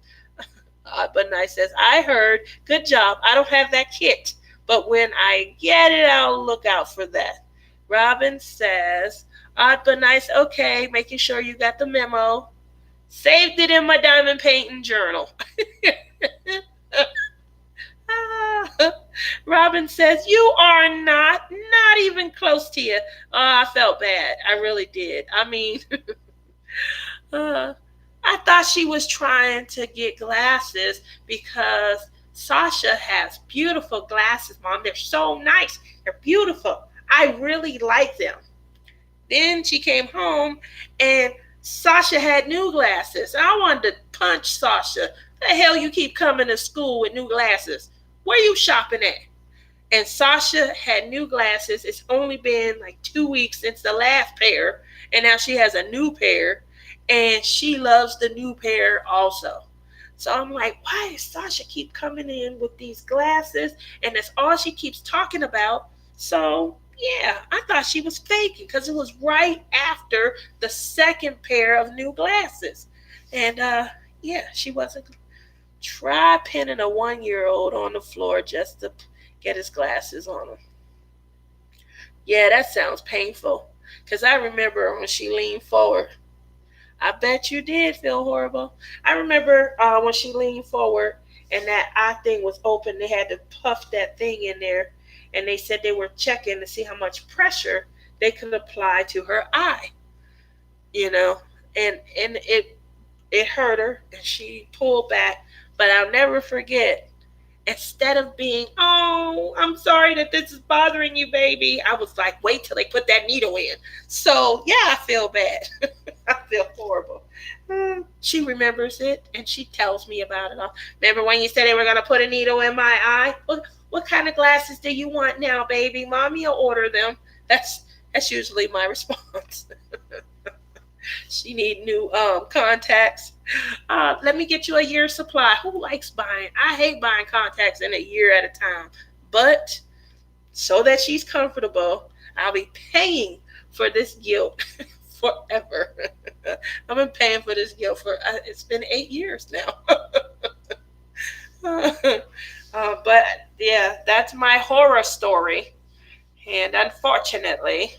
Speaker 1: But Nice says, "I heard. Good job. I don't have that kit, but when I get it, I'll look out for that." Robin says, "Odd but nice. Okay, making sure you got the memo. Saved it in my diamond painting journal." Robin says, "You are not even close to you." Oh, I felt bad. I really did. I mean, uh, I thought she was trying to get glasses because Sasha has beautiful glasses, Mom. They're so nice. They're beautiful. I really like them. Then she came home and Sasha had new glasses. I wanted to punch Sasha. The hell you keep coming to school with new glasses? Where you shopping at? And Sasha had new glasses. It's only been like 2 weeks since the last pair, and now she has a new pair, and she loves the new pair also. So I'm like, why does Sasha keep coming in with these glasses? And that's all she keeps talking about. So yeah, I thought she was faking because it was right after the second pair of new glasses. And yeah, she wasn't. Try pinning a 1 year old on the floor just to get his glasses on him. Yeah, that sounds painful. Because I remember when she leaned forward. I bet you did feel horrible. I remember when she leaned forward and that eye thing was open. They had to puff that thing in there. And they said they were checking to see how much pressure they could apply to her eye. You know, and it hurt her, and she pulled back. But I'll never forget. instead of being, oh, I'm sorry that this is bothering you, baby, I was like, wait till they put that needle in. So, yeah, I feel bad. I feel horrible. She remembers it and she tells me about it all. Remember when you said they were going to put a needle in my eye? What kind of glasses do you want now, baby? Mommy will order them. That's usually my response. She need new contacts. Let me get you a year's supply. Who likes buying? I hate buying contacts in a year at a time. But so that she's comfortable, I'll be paying for this guilt forever. I've been paying for this guilt for it's been 8 years now. But yeah, that's my horror story. And unfortunately,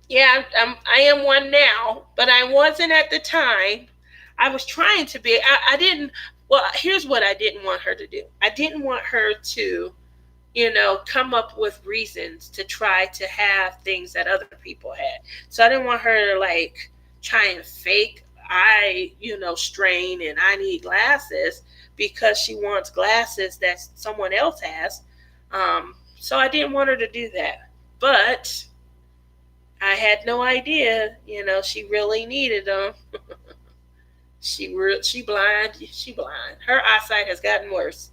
Speaker 1: yeah, I am one now, but I wasn't at the time. I was trying to be. I didn't. Well, here's what I didn't want her to do. I didn't want her to, come up with reasons to try to have things that other people had. So I didn't want her to like try and fake strain and I need glasses because she wants glasses that someone else has. So I didn't want her to do that. But I had no idea, she really needed them. She blind. She blind. Her eyesight has gotten worse,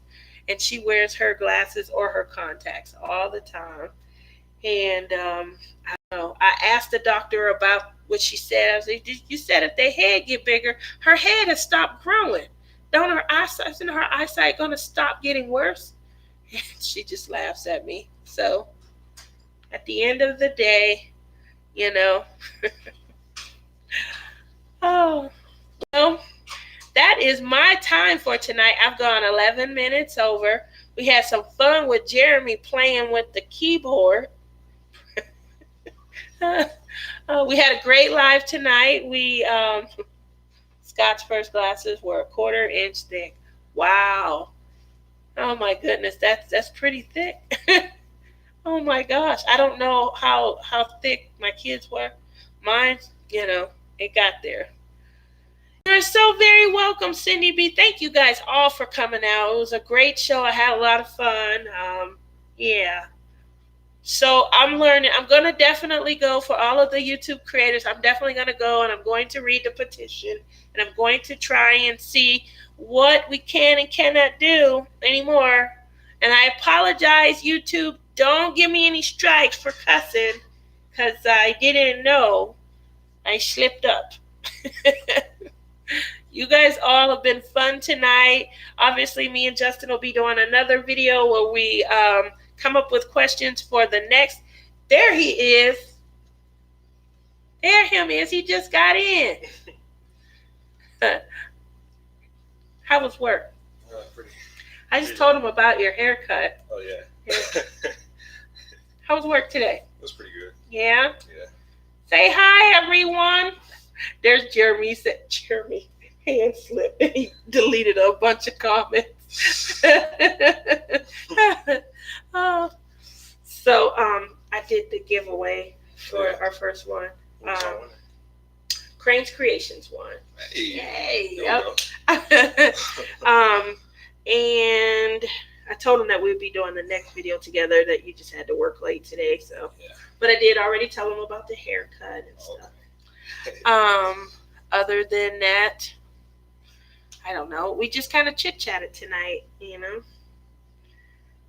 Speaker 1: and she wears her glasses or her contacts all the time. And I don't know. I asked the doctor about what she said. I was like, "You said if their head get bigger, her head has stopped growing. Don't her eyesight? Isn't her eyesight going to stop getting worse?" And she just laughs at me. So at the end of the day, you know, oh, well, that is my time for tonight. I've gone 11 minutes over. We had some fun with Jeremy playing with the keyboard. We had a great live tonight. Scott's first glasses were a 1/4 inch thick. Wow. Oh my goodness, that's pretty thick. Oh my gosh, I don't know how thick my kids were. Mine, it got there. You're so very welcome, Cindy B. Thank you guys all for coming out. It was a great show. I had a lot of fun. Yeah. So I'm learning. I'm going to definitely go for all of the YouTube creators. I'm definitely going to go and I'm going to read the petition and I'm going to try and see what we can and cannot do anymore. And I apologize, YouTube. Don't give me any strikes for cussing because I didn't know. I slipped up. You guys all have been fun tonight. Obviously, me and Justin will be doing another video where we come up with questions for the next. There he is. There him is. He just got in. How was work?
Speaker 3: Pretty.
Speaker 1: I just told him about your haircut.
Speaker 3: Oh, yeah.
Speaker 1: How was work today?
Speaker 3: It was pretty good.
Speaker 1: Yeah?
Speaker 3: Yeah.
Speaker 1: Say hi, everyone. There's Jeremy. He said, Jeremy, hand slipped. He deleted a bunch of comments. So I did the giveaway for our first one. Crane's Creations won.
Speaker 3: Hey.
Speaker 1: Yay. Yep. And I told him that we'd be doing the next video together, that you just had to work late today. So,
Speaker 3: yeah.
Speaker 1: But I did already tell him about the haircut and stuff.
Speaker 3: Okay.
Speaker 1: Other than that, I don't know. We just kind of chit-chatted tonight,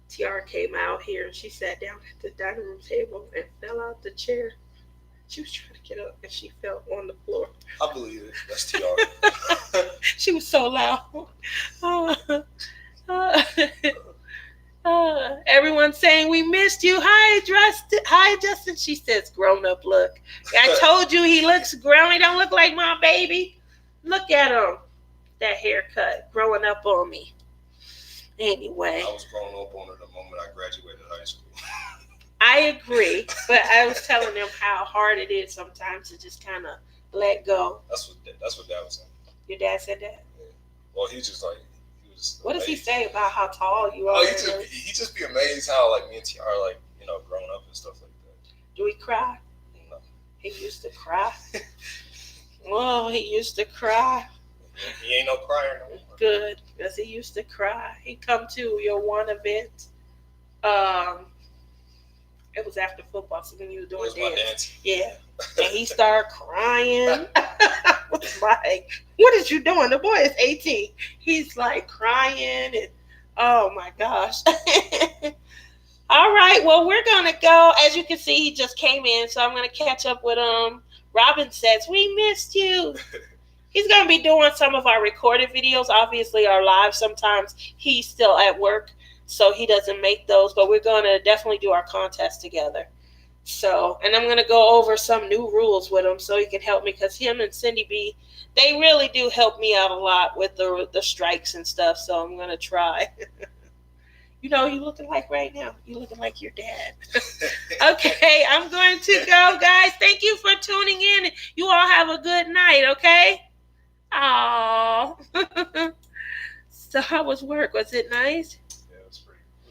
Speaker 1: Tiara came out here and she sat down at the dining room table and fell out the chair. She was trying to get up and she fell on the floor.
Speaker 3: I believe it. That's Tiara.
Speaker 1: She was so loud. Everyone's saying we missed you. Hi, Justin. She says grown up look. I told you he looks grown. He don't look like my baby. Look at him. That haircut growing up on me. Anyway.
Speaker 3: I was growing up on it the moment I graduated high school.
Speaker 1: I agree, but I was telling them how hard it is sometimes to just kind of let go.
Speaker 3: That's what Dad was saying.
Speaker 1: Your dad said that?
Speaker 3: Yeah. Well, he was.
Speaker 1: What does he say about how tall you are?
Speaker 3: Oh, he just be amazed how like me and Tiara grown up and stuff like that.
Speaker 1: Do we cry?
Speaker 3: No.
Speaker 1: He used to cry. Well, he used to cry.
Speaker 3: He ain't no crier no more.
Speaker 1: Good, because he used to cry. He come to your one event. Um, it was after football, so when you were doing
Speaker 3: Where's my
Speaker 1: dance.
Speaker 3: dance?
Speaker 1: Yeah. And he started crying. I was like, what is you doing? The boy is 18. He's like crying and oh my gosh. All right, well, we're gonna go. As you can see, he just came in, so I'm gonna catch up with him. Robin says, we missed you. He's gonna be doing some of our recorded videos, obviously our live. Sometimes he's still at work, so he doesn't make those, but we're gonna definitely do our contest together. So, and I'm going to go over some new rules with him so he can help me, because him and Cindy B, they really do help me out a lot with the strikes and stuff. So I'm going to try. You know, you looking like right now, you looking like your dad. Okay, I'm going to go, guys. Thank you for tuning in. You all have a good night, okay? Aww. So how was work? Was it nice?